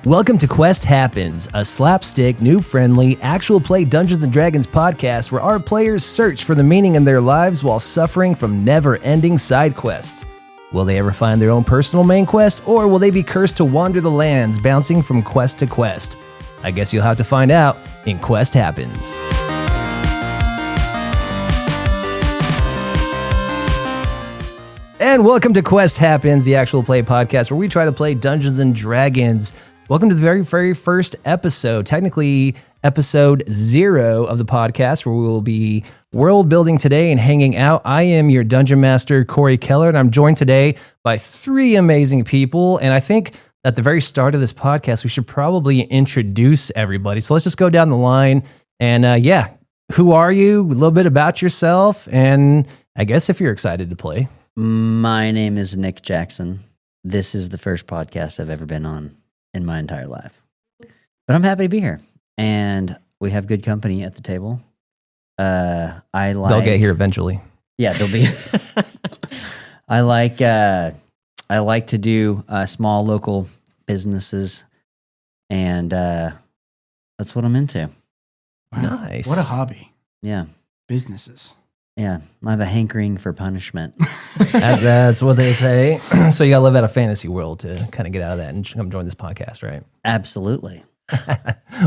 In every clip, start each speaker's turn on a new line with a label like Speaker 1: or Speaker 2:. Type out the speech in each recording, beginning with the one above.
Speaker 1: Welcome to Quest Happens, a slapstick, noob-friendly, actual play Dungeons & Dragons podcast where our players search for the meaning in their lives while suffering from never-ending side quests. Will they ever find their own personal main quest, or will they be cursed to wander the lands, bouncing from quest to quest? I guess you'll have to find out in Quest Happens. And welcome to Quest Happens, the actual play podcast where we try to play Dungeons & Dragons. Welcome to the very, very first episode, technically episode 0 of the podcast, where we will be world building today and hanging out. I am your Dungeon Master, Corey Keller, and I'm joined today by 3 amazing people. And I think at the very start of this podcast, we should probably introduce everybody. So let's just go down the line. And who are you? A little bit about yourself. And I guess if you're excited to play.
Speaker 2: My name is Nick Jackson. This is the first podcast I've ever been on in my entire life. But I'm happy to be here. And we have good company at the table. They'll
Speaker 1: get here eventually.
Speaker 2: Yeah, they'll be. I like to do small local businesses, and that's what I'm into.
Speaker 3: Wow.
Speaker 1: Nice.
Speaker 3: What a hobby.
Speaker 2: Yeah.
Speaker 3: Businesses.
Speaker 2: Yeah. I have a hankering for punishment.
Speaker 1: That's what they say. So you got to live out a fantasy world to kind of get out of that and come join this podcast, right?
Speaker 2: Absolutely.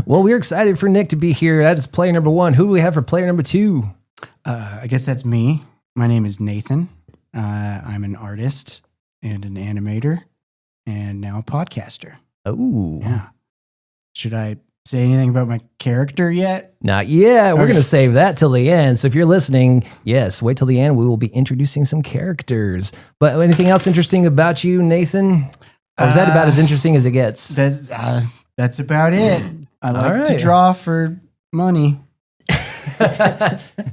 Speaker 1: Well, we're excited for Nick to be here. That is player number 1. Who do we have for player number 2?
Speaker 3: I guess that's me. My name is Nathan. I'm an artist and an animator and now a podcaster.
Speaker 1: Oh.
Speaker 3: Yeah. Should I say anything about my character yet?
Speaker 1: Not yet. We're
Speaker 3: Okay.
Speaker 1: going to save that till the end. So if you're listening, yes, wait till the end. We will be introducing some characters. But anything else interesting about you, Nathan? Or is that about as interesting as it gets?
Speaker 3: That's about it. I like
Speaker 1: All
Speaker 3: to
Speaker 1: right.
Speaker 3: draw for money.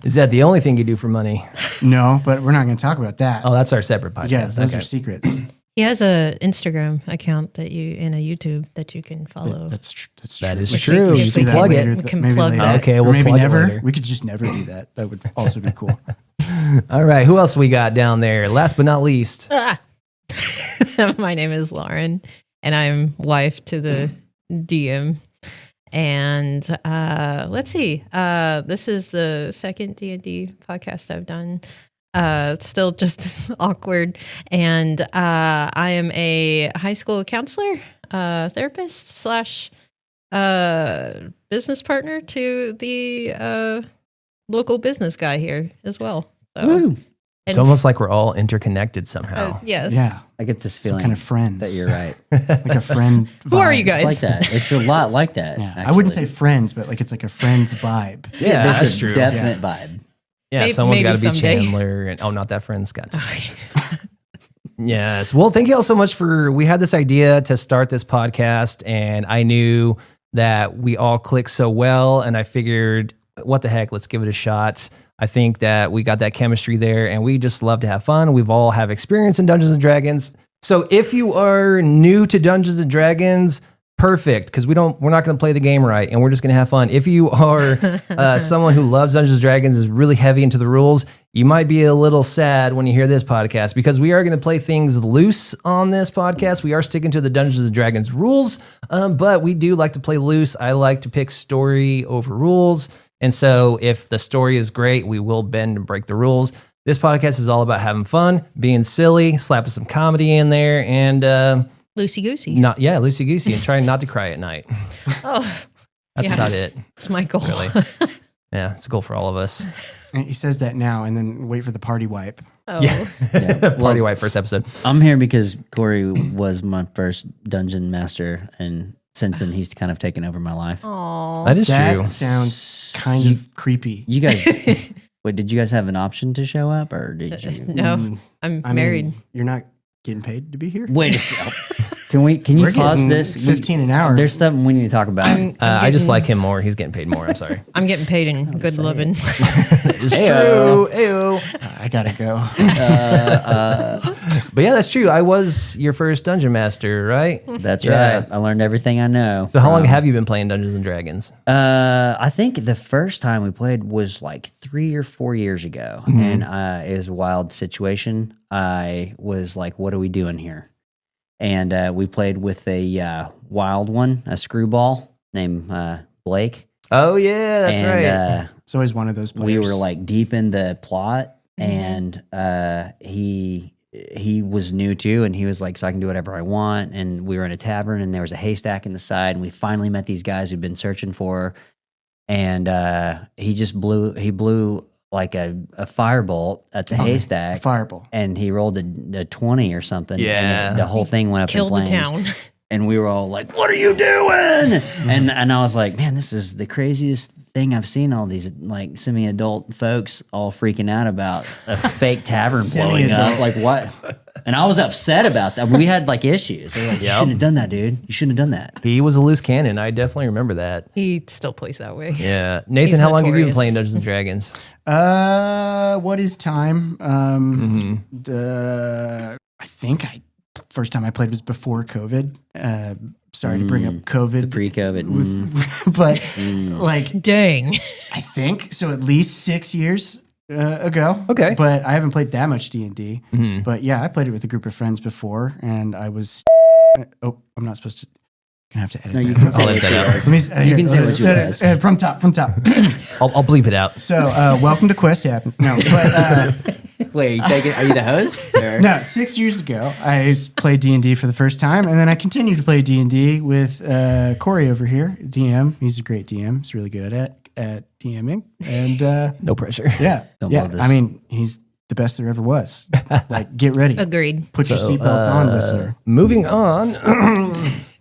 Speaker 1: Is that the only thing you do for money?
Speaker 3: No, but we're not going to talk about that.
Speaker 1: Oh, that's our separate podcast.
Speaker 3: yeah, those
Speaker 1: Okay.
Speaker 3: are secrets.
Speaker 4: He has a Instagram account and a YouTube that you can follow.
Speaker 3: That's true.
Speaker 1: That is
Speaker 3: We
Speaker 1: true.
Speaker 3: should
Speaker 1: You
Speaker 3: do
Speaker 1: can
Speaker 3: that
Speaker 1: plug
Speaker 3: later,
Speaker 1: it.
Speaker 4: We can
Speaker 3: maybe
Speaker 4: plug
Speaker 3: later.
Speaker 4: that.
Speaker 1: Okay,
Speaker 3: Or
Speaker 1: we'll
Speaker 3: maybe
Speaker 1: plug it
Speaker 3: never.
Speaker 1: later.
Speaker 3: We could just never do that. That would also be cool.
Speaker 1: All right. Who else we got down there? Last but not least.
Speaker 4: My name is Lauren, and I'm wife to the DM. And let's see. This is the second D&D podcast I've done. It's still just awkward. And I am a high school counselor, therapist slash business partner to the local business guy here as well. So,
Speaker 2: Woo.
Speaker 1: It's almost like we're all interconnected somehow.
Speaker 4: yes.
Speaker 3: Yeah.
Speaker 2: I get this
Speaker 3: Some
Speaker 2: feeling
Speaker 3: kind of friends.
Speaker 2: that you're right.
Speaker 3: Like a friend vibe.
Speaker 4: Who are you
Speaker 2: It's
Speaker 4: guys?
Speaker 2: like that. It's a lot like that.
Speaker 3: Yeah. I
Speaker 2: actually.
Speaker 3: wouldn't say friends, but like it's like a friend's vibe.
Speaker 1: Yeah,
Speaker 2: There's
Speaker 1: that's
Speaker 2: a
Speaker 1: true.
Speaker 2: definite vibe.
Speaker 1: Yeah,
Speaker 4: Maybe-
Speaker 1: someone's got to be
Speaker 4: maybe someday.
Speaker 1: Chandler. And, not that friend's got to.
Speaker 4: Okay.
Speaker 1: Yes. Well, thank you all so much we had this idea to start this podcast, and I knew that we all clicked so well, and I figured, what the heck, let's give it a shot. I think that we got that chemistry there, and we just love to have fun. We've all have experience in Dungeons & Dragons. So if you are new to Dungeons & Dragons, perfect, because we're not going to play the game right, and we're just going to have fun. If you are someone who loves Dungeons & Dragons, is really heavy into the rules, you might be a little sad when you hear this podcast, because we are going to play things loose on this podcast. We are sticking to the Dungeons & Dragons rules, but we do like to play loose. I like to pick story over rules. And so if the story is great, we will bend and break the rules. This podcast is all about having fun, being silly, slapping some comedy in there, and
Speaker 4: Loosey goosey.
Speaker 1: loosey goosey, and trying not to cry at night.
Speaker 4: Oh,
Speaker 1: That's
Speaker 4: yeah.
Speaker 1: about it.
Speaker 4: It's my goal.
Speaker 1: Really. Yeah, it's a goal for all of us.
Speaker 3: And he says that now and then wait for the party wipe.
Speaker 4: Oh,
Speaker 2: Yeah.
Speaker 1: Party White first episode.
Speaker 2: I'm here because Corey was my first dungeon master, and since then he's kind of taken over my life.
Speaker 4: Aw.
Speaker 1: That is
Speaker 3: That
Speaker 1: true.
Speaker 3: sounds kind of creepy.
Speaker 2: You guys, wait, did you guys have an option to show up, or did you?
Speaker 4: No,
Speaker 3: Mm,
Speaker 4: I'm
Speaker 3: I
Speaker 4: married.
Speaker 3: mean, you're not getting paid to be here?
Speaker 2: Wait a second. Can you
Speaker 3: We're
Speaker 2: pause
Speaker 3: getting
Speaker 2: this?
Speaker 3: 15 an hour.
Speaker 2: There's something we need to talk about.
Speaker 1: I just like him more. He's getting paid more. I'm sorry.
Speaker 4: I'm getting paid in good
Speaker 2: say
Speaker 4: living.
Speaker 1: It's
Speaker 2: Heyo.
Speaker 1: true. Ayo.
Speaker 3: I gotta go.
Speaker 1: But yeah, that's true. I was your first dungeon master, right?
Speaker 2: That's
Speaker 1: Yeah.
Speaker 2: right. I learned everything I know.
Speaker 1: So how long have you been playing Dungeons and Dragons?
Speaker 2: I think the first time we played was like 3 or 4 years ago, and it was a wild situation. I was like, "What are we doing here?" and we played with a wild one, a screwball named Blake.
Speaker 1: Oh yeah, that's right.
Speaker 3: It's always one of those players.
Speaker 2: We were like deep in the plot, and he was new too, and he was like, so I can do whatever I want. And we were in a tavern, and there was a haystack in the side, and we finally met these guys who'd been searching for her. And he blew like a firebolt at the haystack.
Speaker 3: Fireball.
Speaker 2: And he rolled a 20 or something.
Speaker 1: Yeah.
Speaker 2: And the whole thing went up
Speaker 4: Killed
Speaker 2: in
Speaker 4: the
Speaker 2: flames.
Speaker 4: town.
Speaker 2: And we were all like, what are you doing? and I was like, man, this is the craziest thing I've seen. All these like semi-adult folks all freaking out about a fake tavern blowing up. Like what? And I was upset about that. We had like issues. They were like, you shouldn't have done that, dude. You shouldn't have done that.
Speaker 1: He was a loose cannon. I definitely remember that.
Speaker 4: He still plays that way.
Speaker 1: Yeah. Nathan,
Speaker 4: He's
Speaker 1: how long have you been
Speaker 4: notorious.
Speaker 1: playing Dungeons and Dragons?
Speaker 3: What is time? I think first time I played was before COVID. Sorry to bring up COVID.
Speaker 2: Pre-COVID.
Speaker 3: But like,
Speaker 4: Dang.
Speaker 3: I think so. At least 6 years ago.
Speaker 1: Okay.
Speaker 3: But I haven't played that much D&D. But yeah, I played it with a group of friends before, and I was. Oh, I'm not supposed to. Gonna have to edit.
Speaker 2: No, you
Speaker 3: that.
Speaker 2: can say
Speaker 1: I'll
Speaker 2: what
Speaker 1: edit that
Speaker 2: you
Speaker 1: out.
Speaker 2: was. You can say what you was.
Speaker 3: From top.
Speaker 1: I'll bleep it out.
Speaker 3: So, welcome to Quest Happen. No, but
Speaker 2: Wait, are you the host? Or?
Speaker 3: no, 6 years ago, I played D&D for the first time, and then I continued to play D&D with Corey over here, DM. He's a great DM. He's really good at DMing, and
Speaker 1: No pressure.
Speaker 3: yeah,
Speaker 2: Don't
Speaker 3: yeah.
Speaker 2: blow this.
Speaker 3: I mean, he's the best there ever was. Like, get ready,
Speaker 4: Agreed.
Speaker 3: put your seatbelts on, listener.
Speaker 1: Moving on.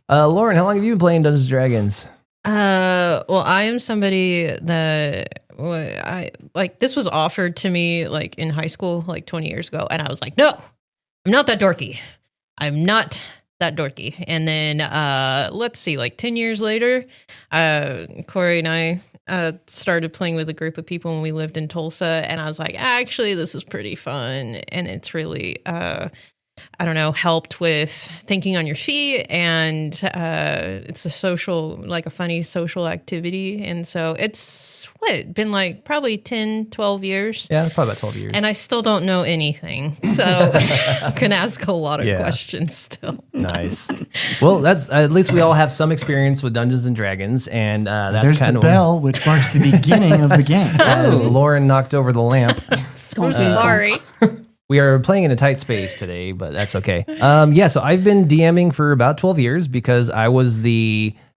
Speaker 1: Lauren, how long have you been playing Dungeons and Dragons?
Speaker 4: Well, I am somebody that I like. This was offered to me like in high school, like 20 years ago, and I was like, no, I'm not that dorky. I'm not that dorky. And then let's see, like 10 years later, Corey and I started playing with a group of people when we lived in Tulsa, and I was like, actually, this is pretty fun, and it's really I don't know, helped with thinking on your feet, and it's a social, like a funny social activity. And so it's been like probably 10, 12 years.
Speaker 1: Yeah, probably about 12 years.
Speaker 4: And I still don't know anything. So I can ask a lot of questions still.
Speaker 1: Nice. Well, that's at least we all have some experience with Dungeons and Dragons, and that's
Speaker 3: There's
Speaker 1: kind
Speaker 3: the
Speaker 1: of
Speaker 3: bell, which marks the beginning of the game.
Speaker 1: as Lauren knocked over the lamp.
Speaker 4: I'm sorry.
Speaker 1: We are playing in a tight space today, but that's okay. Yeah, so I've been DMing for about 12 years because I was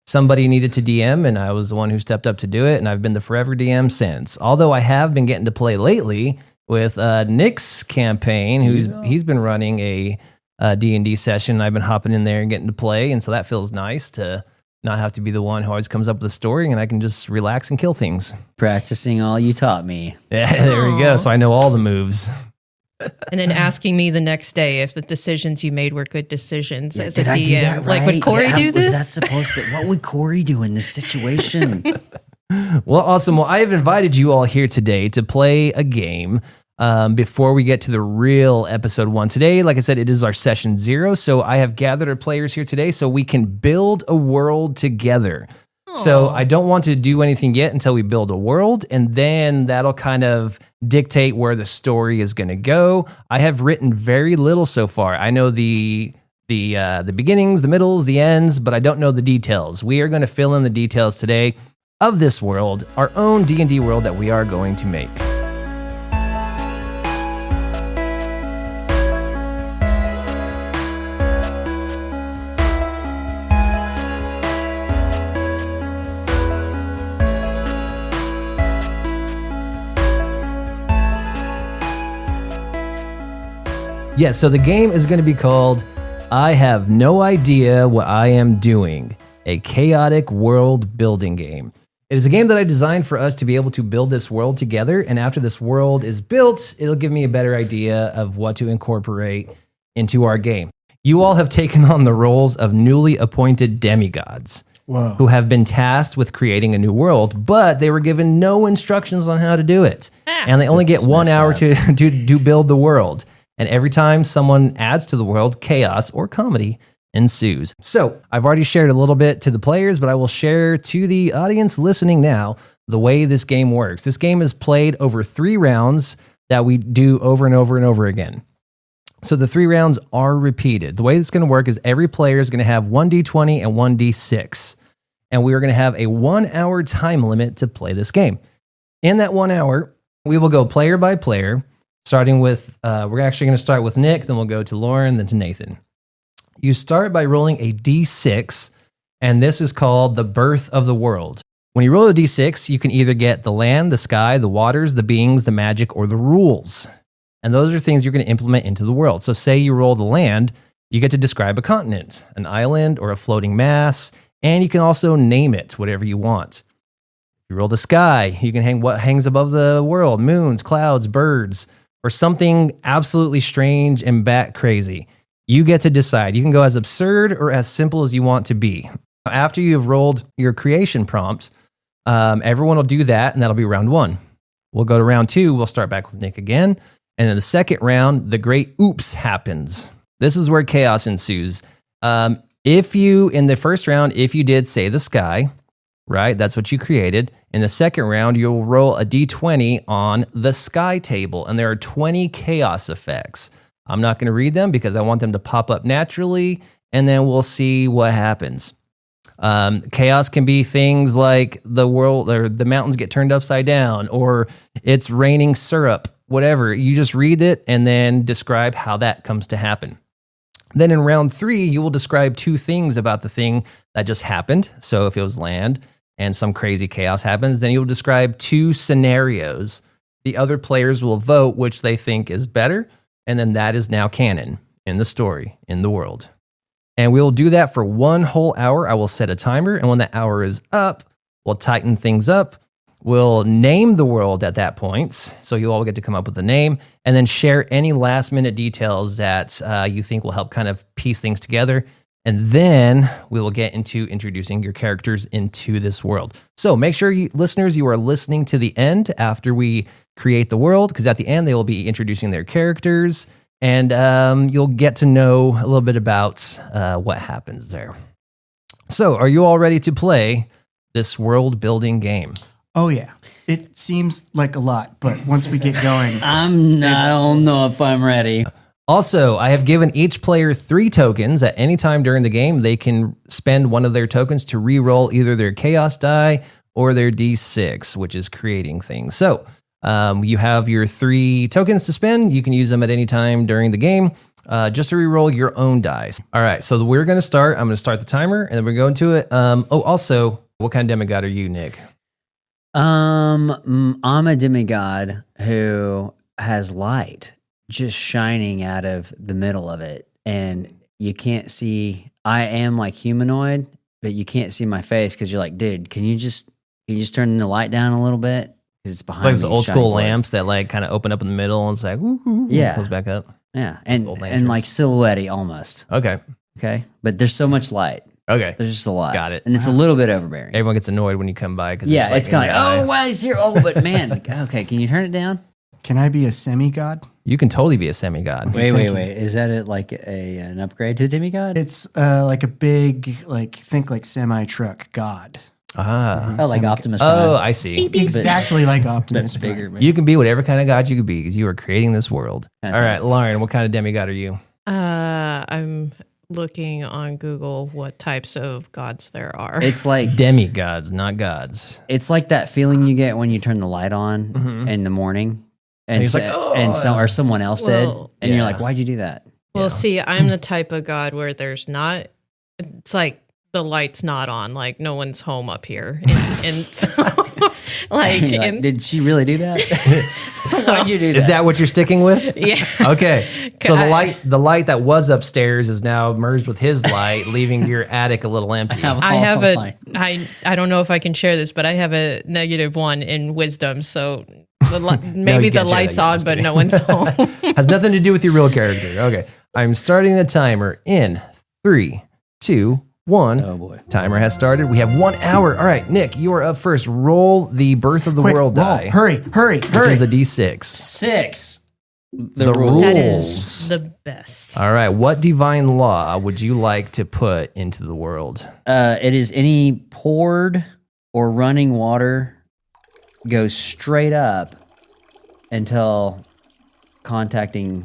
Speaker 1: somebody needed to DM, and I was the one who stepped up to do it, and I've been the forever DM since. Although I have been getting to play lately with Nick's campaign, he's been running a D&D session, and I've been hopping in there and getting to play, and so that feels nice to not have to be the one who always comes up with a story, and I can just relax and kill things.
Speaker 2: Practicing all you taught me.
Speaker 1: Yeah, there we go.
Speaker 4: Aw.
Speaker 1: So I know all the moves.
Speaker 4: And then asking me the next day if the decisions you made were good decisions as a
Speaker 2: Did I
Speaker 4: DM.
Speaker 2: do that
Speaker 4: Like,
Speaker 2: right?
Speaker 4: would Corey do this?
Speaker 2: Was that supposed to? What would Corey do in this situation?
Speaker 1: Well, awesome. Well, I have invited you all here today to play a game before we get to the real episode 1. Today, like I said, it is our session 0. So I have gathered our players here today so we can build a world together. So I don't want to do anything yet until we build a world, and then that'll kind of dictate where the story is going to go. I have written very little so far. I know the beginnings, the middles, the ends, but I don't know the details. We are going to fill in the details today of this world, our own D&D world that we are going to make. Yes, so the game is going to be called I Have No Idea What I Am Doing, a chaotic world building game. It is a game that I designed for us to be able to build this world together, and after this world is built, it'll give me a better idea of what to incorporate into our game. You all have taken on the roles of newly appointed demigods
Speaker 3: Whoa.
Speaker 1: who have been tasked with creating a new world, but they were given no instructions on how to do it. And they only get 1 hour to build the world. And every time someone adds to the world, chaos or comedy ensues. So I've already shared a little bit to the players, but I will share to the audience listening now the way this game works. This game is played over 3 rounds that we do over and over and over again. So the 3 rounds are repeated. The way it's going to work is every player is going to have 1d20 and 1d6. And we are going to have a 1 hour time limit to play this game. In that 1 hour, we will go player by player, starting with, we're actually going to start with Nick, then we'll go to Lauren, then to Nathan. You start by rolling a d6, and this is called the birth of the world. When you roll a d6, you can either get the land, the sky, the waters, the beings, the magic, or the rules. And those are things you're going to implement into the world. So say you roll the land, you get to describe a continent, an island, or a floating mass, and you can also name it whatever you want. You roll the sky, you can hang what hangs above the world, moons, clouds, birds, or something absolutely strange and bat crazy. You get to decide. You can go as absurd or as simple as you want to be. After you've rolled your creation prompt, everyone will do that, and that'll be round 1. We'll go to round 2. We'll start back with Nick again. And in the second round, the great oops happens. This is where chaos ensues. If you, in the first round, if you did say the sky, right, that's what you created. In the second round, you'll roll a d20 on the sky table, and there are 20 chaos effects. I'm not going to read them because I want them to pop up naturally, and then we'll see what happens. Chaos can be things like the world or the mountains get turned upside down, or it's raining syrup, whatever. You just read it and then describe how that comes to happen. Then in round 3, you will describe 2 things about the thing that just happened. So if it was land and some crazy chaos happens, then you'll describe 2 scenarios. The other players will vote which they think is better, and then that is now canon in the story, in the world. And we'll do that for 1 whole hour. I will set a timer, and when the hour is up, we'll tighten things up. We'll name the world at that point, so you all get to come up with a name, and then share any last-minute details that you think will help kind of piece things together. And then we will get into introducing your characters into this world. So make sure, listeners, you are listening to the end after we create the world, because at the end they will be introducing their characters, and you'll get to know a little bit about what happens there. So are you all ready to play this world-building game?
Speaker 3: Oh, yeah. It seems like a lot, but once we get going,
Speaker 2: I don't know if I'm ready.
Speaker 1: Also, I have given each player 3 tokens. At any time during the game, they can spend one of their tokens to re-roll either their chaos die or their d6, which is creating things. So you have your 3 tokens to spend. You can use them at any time during the game just to re-roll your own dice. All right, so we're going to start. I'm going to start the timer, and then we're going to go into it. Also, what kind of demigod are you, Nick?
Speaker 2: I'm a demigod who has light just shining out of the middle of it, and you can't see. I am like humanoid, but you can't see my face because you're like, dude, can you just turn the light down a little bit? Because it's behind
Speaker 1: Like
Speaker 2: me.
Speaker 1: the old
Speaker 2: shining
Speaker 1: school
Speaker 2: forward.
Speaker 1: lamps that like kind of open up in the middle and it's like, woo,
Speaker 2: Yeah.
Speaker 1: goes back up.
Speaker 2: Yeah,
Speaker 1: Old lanterns.
Speaker 2: and like silhouette almost.
Speaker 1: Okay.
Speaker 2: Okay, but there's so much light.
Speaker 1: Okay.
Speaker 2: There's just a lot.
Speaker 1: Got it.
Speaker 2: And it's a little bit overbearing.
Speaker 1: Everyone gets annoyed when you come by because
Speaker 2: Yeah, it's kind of like,
Speaker 1: oh,
Speaker 2: oh, wow, he's here. Oh, but man, okay, can you turn it down?
Speaker 3: can I be a semi-god?
Speaker 1: you can totally be a semigod.
Speaker 3: Wait, thank you.
Speaker 2: Is that an upgrade to demigod?
Speaker 3: It's like a big, think like semi-truck god.
Speaker 1: Ah.
Speaker 2: Oh, like
Speaker 3: Semigod.
Speaker 2: Optimus Prime.
Speaker 1: Oh, I see.
Speaker 3: Exactly like Optimus
Speaker 2: But
Speaker 3: Prime.
Speaker 2: bigger.
Speaker 1: You can be whatever kind of god you could be because you are creating this world.
Speaker 2: Okay.
Speaker 1: All right, Lauren, what kind of demigod are you?
Speaker 4: I'm looking on Google what types of gods there are.
Speaker 2: It's like
Speaker 1: Demigods, not gods.
Speaker 2: it's like that feeling you get when you turn the light on
Speaker 1: Mhm.
Speaker 2: in the morning,
Speaker 1: And he's like, "Oh."
Speaker 2: or someone else
Speaker 4: Well,
Speaker 2: did, and you're
Speaker 1: yeah.
Speaker 2: like, why'd you do that?
Speaker 4: Well,
Speaker 1: Yeah.
Speaker 4: see, I'm the type of god where there's not. It's like the light's not on. Like no one's home up here, and so, like,
Speaker 2: You're like,
Speaker 4: and
Speaker 2: did she really do that?
Speaker 4: so,
Speaker 2: Why'd you do that?
Speaker 1: Is that what you're sticking with?
Speaker 4: yeah.
Speaker 1: Okay. So
Speaker 4: I-
Speaker 1: the light that was upstairs is now merged with his light, leaving your attic a little empty.
Speaker 4: I have a
Speaker 2: light.
Speaker 4: I don't know if I can share this, but I have a -1 in wisdom, so maybe
Speaker 1: you
Speaker 4: the
Speaker 1: can't share
Speaker 4: light's
Speaker 1: that.
Speaker 4: on, but no one's home.
Speaker 1: Has nothing to do with your real character. Okay. I'm starting the timer in 3, 2, 1.
Speaker 2: Oh boy.
Speaker 1: Timer has started. We have 1 hour. All right, Nick, you are up first. Roll the birth of the
Speaker 3: Quick,
Speaker 1: world
Speaker 3: roll.
Speaker 1: die,
Speaker 3: Hurry.
Speaker 1: which is the D6.
Speaker 2: 6.
Speaker 1: The rules.
Speaker 4: That is the best.
Speaker 1: All right. What divine law would you like to put into the world?
Speaker 2: It is any poured or running water goes straight up until contacting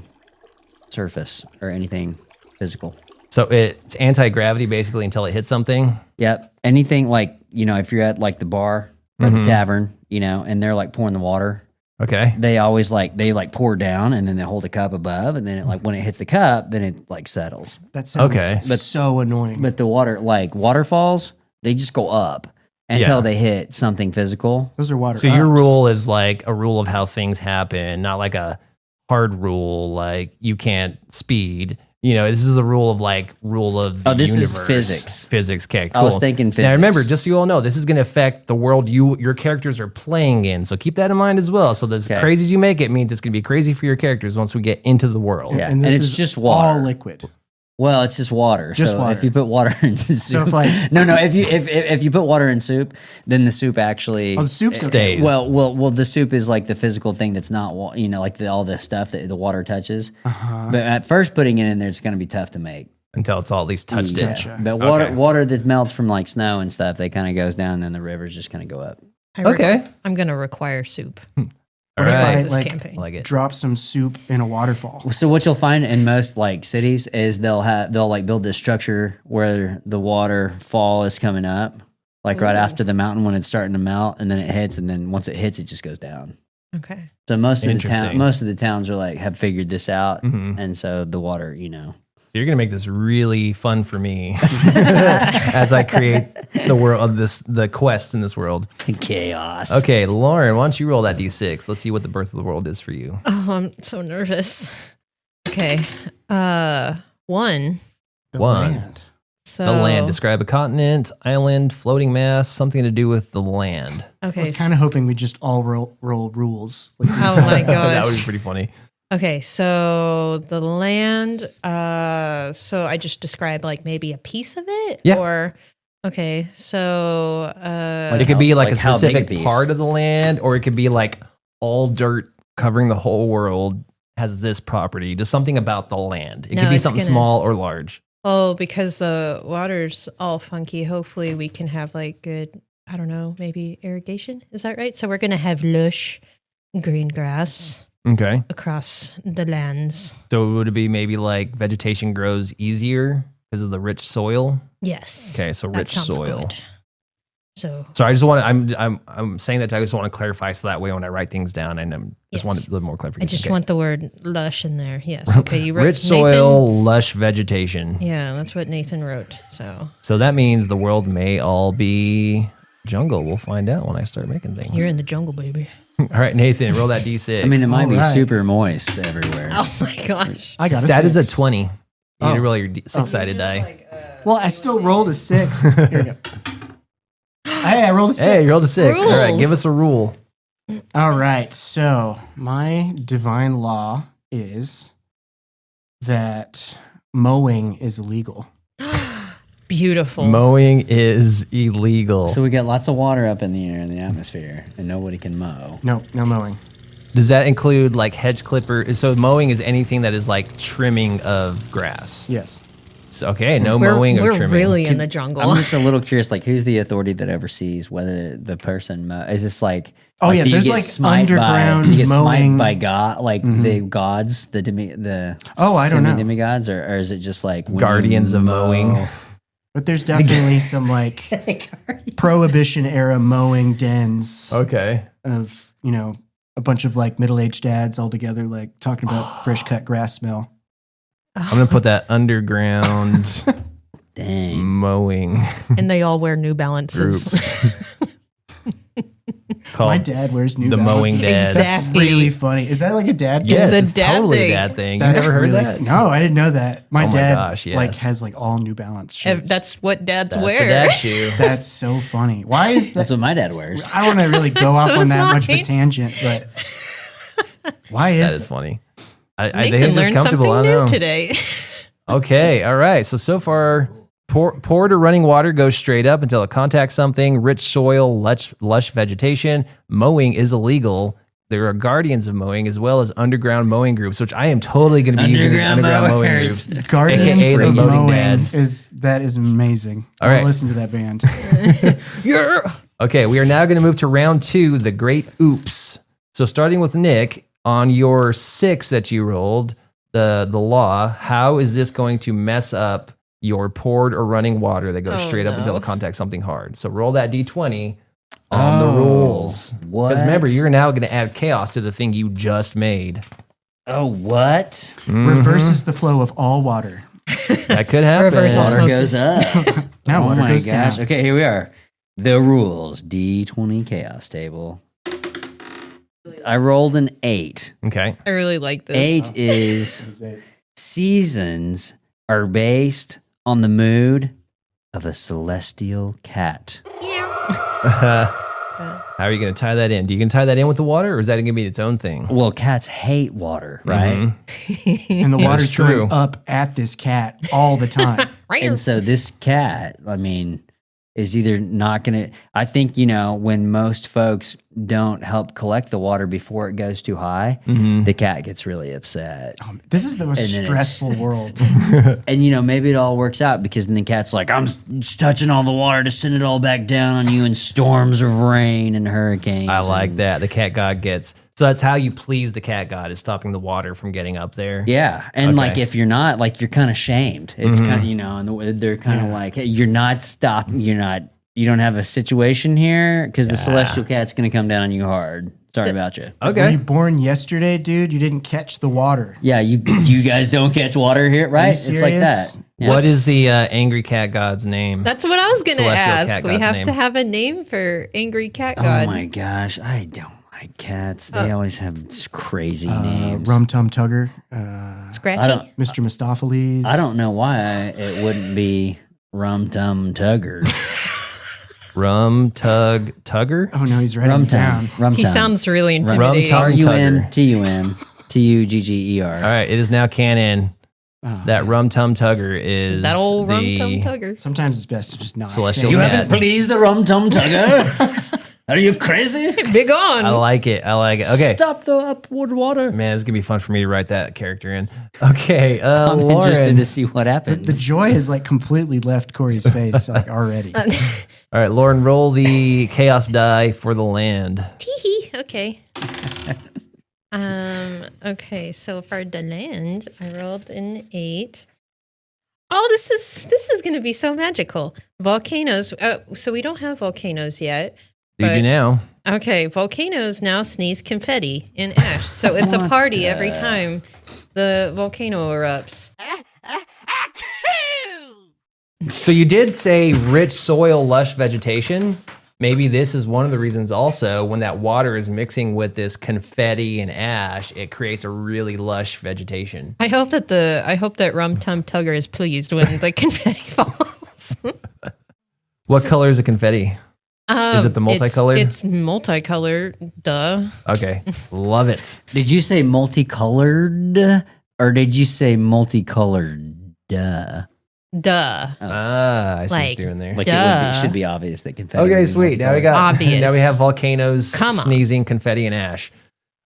Speaker 2: surface or anything physical.
Speaker 1: So it's anti-gravity basically until it hits something.
Speaker 2: Yep. Anything like, if you're at like the bar or the tavern, and they're like pouring the water,
Speaker 1: Okay.
Speaker 2: they always they pour down and then they hold a cup above and then when it hits the cup, then it like settles.
Speaker 3: That sounds
Speaker 1: Okay.
Speaker 3: so annoying.
Speaker 2: But the water, like waterfalls, they just go up until they hit something physical.
Speaker 3: Those are water.
Speaker 1: So your
Speaker 3: ups.
Speaker 1: rule is like a rule of how things happen, not like a hard rule like you can't speed. This is a rule of the
Speaker 2: This is
Speaker 1: universe.
Speaker 2: physics.
Speaker 1: Physics. Okay, cool.
Speaker 2: I was thinking physics.
Speaker 1: Now remember, just so you all know, this is going to affect the world your characters are playing in. So keep that in mind as well. So as crazy as you make it means it's going to be crazy for your characters once we get into the world.
Speaker 2: Yeah.
Speaker 3: And this
Speaker 2: it's
Speaker 3: is
Speaker 2: just water.
Speaker 3: all liquid.
Speaker 2: Well, it's just water.
Speaker 3: Just
Speaker 2: so
Speaker 3: water.
Speaker 2: if you put water in soup,
Speaker 3: So if like
Speaker 2: no. If you put water in soup, then the soup actually
Speaker 3: the soup
Speaker 1: stays.
Speaker 2: Well, the soup is like the physical thing that's not like all the stuff that the water touches. But at first, putting it in there, it's going to be tough to make.
Speaker 1: Until it's all at least touched
Speaker 2: Yeah.
Speaker 1: it.
Speaker 3: Gotcha.
Speaker 2: But water that melts from like snow and stuff, they kind of goes down, and then the rivers just kind of go up.
Speaker 1: Okay.
Speaker 4: I'm going to require soup.
Speaker 1: All
Speaker 3: What if I
Speaker 1: right.
Speaker 4: This
Speaker 3: like
Speaker 4: campaign.
Speaker 1: I like it.
Speaker 3: drop some soup in a waterfall?
Speaker 2: So what you'll find in most like cities is they'll like build this structure where the waterfall is coming up, like right after the mountain when it's starting to melt, and then it hits, and then once it hits, it just goes down.
Speaker 4: Okay.
Speaker 2: So most of
Speaker 1: Interesting.
Speaker 2: the towns are have figured this out, and so the water,
Speaker 1: So you're going to make this really fun for me as I create the world of the quest in this world.
Speaker 2: chaos.
Speaker 1: Okay, Lauren, why don't you roll that D6? Let's see what the birth of the world is for you.
Speaker 4: Oh, I'm so nervous. Okay. 1.
Speaker 3: The
Speaker 1: One.
Speaker 3: land.
Speaker 4: So
Speaker 1: The land. Describe a continent, island, floating mass, something to do with the land.
Speaker 3: I
Speaker 4: Okay.
Speaker 3: was kind of hoping we just all roll rules. Like,
Speaker 4: Oh my
Speaker 1: That would
Speaker 4: gosh.
Speaker 1: be pretty funny.
Speaker 4: Okay, so the land. So I just describe like maybe a piece of it,
Speaker 1: Yeah.
Speaker 4: Or okay, so
Speaker 1: It could be like a
Speaker 2: how big a
Speaker 1: specific
Speaker 2: piece?
Speaker 1: part of the land, or it could be like all dirt covering the whole world has this property. Just something about the land. It
Speaker 4: No,
Speaker 1: could be
Speaker 4: it's
Speaker 1: something
Speaker 4: gonna-
Speaker 1: small or large.
Speaker 4: because the water's all funky. Hopefully, we can have like good. I don't know, maybe irrigation. Is that right? So we're gonna have lush green grass
Speaker 1: Okay.
Speaker 4: across the lands.
Speaker 1: So would it be maybe like vegetation grows easier because of the rich soil?
Speaker 4: Yes.
Speaker 1: Okay, so
Speaker 4: That
Speaker 1: rich
Speaker 4: sounds
Speaker 1: soil.
Speaker 4: good. So
Speaker 1: So I just want to. I'm saying that I just want to clarify so that way when I write things down, and I'm just
Speaker 4: Yes.
Speaker 1: want a little more
Speaker 4: I
Speaker 1: clarification.
Speaker 4: just
Speaker 1: Okay.
Speaker 4: want the word lush in there. Yes. Okay. You wrote
Speaker 1: rich soil, lush vegetation.
Speaker 4: Yeah, that's what Nathan wrote. So
Speaker 1: So that means the world may all be jungle. We'll find out when I start making things.
Speaker 4: you're in the jungle, baby.
Speaker 1: All right, Nathan, roll that D6.
Speaker 2: I mean, it might be
Speaker 3: Alright.
Speaker 2: super moist everywhere.
Speaker 4: Oh my gosh.
Speaker 3: I got a
Speaker 1: that is a
Speaker 3: 6.
Speaker 1: 20. You need to
Speaker 3: Oh.
Speaker 1: roll your six-sided die.
Speaker 3: Well, I still rolled a 6. Here we go. Hey, I rolled a 6.
Speaker 1: Hey, you rolled a 6. All right,
Speaker 4: Rules.
Speaker 1: give us a rule.
Speaker 3: All right. So my divine law is that mowing is illegal.
Speaker 4: Beautiful.
Speaker 1: Mowing is illegal.
Speaker 2: So we got lots of water up in the air in the atmosphere, and nobody can mow.
Speaker 3: No mowing.
Speaker 1: Does that include like hedge clipper? So mowing is anything that is like trimming of grass.
Speaker 3: Yes.
Speaker 1: So, okay, no
Speaker 4: we're
Speaker 1: mowing or
Speaker 4: we're
Speaker 1: trimming.
Speaker 4: really in the jungle.
Speaker 2: I'm just a little curious, like, who's the authority that oversees whether the person is this like?
Speaker 3: Oh, yeah,
Speaker 2: do you
Speaker 3: there's,
Speaker 2: get
Speaker 3: like,
Speaker 2: smite
Speaker 3: underground
Speaker 2: by, you get
Speaker 3: mowing.
Speaker 2: smite by God, like the gods, the
Speaker 3: Oh, I don't know.
Speaker 2: demigods, or is it just like when
Speaker 1: Guardians
Speaker 2: you
Speaker 1: of
Speaker 2: mow-
Speaker 1: mowing.
Speaker 3: But there's definitely some like prohibition era mowing dens
Speaker 1: Okay.
Speaker 3: of, a bunch of like middle-aged dads all together, like talking about fresh cut grass smell.
Speaker 1: I'm going to put that underground
Speaker 2: Dang.
Speaker 1: mowing
Speaker 4: and they all wear New Balances.
Speaker 1: groups.
Speaker 3: My
Speaker 1: Called
Speaker 3: dad wears New
Speaker 1: the
Speaker 3: Balances.
Speaker 1: mowing dads.
Speaker 3: That's
Speaker 4: Exactly.
Speaker 3: really funny. Is that like a dad?
Speaker 1: Yes,
Speaker 4: the
Speaker 1: it's
Speaker 4: dad
Speaker 1: totally
Speaker 4: thing.
Speaker 1: a dad thing. You
Speaker 3: That's
Speaker 1: never heard
Speaker 3: really
Speaker 1: that?
Speaker 3: No, I didn't know that. My
Speaker 1: Oh my
Speaker 3: dad
Speaker 1: gosh, yes.
Speaker 3: like has like all New Balance shoes.
Speaker 4: That's what dads
Speaker 1: That's
Speaker 4: wear.
Speaker 1: the dad shoe.
Speaker 3: That's so funny. Why is
Speaker 2: That's
Speaker 3: that?
Speaker 2: what my dad wears.
Speaker 3: I don't want to really go off
Speaker 4: So
Speaker 3: on
Speaker 4: is
Speaker 3: that much of a
Speaker 4: mine.
Speaker 3: tangent, but why
Speaker 1: That
Speaker 3: is
Speaker 1: is funny. I
Speaker 4: Nathan
Speaker 1: think I'm just
Speaker 4: learned
Speaker 1: comfortable.
Speaker 4: something
Speaker 1: I
Speaker 4: new
Speaker 1: don't know.
Speaker 4: today.
Speaker 1: Okay, all right. So far, poured or running water goes straight up until it contacts something. Rich soil, lush vegetation. Mowing is illegal. There are guardians of mowing as well as underground mowing groups, which I am totally going to be using as underground mowing
Speaker 2: mowers.
Speaker 1: groups.
Speaker 3: Guardians
Speaker 1: AKA the
Speaker 3: of
Speaker 1: Mowing
Speaker 3: Mowing
Speaker 1: Dads.
Speaker 3: that is amazing.
Speaker 1: All
Speaker 3: I'll
Speaker 1: right.
Speaker 3: listen to that band.
Speaker 1: Okay, we are now going to move to round 2, the Great Oops. So starting with Nick, on your 6 that you rolled, the law, how is this going to mess up your poured or running water that goes
Speaker 4: Oh,
Speaker 1: straight up
Speaker 4: no.
Speaker 1: until it contacts something hard? So roll that d20 on the rules.
Speaker 2: What?
Speaker 1: Because remember, you're now going to add chaos to the thing you just made.
Speaker 2: Oh, what?
Speaker 3: Reverses the flow of all water.
Speaker 1: That could happen.
Speaker 4: Reverse
Speaker 2: Water
Speaker 4: osmosis.
Speaker 2: goes up.
Speaker 3: Now
Speaker 2: Oh
Speaker 3: water
Speaker 2: my
Speaker 3: goes
Speaker 2: gosh.
Speaker 3: down.
Speaker 2: Okay, here we are. The rules. D20 chaos table. I rolled an 8.
Speaker 1: Okay.
Speaker 4: I really like this.
Speaker 2: 8 is seasons are based on the mood of a celestial cat.
Speaker 1: How are you going to tie that in? Do you can tie that in with the water, or is that going to be its own thing?
Speaker 2: Well, cats hate water, right?
Speaker 3: And the water's
Speaker 1: true.
Speaker 3: going up at this cat all the time.
Speaker 4: Right.
Speaker 2: And so this cat, I mean, is either not going to, I think, when most folks don't help collect the water before it goes too high, the cat gets really upset.
Speaker 3: This is the most
Speaker 2: And then
Speaker 3: stressful world.
Speaker 2: And, maybe it all works out because then the cat's like, I'm just touching all the water to send it all back down on you in storms of rain and hurricanes.
Speaker 1: I like
Speaker 2: and-
Speaker 1: that. The cat god gets. So that's how you please the cat god, is stopping the water from getting up there.
Speaker 2: Yeah. And
Speaker 1: Okay.
Speaker 2: like, if you're not, like, you're kind of shamed. It's kind of, and they're kind of like, hey, you're not stopping. You don't have a situation here because the celestial cat's going to come down on you hard. Sorry about you.
Speaker 3: Were
Speaker 1: Okay.
Speaker 3: you born yesterday, dude? You didn't catch the water.
Speaker 2: Yeah. You guys don't catch water here, right? It's like
Speaker 3: serious?
Speaker 2: that. Yeah.
Speaker 1: What is the angry cat god's name?
Speaker 4: That's what I was going to
Speaker 1: Celestial
Speaker 4: ask.
Speaker 1: cat
Speaker 4: We
Speaker 1: god's
Speaker 4: have
Speaker 1: name.
Speaker 4: to have a name for angry cat
Speaker 2: Oh
Speaker 4: god.
Speaker 2: my gosh. I don't like cats. They always have crazy names.
Speaker 3: Rum Tum Tugger,
Speaker 4: Scratchy.
Speaker 2: I don't-
Speaker 3: Mr. Mistopheles.
Speaker 2: I don't know why it wouldn't be Rum Tum Tugger.
Speaker 1: Rum Tug Tugger?
Speaker 3: Oh no, he's writing
Speaker 2: Rum
Speaker 3: it down.
Speaker 2: Tum. Rum
Speaker 4: He
Speaker 2: Tum.
Speaker 4: sounds really
Speaker 1: Rum
Speaker 4: intimidating.
Speaker 1: tum.
Speaker 2: RUMTUM TUGGER.
Speaker 1: All right, it is now canon.
Speaker 3: Oh.
Speaker 1: That Rum Tum Tugger is
Speaker 4: That old rum tum
Speaker 1: the
Speaker 4: tugger.
Speaker 3: Sometimes it's best to just not
Speaker 1: Celestial
Speaker 3: say
Speaker 2: You
Speaker 3: it.
Speaker 1: cat.
Speaker 2: haven't pleased the Rum Tum Tugger? Are you crazy?
Speaker 4: Big on.
Speaker 1: I like it. Okay.
Speaker 2: Stop the upward water.
Speaker 1: Man, it's going to be fun for me to write that character in. Okay,
Speaker 2: I'm
Speaker 1: Lauren.
Speaker 2: interested to see what happens.
Speaker 3: The joy has like completely left Corey's face like already.
Speaker 1: All right, Lauren, roll the chaos die for the land.
Speaker 4: Teehee. Okay. Okay. So for the land, I rolled an 8. Oh, this is going to be so magical. Volcanoes. So we don't have volcanoes yet.
Speaker 1: You do
Speaker 4: But-
Speaker 1: now.
Speaker 4: Okay, volcanoes now sneeze confetti in ash. So it's a party every time the volcano erupts.
Speaker 1: So you did say rich soil, lush vegetation. Maybe this is one of the reasons also when that water is mixing with this confetti and ash, it creates a really lush vegetation.
Speaker 4: I hope that Rum Tum Tugger is pleased when the confetti falls.
Speaker 1: What color is the confetti? Is it the multicolored?
Speaker 4: It's multicolored, duh.
Speaker 1: Okay, love it.
Speaker 2: Did you say multicolored or did you say multicolored? Duh.
Speaker 4: Duh.
Speaker 1: Ah, I see what
Speaker 4: Like-
Speaker 1: you're doing there.
Speaker 2: Like
Speaker 4: Duh.
Speaker 2: it should be obvious that confetti.
Speaker 1: Okay,
Speaker 2: would be
Speaker 1: sweet. Now we
Speaker 2: multicolored.
Speaker 1: got
Speaker 4: Obvious.
Speaker 1: now we have volcanoes
Speaker 4: Come on.
Speaker 1: sneezing, confetti, and ash.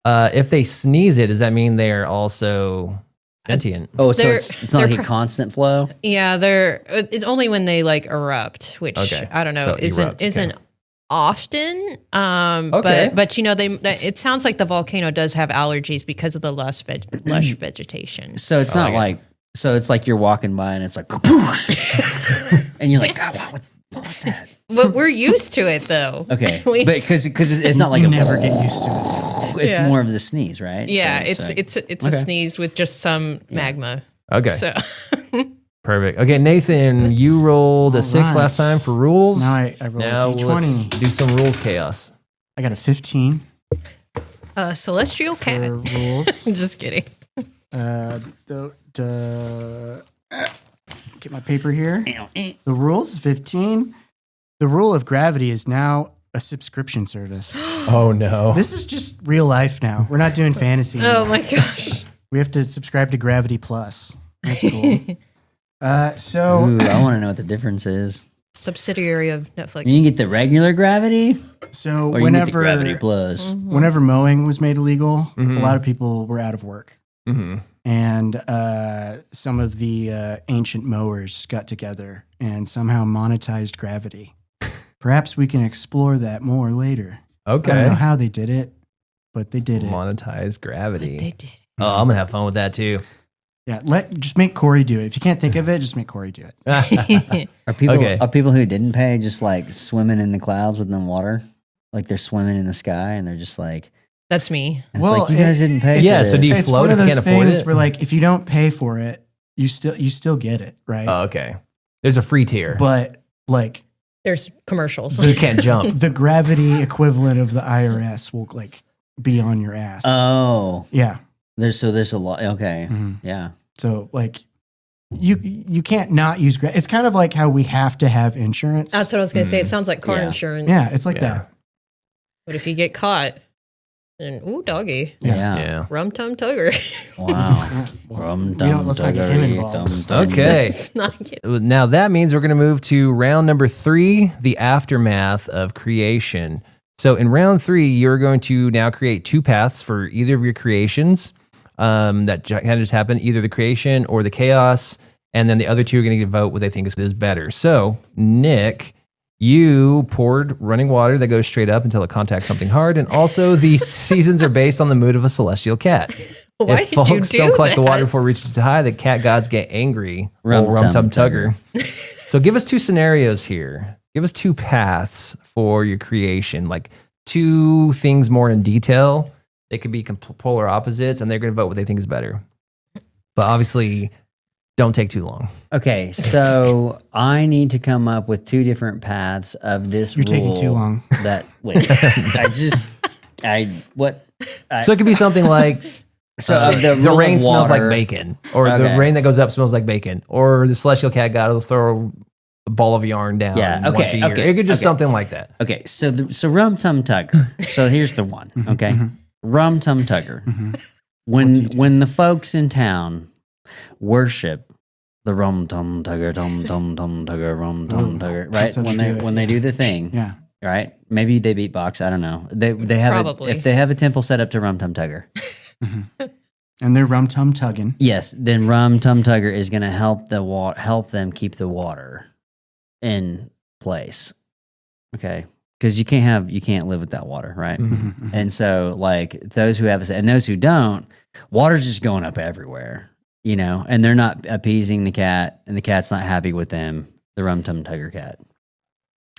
Speaker 1: If they sneeze it, does that mean they're also sentient?
Speaker 2: Oh, so
Speaker 4: They're-
Speaker 2: it's not like
Speaker 4: they're
Speaker 2: a constant flow.
Speaker 4: Yeah, it's only when they like erupt, which
Speaker 1: Okay.
Speaker 4: I don't know
Speaker 1: So
Speaker 4: isn't
Speaker 1: erupt, okay.
Speaker 4: isn't often.
Speaker 1: Okay.
Speaker 4: But it sounds like the volcano does have allergies because of the lush vegetation.
Speaker 2: So it's not
Speaker 1: like
Speaker 2: so it's like you're walking by and it's like, "Kapoosh!" and you're like, God, what was that?
Speaker 4: But we're used to it though.
Speaker 2: Okay,
Speaker 4: We-
Speaker 2: but because it's not like
Speaker 3: You
Speaker 2: a
Speaker 3: never get used to it.
Speaker 2: It's
Speaker 4: Yeah.
Speaker 2: more of the sneeze, right?
Speaker 4: Yeah,
Speaker 2: So like-
Speaker 4: it's a
Speaker 2: Okay.
Speaker 4: sneeze with just some magma.
Speaker 1: Okay,
Speaker 4: So
Speaker 1: perfect. Okay, Nathan, you rolled a
Speaker 3: All
Speaker 1: 6
Speaker 3: right.
Speaker 1: last time for rules.
Speaker 3: Now I rolled
Speaker 1: Now
Speaker 3: a
Speaker 1: let's
Speaker 3: D20.
Speaker 1: do some rules chaos.
Speaker 3: I got a 15
Speaker 4: celestial cat.
Speaker 3: for rules.
Speaker 4: Just kidding.
Speaker 3: Get my paper here. The rules 15. The rule of gravity is now a subscription service.
Speaker 1: Oh no.
Speaker 3: This is just real life now. We're not doing fantasy.
Speaker 4: Oh
Speaker 3: anymore.
Speaker 4: my gosh.
Speaker 3: We have to subscribe to Gravity Plus. That's cool. So
Speaker 2: Ooh, I want to know what the difference is.
Speaker 4: Subsidiary of Netflix.
Speaker 2: You can get the regular gravity,
Speaker 3: so
Speaker 2: or you can get the gravity plus.
Speaker 3: whenever mowing was made illegal,
Speaker 1: Mhm.
Speaker 3: a lot of people were out of work.
Speaker 1: Mm-hmm.
Speaker 3: And some of the ancient mowers got together and somehow monetized gravity. Perhaps we can explore that more later. I don't know
Speaker 1: Okay.
Speaker 3: how they did it, but they did it.
Speaker 1: Monetize gravity.
Speaker 4: They did.
Speaker 1: Oh, I'm gonna have fun with that too.
Speaker 3: Yeah, just make Corey do it. If you can't think of it, just make Corey do it.
Speaker 2: Are people who didn't pay just like swimming in the clouds with no water? Like they're swimming in the sky and they're just like,
Speaker 4: That's me.
Speaker 2: it's like you guys didn't pay.
Speaker 1: Yeah,
Speaker 2: for
Speaker 1: so do you
Speaker 2: this.
Speaker 3: It's
Speaker 1: float
Speaker 3: one of
Speaker 1: if you
Speaker 3: those
Speaker 1: can't afford
Speaker 3: things
Speaker 1: it?
Speaker 3: where like if you don't pay for it, you still get it, right?
Speaker 1: Oh, okay. There's a free tier.
Speaker 3: But like
Speaker 4: There's commercials.
Speaker 1: You can't jump.
Speaker 3: the gravity equivalent of the IRS will like be on your ass.
Speaker 2: Oh,
Speaker 3: Yeah.
Speaker 2: there's a lot. Okay,
Speaker 3: Mhm.
Speaker 2: yeah.
Speaker 3: So like you can't not use it's kind of like how we have to have insurance.
Speaker 4: That's what I was going to say. It sounds like car
Speaker 2: Yeah.
Speaker 4: insurance.
Speaker 3: Yeah, it's like
Speaker 1: Yeah.
Speaker 3: that.
Speaker 4: But if you get caught, then ooh, doggy,
Speaker 2: Yeah.
Speaker 1: Yeah.
Speaker 4: rum tum tugger.
Speaker 2: Wow.
Speaker 3: Let's not get him involved.
Speaker 1: Okay.
Speaker 4: It's not good.
Speaker 1: Now that means we're going to move to round number 3, the aftermath of creation. So in round 3, you're going to now create 2 paths for either of your creations that kind of just happened, either the creation or the chaos. And then the other 2 are going to vote what they think is better. So Nick, you poured running water that goes straight up until it contacts something hard. And also the seasons are based on the mood of a celestial cat.
Speaker 4: Why
Speaker 1: If
Speaker 4: did you
Speaker 1: folks
Speaker 4: do
Speaker 1: don't collect the
Speaker 4: that?
Speaker 1: water before it reaches too high, the cat gods get angry.
Speaker 2: Rum
Speaker 1: Rum tum
Speaker 2: tum
Speaker 1: tugger. So give us 2 scenarios here. Give us 2 paths for your creation, like 2 things more in detail. They could be polar opposites, and they're going to vote what they think is better. But obviously, don't take too long.
Speaker 2: Okay, so I need to come up with 2 different paths of this.
Speaker 3: You're taking
Speaker 2: rule
Speaker 3: too long.
Speaker 2: That wait, what?
Speaker 1: So it could be something like
Speaker 2: So of
Speaker 1: the
Speaker 2: rule
Speaker 1: rain
Speaker 2: of
Speaker 1: smells like
Speaker 2: water-
Speaker 1: bacon, or the
Speaker 2: Okay.
Speaker 1: rain that goes up smells like bacon, or the celestial cat god will throw a ball of yarn down
Speaker 2: Yeah, okay,
Speaker 1: once a year.
Speaker 2: okay,
Speaker 1: It could just
Speaker 2: okay.
Speaker 1: something like that.
Speaker 2: Okay, so rum tum tugger. So here's the one. Okay, rum tum tugger. When the folks in town worship the rum tum tugger, tum tugger, rum tum tugger, right?
Speaker 3: that's how they do it.
Speaker 2: When they do the thing,
Speaker 3: Yeah.
Speaker 2: right? Maybe they beatbox. I don't know. They have
Speaker 4: Probably.
Speaker 2: if they have a temple set up to rum tum tugger.
Speaker 3: And they're rum tum tugging.
Speaker 2: Yes, then rum tum tugger is going to help help them keep the water in place. Okay, because you can't live without water, right?
Speaker 3: Mm-hmm.
Speaker 2: And so, like those who have and those who don't, water's just going up everywhere, and they're not appeasing the cat, and the cat's not happy with them. The rum tum tugger cat.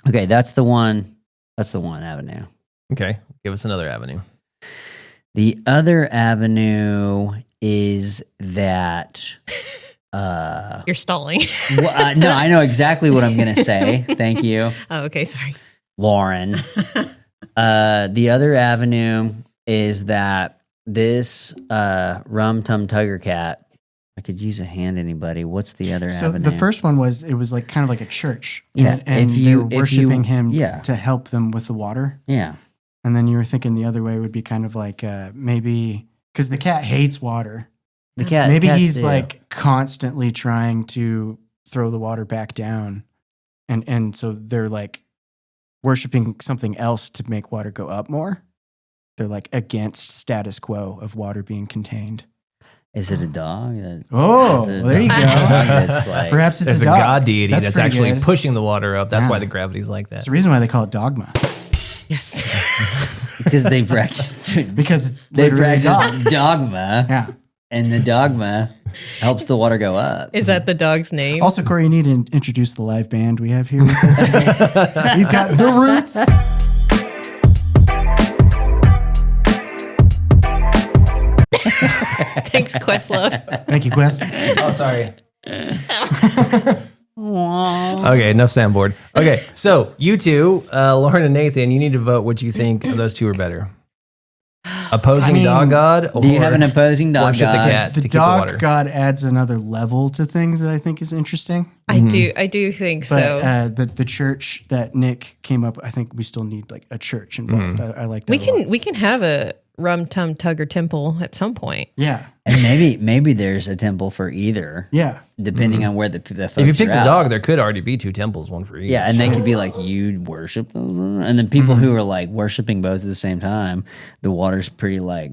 Speaker 2: Okay, that's the one. That's the one avenue.
Speaker 1: Okay, give us another avenue.
Speaker 2: The other avenue is that.
Speaker 4: You're stalling.
Speaker 2: No, I know exactly what I'm going to say. Thank you,
Speaker 4: Oh, okay, sorry.
Speaker 2: Lauren. The other avenue is that this rum tum tugger cat. I could use a hand. Anybody? What's the other
Speaker 3: So
Speaker 2: avenue?
Speaker 3: the first one it was like kind of like a church.
Speaker 2: Yeah,
Speaker 3: And
Speaker 2: if
Speaker 3: they
Speaker 2: you-
Speaker 3: were
Speaker 2: if you-
Speaker 3: worshiping him
Speaker 2: yeah.
Speaker 3: to help them with the water.
Speaker 2: Yeah.
Speaker 3: And then you were thinking the other way would be kind of like maybe because the cat hates water.
Speaker 2: The cat.
Speaker 3: Maybe
Speaker 2: cats
Speaker 3: he's
Speaker 2: do.
Speaker 3: like constantly trying to throw the water back down. And so they're like worshiping something else to make water go up more. They're like against status quo of water being contained.
Speaker 2: Is it a dog?
Speaker 3: Oh,
Speaker 2: Is it a
Speaker 3: there you
Speaker 2: dog
Speaker 3: go.
Speaker 2: that's like-
Speaker 3: Perhaps it's
Speaker 1: There's a
Speaker 3: dog.
Speaker 1: god deity that's
Speaker 3: pretty
Speaker 1: actually
Speaker 3: good.
Speaker 1: pushing the water up. That's
Speaker 3: Yeah.
Speaker 1: why the gravity's like that.
Speaker 3: That's the reason why they call it dogma.
Speaker 4: Yes.
Speaker 2: because they practice.
Speaker 3: Because it's
Speaker 2: They
Speaker 3: literally a
Speaker 2: practice
Speaker 3: dog.
Speaker 2: dogma,
Speaker 3: Yeah.
Speaker 2: and the dogma helps the water go up.
Speaker 4: Is that the dog's name?
Speaker 3: Also, Corey, you need to introduce the live band we have here with us. We've got The Roots.
Speaker 4: Thanks, Questlove.
Speaker 3: Thank you, Quest.
Speaker 1: Oh, sorry. Okay, enough soundboard. Okay, so you two, Lauren and Nathan, you need to vote what you think of those 2 are better. Opposing
Speaker 3: I mean,
Speaker 1: dog god, or
Speaker 2: Do you have an opposing dog
Speaker 1: worship
Speaker 2: god?
Speaker 1: the cat
Speaker 3: The
Speaker 1: to keep the
Speaker 3: dog
Speaker 1: water?
Speaker 3: god adds another level to things that I think is interesting.
Speaker 4: I do think
Speaker 3: But
Speaker 4: so.
Speaker 3: the church that Nick came up, I think we still need like a church involved. I like that.
Speaker 4: we
Speaker 3: a lot.
Speaker 4: can have a rum tum tugger temple at some point.
Speaker 3: Yeah.
Speaker 2: And maybe there's a temple for either,
Speaker 3: Yeah.
Speaker 2: depending on where the folks
Speaker 1: If you pick
Speaker 2: are
Speaker 1: the
Speaker 2: at.
Speaker 1: dog, there could already be 2 temples, one for each.
Speaker 2: Yeah, and they could be like, you worship those, and then people who are like worshiping both at the same time, the water's pretty like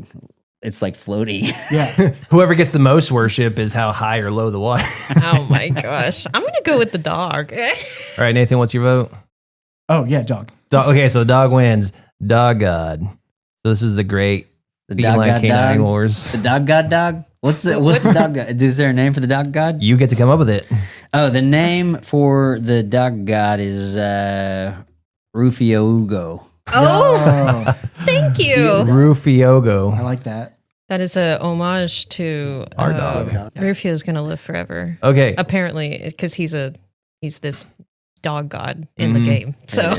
Speaker 2: it's like floaty.
Speaker 3: Yeah.
Speaker 1: Whoever gets the most worship is how high or low the water.
Speaker 4: Oh my gosh. I'm going to go with the dog.
Speaker 1: All right, Nathan, what's your vote?
Speaker 3: Oh, yeah, dog.
Speaker 1: Okay, so the dog wins. Dog god. So this is the great
Speaker 2: The dog
Speaker 1: feline
Speaker 2: god
Speaker 1: canine
Speaker 2: dog.
Speaker 1: wars.
Speaker 2: The dog god dog. What's the dog god? Is there a name for the dog god?
Speaker 1: You get to come up with it.
Speaker 2: Oh, the name for the dog god is Rufio Ugo.
Speaker 4: Oh, thank you.
Speaker 3: I
Speaker 1: Rufiogo.
Speaker 3: like that.
Speaker 4: That is a homage to
Speaker 1: Our dog.
Speaker 4: Rufio's gonna live forever.
Speaker 1: Okay.
Speaker 4: Apparently, because he's this dog god in the game. So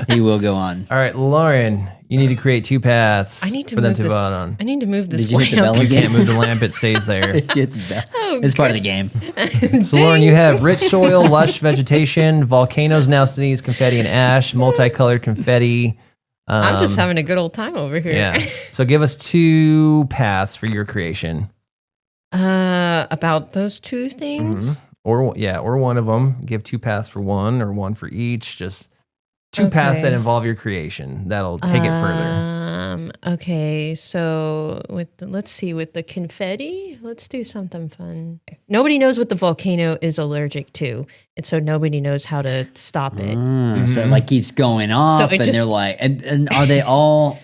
Speaker 2: He will go on.
Speaker 1: All right, Lauren, you need to create 2 paths
Speaker 4: I need to
Speaker 1: for them
Speaker 4: move
Speaker 1: to
Speaker 4: this.
Speaker 1: vote on.
Speaker 4: I need to move this
Speaker 2: Did you hit the
Speaker 4: lamp.
Speaker 2: bell
Speaker 1: You
Speaker 2: again?
Speaker 1: can't move the lamp, it stays there.
Speaker 2: It's part of the game.
Speaker 1: So, Lauren, you have rich soil, lush vegetation, volcanoes now sneeze, confetti and ash, multicolored confetti.
Speaker 4: I'm just having a good old time over here.
Speaker 1: Yeah. So, give us 2 paths for your creation.
Speaker 4: About those 2 things.
Speaker 1: Mhm. Or one of them. Give 2 paths for one, or one for each. Just 2 paths
Speaker 4: Okay.
Speaker 1: that involve your creation. That'll take it further.
Speaker 4: Okay, so with the confetti, let's do something fun. Nobody knows what the volcano is allergic to, and so nobody knows how to stop it.
Speaker 2: So it like keeps going off,
Speaker 4: So it
Speaker 2: and
Speaker 4: just-
Speaker 2: they're like, and are they all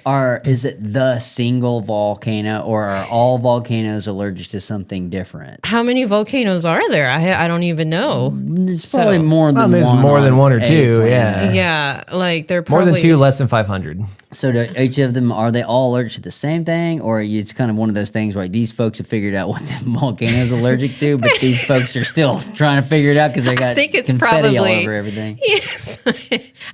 Speaker 2: is it the single volcano, or are all volcanoes allergic to something different?
Speaker 4: How many volcanoes are there? I don't even know.
Speaker 2: There's probably
Speaker 4: So-
Speaker 2: more than
Speaker 1: there's
Speaker 2: one.
Speaker 1: more than
Speaker 2: on
Speaker 1: one or
Speaker 2: a
Speaker 1: 2,
Speaker 2: planet.
Speaker 1: yeah.
Speaker 4: Yeah, like they're
Speaker 1: More
Speaker 4: probably
Speaker 1: than 2, less than 500.
Speaker 2: So do each of them, are they all allergic to the same thing, or it's kind of one of those things where these folks have figured out what the volcano is allergic to, but these folks are still trying to figure it out because they got
Speaker 4: think it's
Speaker 2: confetti all
Speaker 4: probably-
Speaker 2: over everything.
Speaker 4: Yes.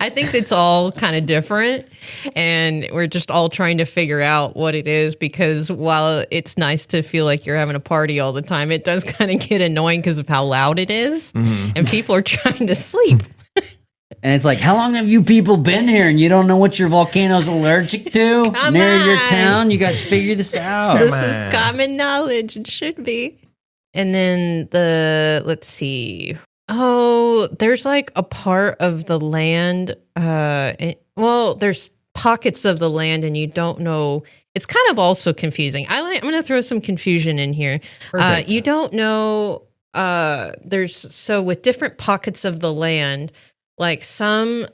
Speaker 4: I think it's all kind of different, and we're just all trying to figure out what it is, because while it's nice to feel like you're having a party all the time, it does kind of get annoying because of how loud it is, and people are trying to sleep.
Speaker 2: And it's like, how long have you people been here and you don't know what your volcano's allergic to?
Speaker 4: Come
Speaker 2: Near your
Speaker 4: on.
Speaker 2: town? You guys figure this out.
Speaker 4: This
Speaker 1: on.
Speaker 4: is common knowledge. It should be. And then let's see. Oh, there's like a part of the land. There's pockets of the land, and you don't know. It's kind of also confusing. I'm going to throw some confusion in here.
Speaker 1: Perfect.
Speaker 4: You don't know. With different pockets of the land, like some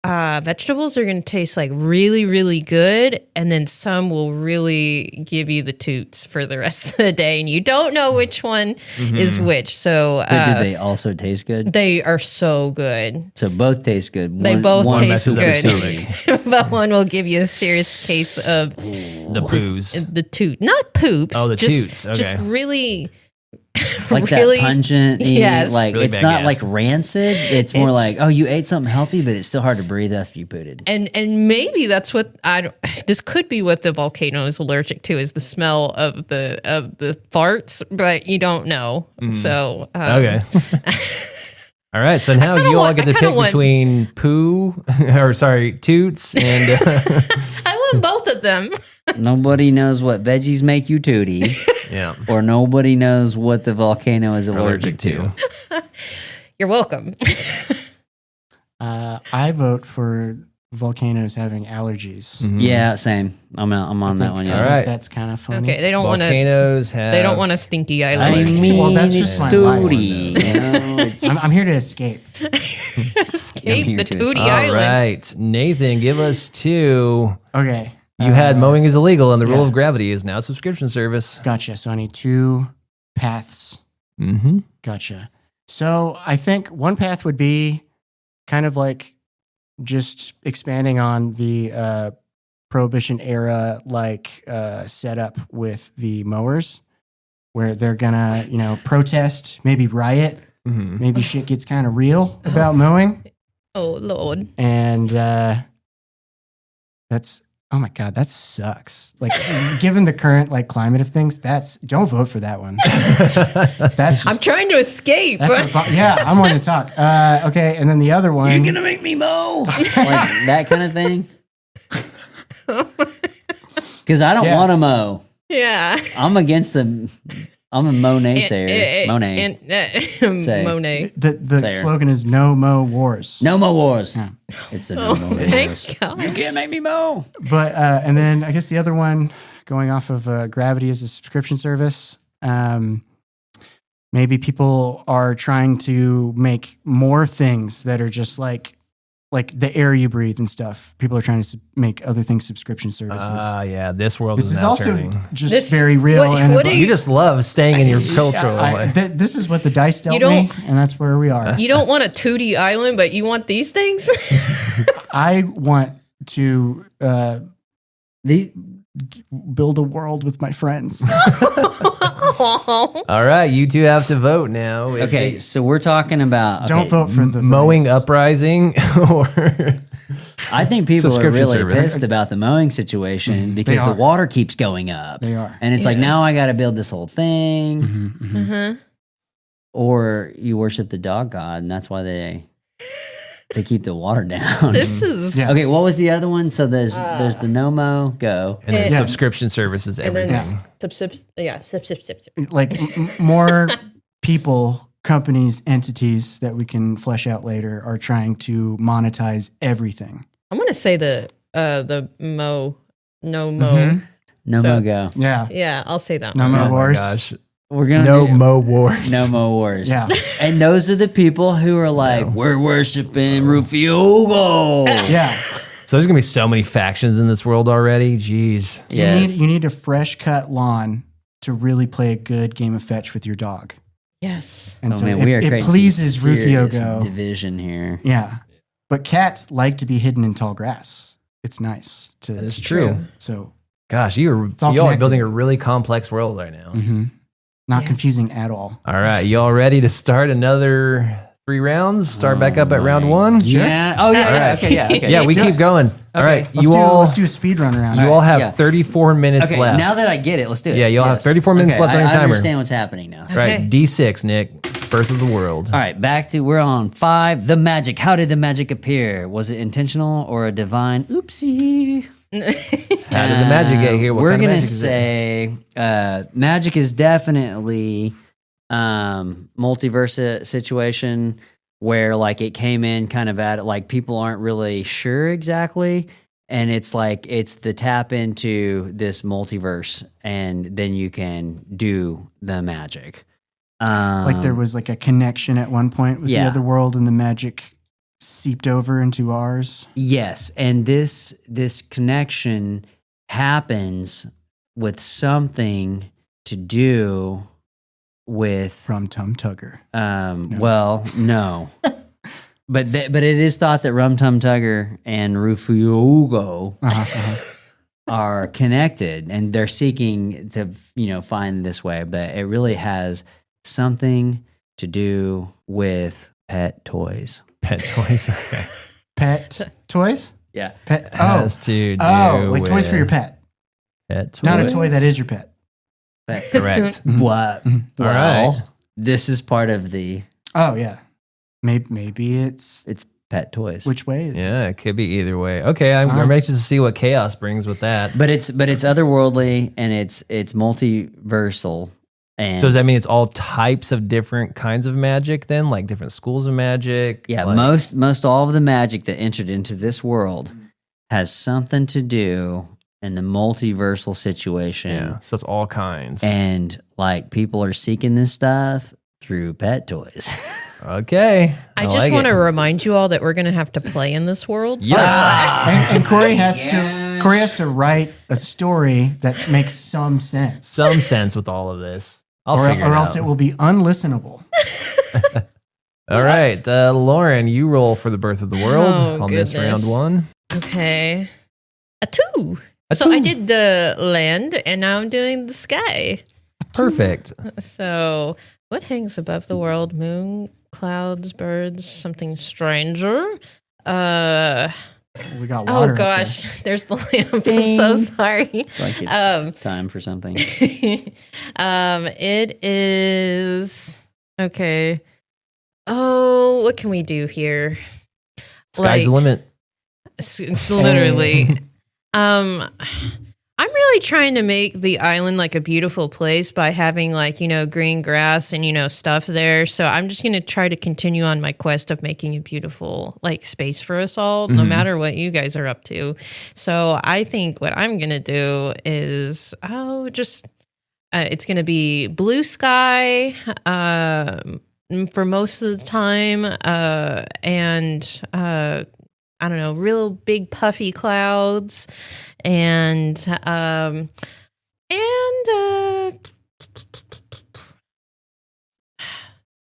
Speaker 4: vegetables are going to taste like really, really good, and then some will really give you the toots for the rest of the day, and you don't know which one is which. So
Speaker 2: But do they also taste good?
Speaker 4: they are so good.
Speaker 2: So both taste good.
Speaker 4: They both
Speaker 2: one
Speaker 4: taste
Speaker 1: messes up your
Speaker 4: good,
Speaker 1: stomach.
Speaker 4: but one will give you a serious case of
Speaker 1: The poos.
Speaker 4: the toot, not poops.
Speaker 1: Oh, the
Speaker 4: just,
Speaker 1: toots. Okay.
Speaker 4: Just really,
Speaker 2: like
Speaker 4: really,
Speaker 2: that pungent,
Speaker 4: yes.
Speaker 2: like
Speaker 1: Really
Speaker 2: it's
Speaker 1: bad
Speaker 2: not
Speaker 1: gas.
Speaker 2: like rancid. It's more
Speaker 4: It's-
Speaker 2: like, oh, you ate something healthy, but it's still hard to breathe after you pooted.
Speaker 4: and maybe that's what this could be what the volcano is allergic to, is the smell of the farts, but you don't know. So
Speaker 1: Okay. All right. So now
Speaker 4: kinda
Speaker 1: you all
Speaker 4: want-
Speaker 1: get
Speaker 4: I
Speaker 1: to
Speaker 4: kinda
Speaker 1: pick
Speaker 4: want-
Speaker 1: between toots and.
Speaker 4: I want both of them.
Speaker 2: Nobody knows what veggies make you tooty,
Speaker 1: Yeah.
Speaker 2: or nobody knows what the volcano is allergic to.
Speaker 4: You're welcome.
Speaker 3: I vote for volcanoes having allergies.
Speaker 2: Yeah, same. I'm on that one. Yeah.
Speaker 1: All
Speaker 3: I think
Speaker 1: right.
Speaker 3: that's kind of funny.
Speaker 4: Okay, they don't want to.
Speaker 1: Volcanoes have.
Speaker 4: They don't want a stinky
Speaker 2: I
Speaker 4: island.
Speaker 2: mean,
Speaker 3: Well, that's
Speaker 2: it's
Speaker 3: just my life.
Speaker 2: tooty. You know, it's-
Speaker 3: I'm here to escape.
Speaker 4: Escape
Speaker 2: here
Speaker 4: the
Speaker 2: too.
Speaker 4: Tootie
Speaker 1: All
Speaker 4: Island.
Speaker 1: right. Nathan, give us 2.
Speaker 3: Okay.
Speaker 1: You had mowing is illegal, and the rule
Speaker 3: yeah.
Speaker 1: of gravity is now a subscription service.
Speaker 3: Gotcha. So I need 2 paths.
Speaker 1: Mm-hmm.
Speaker 3: Gotcha. So I think one path would be kind of like just expanding on the Prohibition era setup with the mowers, where they're gonna protest, maybe riot,
Speaker 1: Mm-hmm.
Speaker 3: maybe shit gets kind of real about mowing,
Speaker 4: Oh Lord.
Speaker 3: and that's. Oh my God, that sucks. Like, given the current climate of things, don't vote for that one. That's just
Speaker 4: I'm trying to escape.
Speaker 3: yeah, I'm going to talk. Okay, and then the other one.
Speaker 2: You're gonna make me mow, like that kind of thing. Because I don't
Speaker 3: Yeah.
Speaker 2: want to mow.
Speaker 4: Yeah.
Speaker 2: I'm against the. I'm a mow naysayer. Monet. Say.
Speaker 4: Monet.
Speaker 3: The
Speaker 2: There.
Speaker 3: slogan is "No Mow Wars."
Speaker 2: No more wars.
Speaker 3: Yeah.
Speaker 2: It's the
Speaker 4: Oh,
Speaker 2: no more wars.
Speaker 4: thank God.
Speaker 2: You can't make me mow.
Speaker 3: But and then I guess the other one, going off of Gravity as a subscription service. Maybe people are trying to make more things that are just like like the air you breathe and stuff. People are trying to make other things subscription services.
Speaker 1: Yeah, this world
Speaker 3: This
Speaker 1: is
Speaker 3: is
Speaker 1: now
Speaker 3: also
Speaker 1: turning.
Speaker 3: just very real.
Speaker 4: what do
Speaker 1: You just love staying in your cultural way.
Speaker 3: This is what the dice dealt
Speaker 4: don't-
Speaker 3: me, and that's where we are.
Speaker 4: You don't want a 2D island, but you want these things?
Speaker 3: I want to build a world with my friends.
Speaker 4: Aw.
Speaker 1: All right, you two have to vote now. It's
Speaker 2: Okay, so we're talking about.
Speaker 3: Don't
Speaker 2: okay,
Speaker 3: vote for the
Speaker 1: mowing
Speaker 3: birds.
Speaker 1: uprising or
Speaker 2: I think people are
Speaker 1: Subscription
Speaker 2: really
Speaker 1: service.
Speaker 2: pissed about the mowing situation because the
Speaker 3: are.
Speaker 2: water keeps going up.
Speaker 3: They are.
Speaker 2: And it's like, now I got to build this whole thing.
Speaker 4: Uh-huh.
Speaker 2: Or you worship the dog god, and that's why they keep the water down.
Speaker 4: This is.
Speaker 3: Yeah.
Speaker 2: Okay, what was the other one? So there's the no mow, go.
Speaker 1: and then
Speaker 4: Yeah.
Speaker 1: subscription services,
Speaker 4: And then
Speaker 1: everything.
Speaker 4: sip.
Speaker 3: Like more people, companies, entities that we can flesh out later are trying to monetize everything.
Speaker 4: I'm gonna say the no mo.
Speaker 3: Mhm.
Speaker 2: No
Speaker 4: So-
Speaker 2: mow, go.
Speaker 3: Yeah.
Speaker 4: Yeah, I'll say that
Speaker 3: No
Speaker 4: one.
Speaker 3: mo
Speaker 1: Oh my
Speaker 3: wars.
Speaker 1: gosh.
Speaker 2: We're gonna
Speaker 1: No
Speaker 2: do
Speaker 1: mo wars.
Speaker 2: no mow wars.
Speaker 3: Yeah.
Speaker 2: And those are the people who are like, we're worshiping Rufio.
Speaker 3: Yeah.
Speaker 1: So there's gonna be so many factions in this world already. Jeez.
Speaker 3: So
Speaker 2: Yes.
Speaker 3: you need a fresh cut lawn to really play a good game of fetch with your dog.
Speaker 4: Yes.
Speaker 3: And
Speaker 2: Oh
Speaker 3: so
Speaker 2: man,
Speaker 3: it,
Speaker 2: we are
Speaker 3: it
Speaker 2: creating
Speaker 3: pleases
Speaker 2: some
Speaker 3: Rufio
Speaker 2: serious
Speaker 3: Go.
Speaker 2: division here.
Speaker 3: Yeah. But cats like to be hidden in tall grass. It's nice to.
Speaker 1: That is
Speaker 3: to
Speaker 1: true.
Speaker 3: chill. So,
Speaker 1: Gosh,
Speaker 3: all
Speaker 1: y'all are
Speaker 3: connected.
Speaker 1: building a really complex world right now.
Speaker 3: not
Speaker 4: Yeah.
Speaker 3: confusing at all.
Speaker 1: All right, y'all ready to start another 3 rounds? Start back up at round 1?
Speaker 2: Yeah. Oh yeah.
Speaker 1: All
Speaker 2: yeah.
Speaker 1: right.
Speaker 2: Okay. Yeah. Okay.
Speaker 1: Yeah,
Speaker 2: Let's
Speaker 1: we
Speaker 2: do
Speaker 1: keep
Speaker 2: it.
Speaker 1: going. All right,
Speaker 3: Let's do a speed run around.
Speaker 1: you all have
Speaker 2: Yeah.
Speaker 1: 34 minutes
Speaker 2: Okay.
Speaker 1: left.
Speaker 2: Now that I get it, let's do it.
Speaker 1: Yeah, you'll have 34 minutes left on your
Speaker 2: I
Speaker 1: timer.
Speaker 2: understand what's happening now.
Speaker 1: All right,
Speaker 4: Okay.
Speaker 1: D6, Nick. Birth of the world.
Speaker 2: All right, we're on 5. The magic. How did the magic appear? Was it intentional or a divine? Oopsie.
Speaker 1: How did the magic get here? What
Speaker 2: We're
Speaker 1: kind of
Speaker 2: gonna
Speaker 1: magic is it?
Speaker 2: say magic is definitely multiverse situation where like it came in kind of at like people aren't really sure exactly, and it's like it's the tap into this multiverse, and then you can do the magic.
Speaker 3: Like there was like a connection at one point with the
Speaker 2: Yeah.
Speaker 3: other world, and the magic seeped over into ours.
Speaker 2: Yes, and this connection happens with something to do with
Speaker 3: From Tum Tugger.
Speaker 2: well, no. but it is thought that Rum Tum Tugger and Rufio are connected, and they're seeking to find this way, but it really has something to do with pet toys.
Speaker 1: Pet toys. Okay.
Speaker 3: Pet toys?
Speaker 2: Yeah.
Speaker 3: Pet.
Speaker 1: Has to do
Speaker 3: like toys for your
Speaker 1: with
Speaker 3: pet.
Speaker 1: pet toys.
Speaker 3: Not a toy that is your pet.
Speaker 1: Correct.
Speaker 2: What?
Speaker 1: All
Speaker 2: Well,
Speaker 1: right.
Speaker 2: this is part of the
Speaker 3: Oh yeah. Maybe it's
Speaker 2: pet toys.
Speaker 3: which way is
Speaker 1: Yeah, it could be either way. Okay, I'm anxious to see what chaos brings with that.
Speaker 2: But it's otherworldly, and it's multiversal. And
Speaker 1: So does that mean it's all types of different kinds of magic then? Like different schools of magic?
Speaker 2: yeah,
Speaker 1: Like-
Speaker 2: most all of the magic that entered into this world has something to do in the multiversal situation.
Speaker 1: Yeah, so it's all kinds.
Speaker 2: And like people are seeking this stuff through pet toys.
Speaker 1: Okay.
Speaker 4: I just
Speaker 1: like
Speaker 4: want
Speaker 1: it.
Speaker 4: to remind you all that we're going to have to play in this world.
Speaker 3: and Corey has to write a story that makes some sense.
Speaker 1: some sense with all of this. I'll
Speaker 3: or
Speaker 1: figure it
Speaker 3: else
Speaker 1: out.
Speaker 3: it will be unlistenable.
Speaker 1: All right, Lauren, you roll for the birth of the world
Speaker 4: Oh,
Speaker 1: on this
Speaker 4: goodness.
Speaker 1: round 1.
Speaker 4: Okay. A 2.
Speaker 1: A
Speaker 4: So I
Speaker 1: 2.
Speaker 4: did the land, and now I'm doing the sky.
Speaker 1: Perfect.
Speaker 4: So what hangs above the world? Moon, clouds, birds, something stranger.
Speaker 3: We got water.
Speaker 4: Oh
Speaker 3: up there.
Speaker 4: gosh, there's the lamp. I'm so sorry.
Speaker 2: Like it's time for something.
Speaker 4: It is okay. Oh, what can we do here?
Speaker 1: Sky's the limit.
Speaker 4: Literally. I'm really trying to make the island like a beautiful place by having like, green grass and, stuff there. So I'm just going to try to continue on my quest of making a beautiful like space for us all, no matter what you guys are up to. So I think what I'm going to do is, it's going to be blue sky, for most of the time, and I don't know, real big puffy clouds, and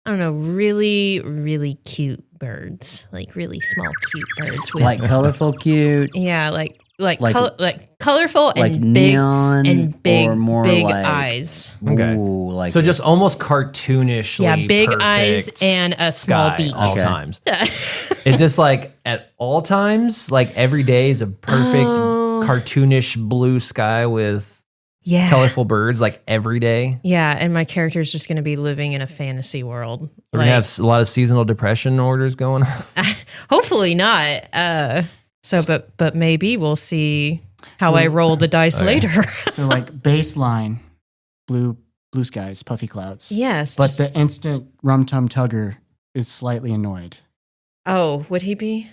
Speaker 4: I don't know, really, really cute birds, like really small, cute birds with
Speaker 2: Like colorful, cute,
Speaker 4: yeah, like
Speaker 2: Like-
Speaker 4: colorful
Speaker 2: like
Speaker 4: and big
Speaker 2: neon,
Speaker 4: and big
Speaker 2: or more
Speaker 4: big
Speaker 2: like
Speaker 4: eyes.
Speaker 1: Okay.
Speaker 2: Ooh, like
Speaker 1: So just almost cartoonishly
Speaker 4: Yeah, big
Speaker 1: perfect
Speaker 4: eyes and a small
Speaker 1: sky
Speaker 4: beak.
Speaker 1: all
Speaker 2: Okay.
Speaker 1: times. It's just like at all times, like every day is a perfect
Speaker 4: Oh.
Speaker 1: cartoonish blue sky with
Speaker 4: Yeah.
Speaker 1: colorful birds like every day.
Speaker 4: Yeah, and my character is just going to be living in a fantasy world.
Speaker 1: We're gonna have a lot of seasonal depression orders going on.
Speaker 4: Hopefully not. But maybe we'll see how
Speaker 3: So-
Speaker 4: I roll the dice
Speaker 1: Okay.
Speaker 4: later.
Speaker 3: So like baseline, blue skies, puffy clouds.
Speaker 4: Yes.
Speaker 3: But the instant rum tum tugger is slightly annoyed.
Speaker 4: oh, would he be?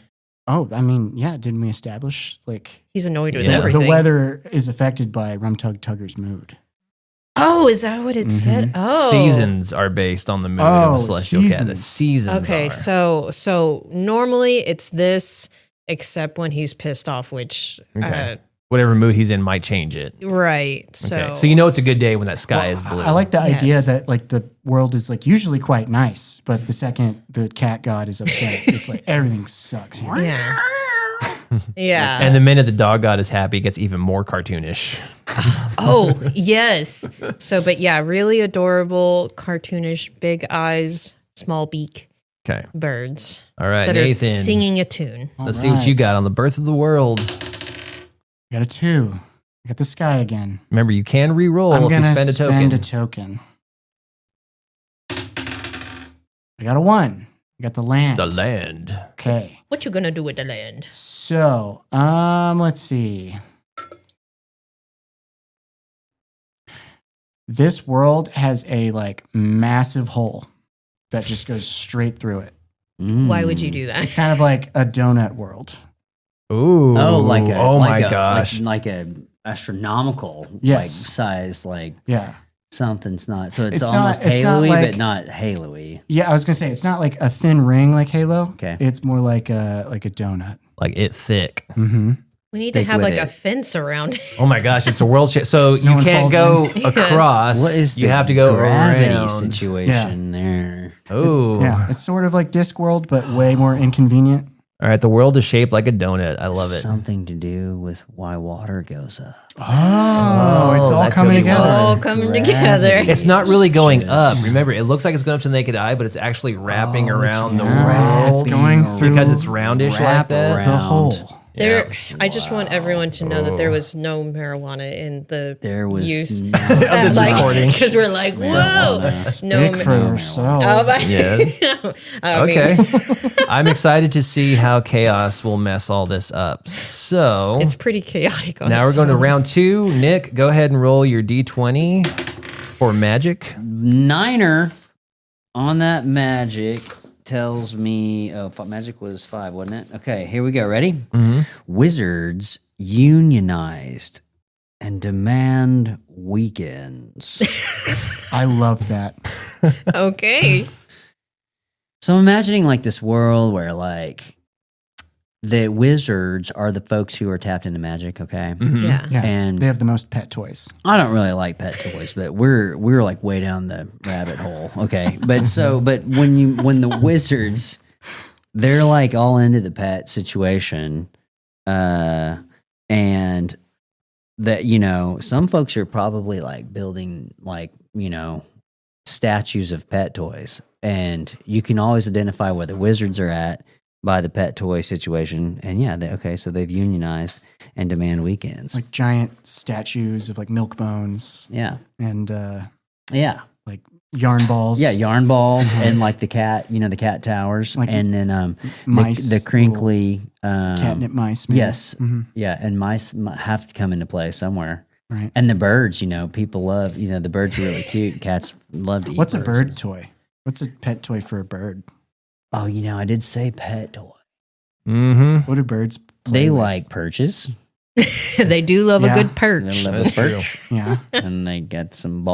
Speaker 3: Oh, I mean, yeah, didn't we establish like
Speaker 4: He's annoyed with
Speaker 1: Yeah.
Speaker 4: everything.
Speaker 3: the weather is affected by rum tug tugger's mood?
Speaker 4: Oh, is that what it said? Oh,
Speaker 1: Seasons are based on the moon
Speaker 3: Oh,
Speaker 1: of the celestial cat. The
Speaker 3: seasons.
Speaker 1: seasons
Speaker 4: Okay,
Speaker 1: are.
Speaker 4: so normally it's this, except when he's pissed off, which
Speaker 1: Okay. Whatever mood he's in might change it.
Speaker 4: right. So
Speaker 1: Okay. So you know it's a good day when that sky
Speaker 3: Well,
Speaker 1: is blue.
Speaker 3: I like the idea
Speaker 4: Yes.
Speaker 3: that like the world is like usually quite nice, but the second the cat god is upset, it's like everything sucks here.
Speaker 4: yeah, yeah.
Speaker 1: And the minute the dog god is happy, it gets even more cartoonish.
Speaker 4: Oh, yes. So, but yeah, really adorable, cartoonish, big eyes, small beak
Speaker 1: Okay.
Speaker 4: birds
Speaker 1: All right,
Speaker 4: that
Speaker 1: Nathan.
Speaker 4: are singing a tune.
Speaker 3: All
Speaker 1: Let's see what you
Speaker 3: right.
Speaker 1: got on the birth of the world.
Speaker 3: I got a 2. I got the sky again.
Speaker 1: Remember, you can re-roll
Speaker 3: I'm
Speaker 1: if you
Speaker 3: gonna
Speaker 1: spend a token.
Speaker 3: spend a token. I got a 1. I got the land.
Speaker 1: The land.
Speaker 3: Okay.
Speaker 4: What you gonna do with the land?
Speaker 3: So, let's see. This world has a like massive hole that just goes straight through it.
Speaker 4: Why would you do
Speaker 3: It's
Speaker 4: that?
Speaker 3: kind of like a donut world.
Speaker 1: Ooh.
Speaker 2: Oh, like a
Speaker 1: oh
Speaker 2: like
Speaker 1: my
Speaker 2: a,
Speaker 1: gosh.
Speaker 2: like a astronomical like
Speaker 3: Yes.
Speaker 2: size, like
Speaker 3: Yeah.
Speaker 2: something's not. So it's,
Speaker 3: It's not-
Speaker 2: almost
Speaker 3: it's not
Speaker 2: halo-y,
Speaker 3: like-
Speaker 2: but not halo-y.
Speaker 3: Yeah, I was gonna say it's not like a thin ring like Halo.
Speaker 2: Okay.
Speaker 3: It's more like a donut.
Speaker 1: Like it thick.
Speaker 3: Mm-hmm.
Speaker 4: We need to
Speaker 2: Stick
Speaker 4: have
Speaker 2: with
Speaker 4: like a
Speaker 2: it.
Speaker 4: fence around it.
Speaker 1: Oh my gosh, it's a world shit. So
Speaker 3: So no
Speaker 1: you
Speaker 3: one
Speaker 1: can't
Speaker 3: falls
Speaker 1: go
Speaker 3: in.
Speaker 1: across.
Speaker 2: What is
Speaker 1: you
Speaker 2: the
Speaker 1: have to go
Speaker 2: gravity
Speaker 1: around.
Speaker 2: situation there?
Speaker 1: Oh.
Speaker 3: Yeah, it's sort of like Discworld, but way more inconvenient.
Speaker 1: All right, the world is shaped like a donut. I love it.
Speaker 2: Something to do with why water goes up.
Speaker 3: Oh, it's all
Speaker 1: that
Speaker 3: coming
Speaker 1: could be
Speaker 3: together.
Speaker 1: why.
Speaker 4: all coming
Speaker 2: Gravity.
Speaker 4: together.
Speaker 1: It's not really going up. Remember, it looks like it's going up to the naked eye, but it's actually wrapping around the
Speaker 3: Yeah,
Speaker 1: world.
Speaker 3: it's going through
Speaker 1: because it's roundish like
Speaker 2: wrap
Speaker 1: that.
Speaker 2: around.
Speaker 3: the hole.
Speaker 4: There,
Speaker 1: Yeah.
Speaker 4: I just want everyone to know that there was no marijuana in the
Speaker 2: There was
Speaker 4: use
Speaker 2: no-
Speaker 1: Of this recording.
Speaker 4: because we're like, whoa, no.
Speaker 3: Speak for yourself.
Speaker 4: Oh, but,
Speaker 1: Yes.
Speaker 4: I mean,
Speaker 1: Okay. I'm excited to see how chaos will mess all this up. So
Speaker 4: it's pretty chaotic. On
Speaker 1: now we're
Speaker 4: its
Speaker 1: going to
Speaker 4: own.
Speaker 1: round 2. Nick, go ahead and roll your D20 for magic.
Speaker 2: Niner on that magic tells me magic was 5, wasn't it? Okay, here we go. Ready?
Speaker 1: Mm-hmm.
Speaker 2: Wizards unionized and demand weekends.
Speaker 3: I love that.
Speaker 4: Okay.
Speaker 2: So I'm imagining like this world where like the wizards are the folks who are tapped into magic, okay?
Speaker 4: Yeah.
Speaker 3: Yeah,
Speaker 2: And
Speaker 3: they have the most pet toys.
Speaker 2: I don't really like pet toys, but we're like way down the rabbit hole. Okay. But when the wizards, they're like all into the pet situation, and that, you know, some folks are probably like building like, you know, statues of pet toys, and you can always identify where the wizards are at by the pet toy situation. And yeah, so they've unionized and demand weekends.
Speaker 3: Like giant statues of like milk bones
Speaker 2: Yeah.
Speaker 3: and
Speaker 2: Yeah.
Speaker 3: like yarn balls.
Speaker 2: Yeah, yarn balls and like the cat, you know, the cat towers,
Speaker 3: Like
Speaker 2: and then
Speaker 3: mice,
Speaker 2: the crinkly
Speaker 3: catnip mice. Maybe.
Speaker 2: Yes,
Speaker 3: Mhm.
Speaker 2: yeah, and mice have to come into play somewhere.
Speaker 3: Right.
Speaker 2: And the birds, you know, people love, you know, the birds are really cute. Cats love to eat.
Speaker 3: What's a
Speaker 2: birds.
Speaker 3: bird toy? What's a pet toy for a bird?
Speaker 2: Oh, you know, I did say pet toy.
Speaker 3: What do birds play
Speaker 2: They
Speaker 3: with?
Speaker 2: like perches.
Speaker 4: They do love
Speaker 3: Yeah.
Speaker 4: a good
Speaker 2: They
Speaker 4: perch.
Speaker 2: love a
Speaker 1: That's true.
Speaker 2: perch,
Speaker 3: Yeah.
Speaker 2: and they got some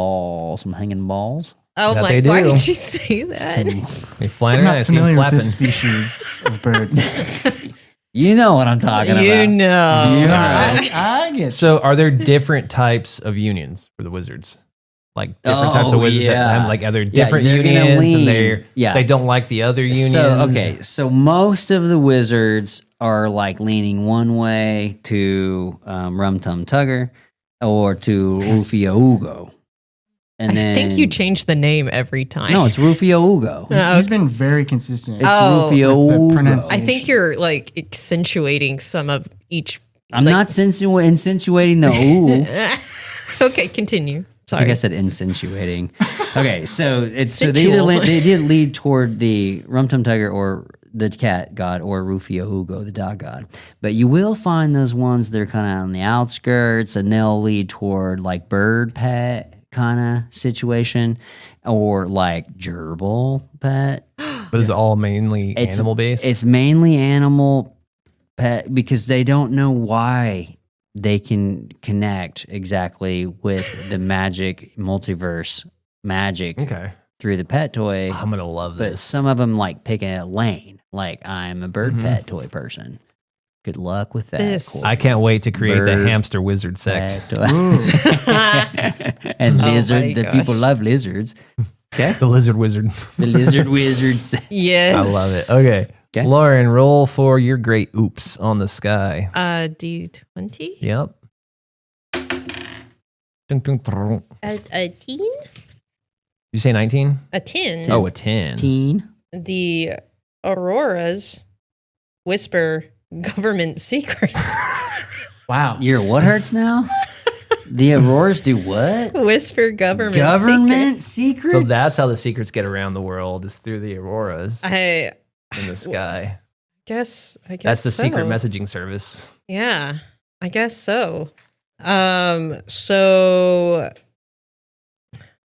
Speaker 2: hanging balls.
Speaker 4: Oh
Speaker 1: That
Speaker 4: my!
Speaker 1: they do.
Speaker 4: Why did you say that?
Speaker 2: Some-
Speaker 1: They flying
Speaker 3: I'm
Speaker 1: around. I
Speaker 3: not
Speaker 1: see them
Speaker 3: familiar with
Speaker 1: flapping.
Speaker 3: this species of bird.
Speaker 2: You know what I'm talking
Speaker 4: You
Speaker 2: about.
Speaker 4: know.
Speaker 2: You know.
Speaker 3: I get
Speaker 1: So are there different types of unions for the wizards? Like different types of
Speaker 2: Oh,
Speaker 1: wizards?
Speaker 2: yeah.
Speaker 1: Like are there different
Speaker 2: they're gonna
Speaker 1: unions
Speaker 2: lean.
Speaker 1: and they don't like the other unions?
Speaker 2: So most of the wizards are like leaning one way to Rum Tum Tugger or to Rufio Ugo. And
Speaker 4: I think you change the name every time.
Speaker 2: No, it's Rufio Ugo.
Speaker 3: He's been very consistent.
Speaker 2: It's
Speaker 4: Oh.
Speaker 2: Rufio
Speaker 3: With the
Speaker 2: Ugo.
Speaker 3: pronunciation.
Speaker 4: I think you're like accentuating some of each.
Speaker 2: I'm
Speaker 4: like-
Speaker 2: not insinuating the ooh.
Speaker 4: Okay, continue.
Speaker 2: I
Speaker 4: Sorry.
Speaker 2: think I said insinuating. Okay, so it's so
Speaker 4: Sensual.
Speaker 2: they did lead toward the Rum Tum Tugger or the cat god or Rufio Ugo, the dog god. But you will find those ones that are kind of on the outskirts, and they'll lead toward like bird pet kind of situation, or like gerbil pet.
Speaker 1: But is it all mainly animal based?
Speaker 2: It's mainly animal pet because they don't know why they can connect exactly with the magic multiverse magic
Speaker 1: okay.
Speaker 2: through the pet toy.
Speaker 1: I'm gonna love
Speaker 2: But
Speaker 1: this.
Speaker 2: some of them like picking a lane. Like I'm a bird pet toy person. Good luck with that.
Speaker 4: This-
Speaker 2: Corey.
Speaker 1: I can't wait to create the
Speaker 2: Bird
Speaker 1: hamster wizard sect.
Speaker 2: Pet toy. And
Speaker 4: Oh
Speaker 2: lizard.
Speaker 4: my
Speaker 2: The
Speaker 4: gosh.
Speaker 2: people love lizards. Okay.
Speaker 1: The lizard wizard.
Speaker 2: The lizard wizards.
Speaker 4: Yes.
Speaker 1: I love it. Okay.
Speaker 2: Okay.
Speaker 1: Lauren, roll for your great oops on the sky.
Speaker 4: D20?
Speaker 1: Yep. Dun, dun, dun.
Speaker 4: A 10?
Speaker 1: You say 19?
Speaker 4: A 10.
Speaker 1: Oh, a 10.
Speaker 2: Teen.
Speaker 4: The Auroras whisper government secrets.
Speaker 3: wow.
Speaker 2: Your what hurts now? The Auroras do what?
Speaker 4: Whisper government
Speaker 2: Government
Speaker 4: secrets.
Speaker 2: secrets?
Speaker 1: So that's how the secrets get around the world is through the auroras
Speaker 4: I
Speaker 1: in the sky.
Speaker 4: guess
Speaker 1: That's the secret
Speaker 4: so.
Speaker 1: messaging service.
Speaker 4: Yeah, I guess so. So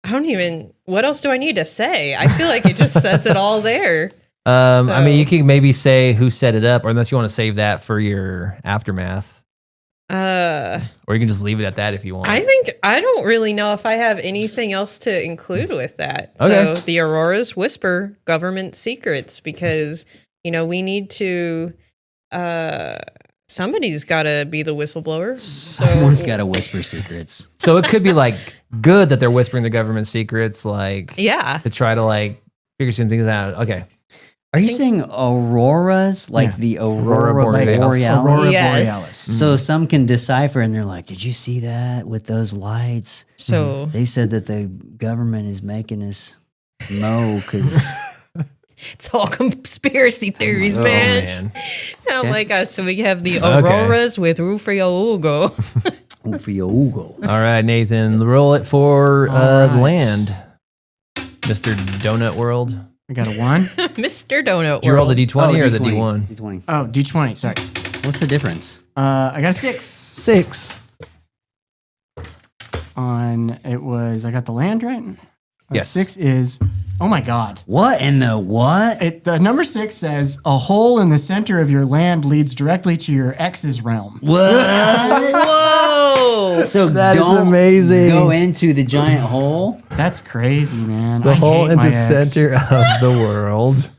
Speaker 4: I don't even. What else do I need to say? I feel like it just says it all there.
Speaker 1: I mean,
Speaker 4: So-
Speaker 1: you can maybe say who set it up, or unless you want to save that for your aftermath, or you can just leave it at that if you want.
Speaker 4: I think I don't really know if I have anything else to include with that.
Speaker 1: Okay.
Speaker 4: So the Auroras whisper government secrets because we need to. Somebody's got to be the whistleblower.
Speaker 2: Someone's got to whisper secrets.
Speaker 1: So it could be like good that they're whispering the government secrets, like
Speaker 4: Yeah.
Speaker 1: to try to like figure some things out. Okay.
Speaker 2: Are you saying auroras? Like
Speaker 3: Yeah.
Speaker 2: the
Speaker 1: Aurora
Speaker 2: aurora
Speaker 1: borealis.
Speaker 2: borealis?
Speaker 3: Aurora
Speaker 4: Yes.
Speaker 3: Borealis.
Speaker 2: So some can decipher and they're like, did you see that with those lights?
Speaker 4: So
Speaker 2: They said that the government is making us mow because
Speaker 4: it's all conspiracy theories, man. Oh
Speaker 2: Okay.
Speaker 4: my gosh. So we have the Auroras with Rufio Ugo.
Speaker 2: Rufio Ugo.
Speaker 1: All right, Nathan, roll it for
Speaker 3: All right.
Speaker 1: land. Mr. Donut World.
Speaker 3: I got a 1.
Speaker 4: Mr. Donut
Speaker 1: Did you roll the
Speaker 4: World.
Speaker 1: D20 or the D1?
Speaker 2: D20.
Speaker 3: Oh, D20. Sorry.
Speaker 2: What's the difference?
Speaker 3: I got a 6
Speaker 1: 6.
Speaker 3: on it was I got the land right.
Speaker 1: Yes.
Speaker 3: 6 is oh my god.
Speaker 2: What in the what?
Speaker 3: The number 6 says a hole in the center of your land leads directly to your ex's realm.
Speaker 2: What?
Speaker 4: Whoa.
Speaker 2: So
Speaker 1: That is
Speaker 2: don't
Speaker 1: amazing.
Speaker 2: go into the giant hole.
Speaker 3: That's crazy, man.
Speaker 1: The
Speaker 3: I
Speaker 1: hole
Speaker 3: hate
Speaker 1: into
Speaker 3: my ex.
Speaker 1: center of the world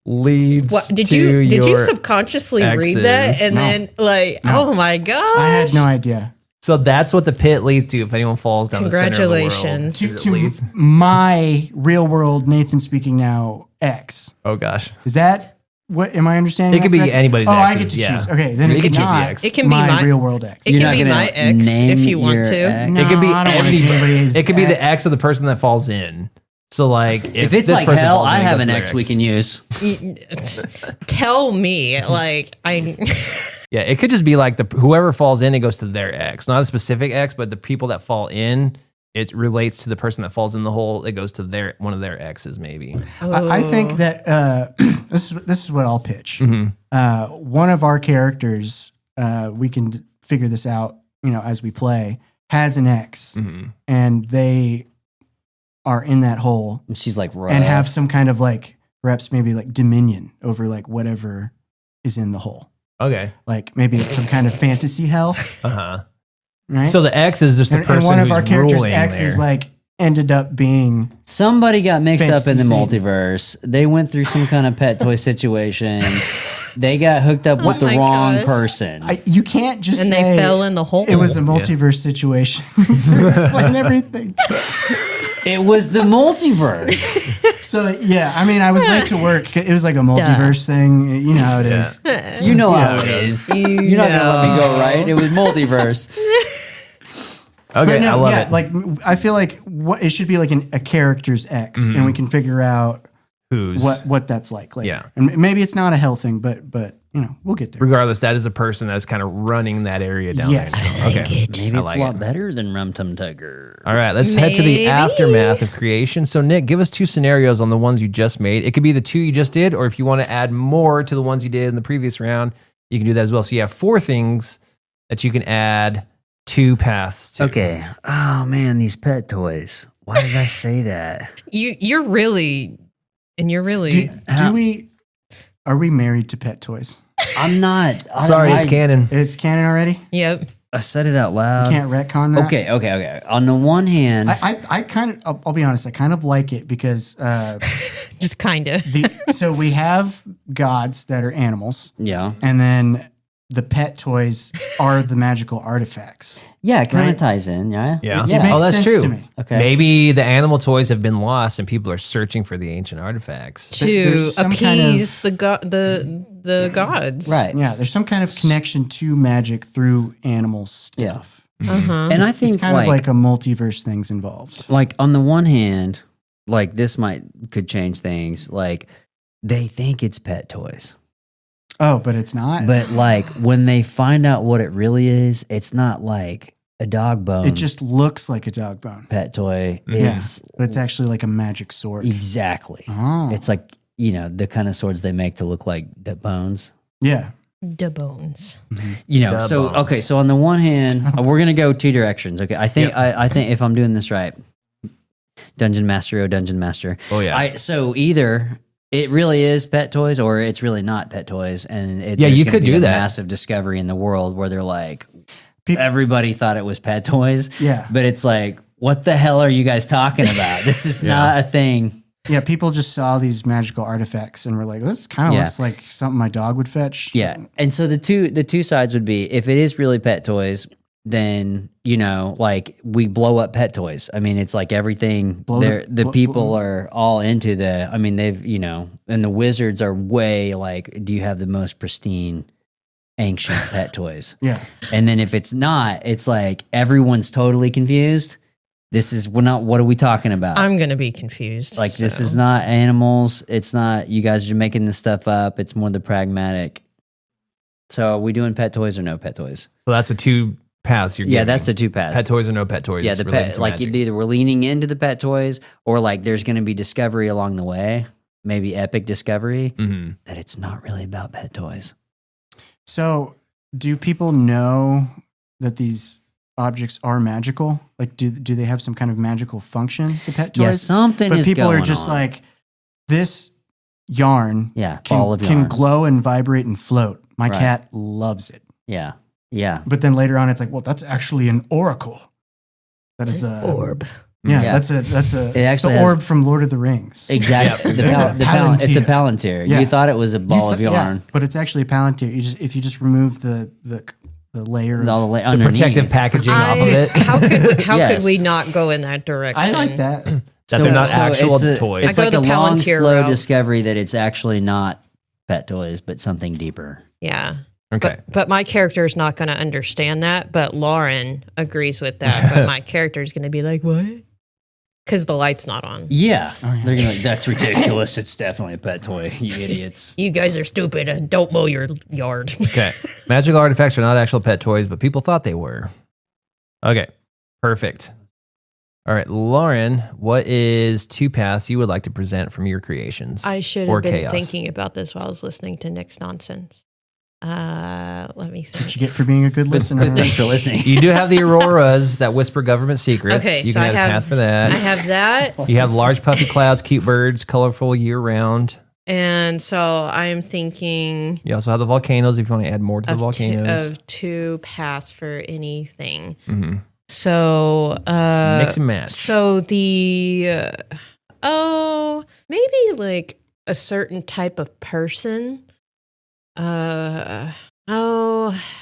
Speaker 1: leads
Speaker 4: What did
Speaker 1: to
Speaker 4: you
Speaker 1: your
Speaker 4: subconsciously read that
Speaker 1: exes.
Speaker 4: and
Speaker 3: No.
Speaker 4: then like
Speaker 3: No.
Speaker 4: oh my gosh.
Speaker 3: I had no idea.
Speaker 1: So that's what the pit leads to if anyone falls down the center of the world.
Speaker 4: Congratulations.
Speaker 3: To,
Speaker 1: It
Speaker 3: to
Speaker 1: leads-
Speaker 3: my real world Nathan speaking now ex.
Speaker 1: Oh gosh.
Speaker 3: Is that what am I understanding?
Speaker 1: It could
Speaker 3: that
Speaker 1: be
Speaker 3: correct?
Speaker 1: anybody's
Speaker 3: Oh, I
Speaker 1: exes,
Speaker 3: get to
Speaker 1: yeah.
Speaker 3: choose. Okay, then
Speaker 1: You
Speaker 3: it's
Speaker 1: can choose the
Speaker 3: not
Speaker 1: ex.
Speaker 4: It can be
Speaker 3: my
Speaker 4: my-
Speaker 3: real world ex.
Speaker 4: It
Speaker 2: You're
Speaker 4: can
Speaker 2: not
Speaker 4: be
Speaker 2: gonna
Speaker 4: my ex
Speaker 2: name
Speaker 4: if you want
Speaker 2: your
Speaker 4: to.
Speaker 2: ex?
Speaker 3: No,
Speaker 1: It could be
Speaker 3: I don't wanna
Speaker 1: any-
Speaker 3: name anybody's
Speaker 1: It could be the
Speaker 3: ex.
Speaker 1: ex of the person that falls in. So like
Speaker 2: If it's
Speaker 1: this
Speaker 2: like
Speaker 1: person
Speaker 2: hell,
Speaker 1: falls in,
Speaker 2: I
Speaker 1: it
Speaker 2: have
Speaker 1: goes
Speaker 2: an
Speaker 1: to their
Speaker 2: ex we can use.
Speaker 4: Tell me like I
Speaker 1: Yeah, it could just be like the whoever falls in, it goes to their ex, not a specific ex, but the people that fall in, it relates to the person that falls in the hole. It goes to their one of their exes, maybe.
Speaker 3: I think that this is what I'll pitch.
Speaker 1: Mm-hmm.
Speaker 3: One of our characters, we can figure this out, as we play, has an ex,
Speaker 1: Mm-hmm.
Speaker 3: and they are in that hole
Speaker 2: And she's like,
Speaker 3: and have some kind of like perhaps maybe like dominion over like whatever is in the hole.
Speaker 1: Okay.
Speaker 3: Like maybe it's some kind of fantasy hell,
Speaker 1: Uh huh.
Speaker 3: right?
Speaker 1: So the ex is just the
Speaker 3: and
Speaker 1: person
Speaker 3: one of
Speaker 1: who's
Speaker 3: our characters'
Speaker 1: ruling
Speaker 3: ex is
Speaker 1: there.
Speaker 3: like ended up being
Speaker 2: Somebody got mixed up in the
Speaker 3: Fantasy Satan.
Speaker 2: multiverse. They went through some kind of pet toy situation. They got hooked up with the
Speaker 4: my
Speaker 2: wrong
Speaker 4: gosh.
Speaker 2: person.
Speaker 3: You can't just
Speaker 4: And
Speaker 3: say
Speaker 4: they fell in the hole.
Speaker 3: it was a multiverse situation to explain everything.
Speaker 2: It was the multiverse.
Speaker 3: So yeah, I mean, I was late to work. It was like a multiverse thing. You know how it is.
Speaker 2: You know how it is. You're not gonna let me go right. It was multiverse.
Speaker 1: Okay,
Speaker 3: But no,
Speaker 1: I love
Speaker 3: yeah,
Speaker 1: it.
Speaker 3: like I feel like it should be like a character's X, and we can figure out
Speaker 1: Who's
Speaker 3: what that's like later.
Speaker 1: Yeah.
Speaker 3: And maybe it's not a hell thing, but you know, we'll get there.
Speaker 1: regardless, that is a person that's kind of running that area down
Speaker 3: Yes.
Speaker 1: there. Okay.
Speaker 2: Maybe
Speaker 1: I
Speaker 2: it's
Speaker 1: like
Speaker 2: a lot
Speaker 1: it.
Speaker 2: better than Rum Tum Tugger.
Speaker 1: All right, let's head to the
Speaker 4: Maybe.
Speaker 1: aftermath of creation. So, Nick, give us 2 scenarios on the ones you just made. It could be the 2 you just did, or if you want to add more to the ones you did in the previous round, you can do that as well. So, you have 4 things that you can add 2 paths to.
Speaker 2: Okay. Oh man, these pet toys. Why did I say that?
Speaker 4: You're really
Speaker 3: Are we married to pet toys?
Speaker 2: I'm not.
Speaker 1: Sorry, it's canon.
Speaker 3: It's canon already.
Speaker 4: Yep.
Speaker 2: I said it out
Speaker 3: You
Speaker 2: loud.
Speaker 3: can't retcon that.
Speaker 2: Okay. On the one hand,
Speaker 3: I kind of, I'll be honest, I kind of like it because
Speaker 4: Just kind of.
Speaker 3: so we have gods that are animals,
Speaker 2: yeah,
Speaker 3: and then the pet toys are the magical artifacts.
Speaker 2: it kind
Speaker 3: Right.
Speaker 2: of ties in. Yeah,
Speaker 1: Yeah.
Speaker 3: It makes
Speaker 1: Oh, that's
Speaker 3: sense
Speaker 1: true.
Speaker 3: to me.
Speaker 2: Okay.
Speaker 1: Maybe the animal toys have been lost and people are searching for the ancient artifacts.
Speaker 4: To
Speaker 3: There's some kind
Speaker 4: appease
Speaker 3: of-
Speaker 4: the gods.
Speaker 2: Right.
Speaker 3: Yeah, there's some kind of connection to magic through animal stuff.
Speaker 4: Uh-huh.
Speaker 2: And I think
Speaker 3: It's kind of like a multiverse things involved.
Speaker 2: like on the one hand, like this could change things. Like they think it's pet toys,
Speaker 3: Oh, but it's not.
Speaker 2: but like when they find out what it really is, it's not like a dog bone.
Speaker 3: It just looks like a dog bone.
Speaker 2: pet toy.
Speaker 3: Yeah,
Speaker 2: It's
Speaker 3: but it's actually like a magic sword.
Speaker 2: exactly.
Speaker 3: Oh,
Speaker 2: It's like the kind of swords they make to look like the bones.
Speaker 3: yeah.
Speaker 4: The bones.
Speaker 1: The
Speaker 2: So
Speaker 1: bones.
Speaker 2: okay, so on the one hand, we're gonna go 2 directions. Okay, I think I think if I'm doing this right, Dungeon Master.
Speaker 1: Oh, yeah.
Speaker 2: So either it really is pet toys, or it's really not pet toys, and
Speaker 1: Yeah,
Speaker 2: there's
Speaker 1: you
Speaker 2: gonna
Speaker 1: could
Speaker 2: be
Speaker 1: do
Speaker 2: a
Speaker 1: that.
Speaker 2: massive discovery in the world where they're like,
Speaker 3: Peop-
Speaker 2: everybody thought it was pet toys,
Speaker 3: Yeah.
Speaker 2: but it's like, what the hell are you guys talking about? This is not a thing.
Speaker 3: Yeah, people just saw these magical artifacts and were like, this kind of
Speaker 2: Yeah.
Speaker 3: looks like something my dog would fetch.
Speaker 2: Yeah. And so the two sides would be, if it is really pet toys, then like we blow up pet toys. I mean, it's like everything. The people are all into the. I mean, they've and the wizards are way like, do you have the most pristine, ancient pet toys?
Speaker 3: Yeah.
Speaker 2: And then if it's not, it's like everyone's totally confused. We're not. What are we talking about?
Speaker 4: I'm gonna be confused.
Speaker 2: Like this
Speaker 4: so.
Speaker 2: is not animals. It's not. You guys are making this stuff up. It's more the pragmatic. So are we doing pet toys or no pet toys?
Speaker 1: So that's the 2 paths you're
Speaker 2: Yeah,
Speaker 1: giving.
Speaker 2: that's the 2 paths.
Speaker 1: Pet toys or no pet toys.
Speaker 2: Yeah, the
Speaker 1: related
Speaker 2: pet
Speaker 1: to
Speaker 2: like
Speaker 1: magic.
Speaker 2: either we're leaning into the pet toys or like there's going to be discovery along the way, maybe epic discovery
Speaker 1: Mhm.
Speaker 2: that it's not really about pet toys.
Speaker 3: So, do people know that these objects are magical? Like, do they have some kind of magical function? The pet toys.
Speaker 2: Yeah, something
Speaker 3: but
Speaker 2: is
Speaker 3: people are
Speaker 2: going
Speaker 3: just
Speaker 2: on.
Speaker 3: like, this yarn
Speaker 2: Yeah, ball
Speaker 3: can,
Speaker 2: of yarn.
Speaker 3: can glow and vibrate and float. My
Speaker 2: Right.
Speaker 3: cat loves it.
Speaker 2: Yeah.
Speaker 3: But then later on, it's like, well, that's actually an oracle. That is a
Speaker 4: orb.
Speaker 3: Yeah,
Speaker 2: Yeah.
Speaker 3: that's
Speaker 2: It
Speaker 3: it's
Speaker 2: actually
Speaker 3: the
Speaker 2: has-
Speaker 3: orb from Lord of the Rings.
Speaker 2: Exactly.
Speaker 3: It's a
Speaker 2: It's a
Speaker 3: palantir.
Speaker 2: palantir.
Speaker 3: Yeah.
Speaker 2: You thought it was a ball of yarn.
Speaker 3: but it's actually a palantir. If you just remove the layer.
Speaker 2: All the
Speaker 3: Of,
Speaker 2: way
Speaker 1: The
Speaker 2: underneath.
Speaker 1: protective packaging off of it.
Speaker 4: How
Speaker 2: Yes.
Speaker 4: could we not go in that direction?
Speaker 3: I like that.
Speaker 1: That they're not actual
Speaker 2: it's
Speaker 1: toys.
Speaker 2: It's
Speaker 4: I go
Speaker 2: like a
Speaker 4: the
Speaker 2: long,
Speaker 4: Palantir
Speaker 2: slow
Speaker 4: route.
Speaker 2: discovery that it's actually not pet toys, but something deeper.
Speaker 4: Yeah.
Speaker 1: Okay.
Speaker 4: But my character is not going to understand that. But Lauren agrees with that. But my character is going to be like, what? Because the light's not on.
Speaker 2: Yeah.
Speaker 3: Oh, yeah.
Speaker 2: They're gonna that's ridiculous. It's definitely a pet toy, you idiots.
Speaker 4: You guys are stupid. Don't mow your yard.
Speaker 1: Okay. Magical artifacts are not actual pet toys, but people thought they were. Okay. Perfect. All right, Lauren, what is 2 paths you would like to present from your creations?
Speaker 4: I should
Speaker 1: Or
Speaker 4: have been
Speaker 1: chaos.
Speaker 4: thinking about this while I was listening to Nick's nonsense. Let me
Speaker 3: What
Speaker 4: see.
Speaker 3: you get for being a good listener.
Speaker 2: But thanks for listening.
Speaker 1: You do have the auroras that whisper government secrets.
Speaker 4: Okay,
Speaker 1: you
Speaker 4: so
Speaker 1: can
Speaker 4: I
Speaker 1: add a
Speaker 4: have-
Speaker 1: path for that.
Speaker 4: I have that.
Speaker 1: You have large puffy clouds, cute birds, colorful year round.
Speaker 4: And so I'm thinking
Speaker 1: You also have the volcanoes if you want to add more to the
Speaker 4: of
Speaker 1: volcanoes.
Speaker 4: 2 paths for anything.
Speaker 1: Mhm.
Speaker 4: So
Speaker 1: Mix and match.
Speaker 4: So the maybe like a certain type of person Oh,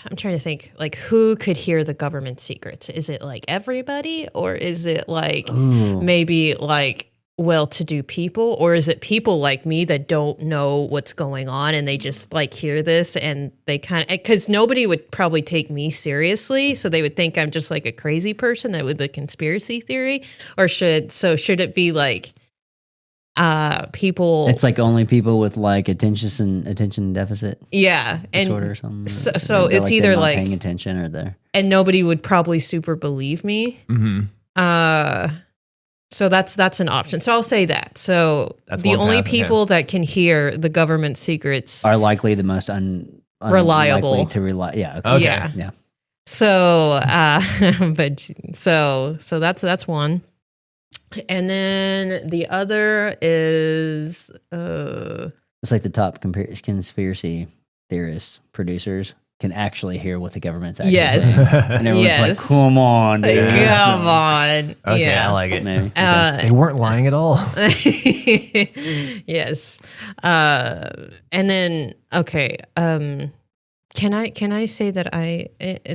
Speaker 4: I'm trying to think. Like, who could hear the government secrets? Is it like everybody, or is it like maybe like well-to-do people, or is it people like me that don't know what's going on and they just like hear this and they kind of, because nobody would probably take me seriously, so they would think I'm just like a crazy person that with the conspiracy theory, or should it be like people?
Speaker 2: It's like only people with like attention deficit
Speaker 4: and
Speaker 2: disorder or something.
Speaker 4: so
Speaker 2: They're
Speaker 4: it's
Speaker 2: they're
Speaker 4: either
Speaker 2: not
Speaker 4: like
Speaker 2: paying attention or they're
Speaker 4: and nobody would probably super believe me. So that's an option. So I'll say that. So
Speaker 1: That's
Speaker 4: the
Speaker 1: one
Speaker 4: only
Speaker 1: path,
Speaker 4: people that can hear the government secrets
Speaker 2: are likely the most
Speaker 4: Reliable.
Speaker 2: unlikely to rely. Yeah.
Speaker 1: Okay.
Speaker 4: Yeah. So so that's one. And then the other is
Speaker 2: It's like the top conspiracy theorists, producers can actually hear what the government's actually
Speaker 4: Yes.
Speaker 2: saying. And everyone's
Speaker 4: Yes.
Speaker 2: like, come on, dude.
Speaker 4: come on.
Speaker 1: Okay,
Speaker 4: Yeah.
Speaker 1: I like it.
Speaker 2: Maybe. Okay.
Speaker 1: They weren't lying at all.
Speaker 4: Yes. And then okay, can I say that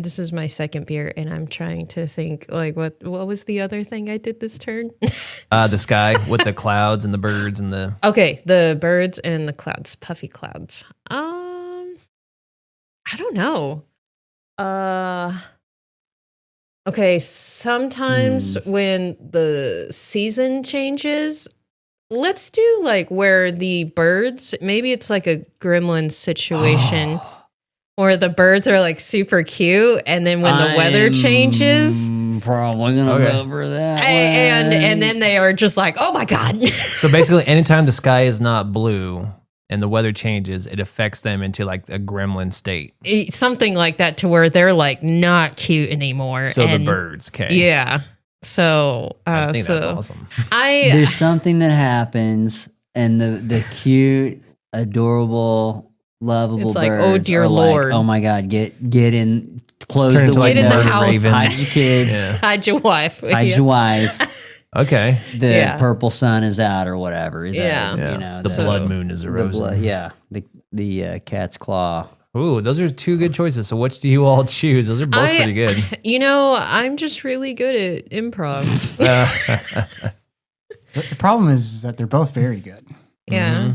Speaker 4: this is my second beer and I'm trying to think like what was the other thing I did this turn?
Speaker 1: The sky with the clouds and the birds and the.
Speaker 4: Okay, the birds and the clouds, puffy clouds. I don't know. Okay, sometimes when the season changes, let's do like where the birds, maybe it's like a gremlin situation where the birds are like super cute and then when the weather changes,
Speaker 2: Probably gonna
Speaker 1: Okay.
Speaker 2: go for that.
Speaker 4: and then they are just like, "Oh my god."
Speaker 1: So basically, anytime the sky is not blue and the weather changes, it affects them into like a gremlin state.
Speaker 4: Something like that to where they're like not cute anymore.
Speaker 1: So
Speaker 4: and
Speaker 1: the birds, okay.
Speaker 4: Yeah. So
Speaker 1: I think
Speaker 4: so
Speaker 1: that's awesome.
Speaker 2: There's something that happens, and the cute, adorable, lovable
Speaker 4: It's like,
Speaker 2: birds
Speaker 4: oh, dear
Speaker 2: are
Speaker 4: Lord.
Speaker 2: like, oh my god, get in, close
Speaker 1: Turn
Speaker 2: the
Speaker 1: into, like,
Speaker 4: Get in the
Speaker 2: windows,
Speaker 4: house.
Speaker 1: ravens.
Speaker 2: hide your kids,
Speaker 1: Yeah.
Speaker 4: hide your wife.
Speaker 2: hide your wife.
Speaker 1: Okay.
Speaker 2: The
Speaker 4: Yeah.
Speaker 2: purple sun is out, or whatever.
Speaker 4: Yeah.
Speaker 2: You know,
Speaker 1: the
Speaker 2: the
Speaker 1: blood moon is
Speaker 2: the
Speaker 1: arisen.
Speaker 2: blood, yeah, the cat's claw.
Speaker 1: Ooh, those are two good choices. So which do you all choose? Those are both pretty good.
Speaker 4: You know, I'm just really good at improv.
Speaker 3: The problem is that they're both very good.
Speaker 4: Yeah.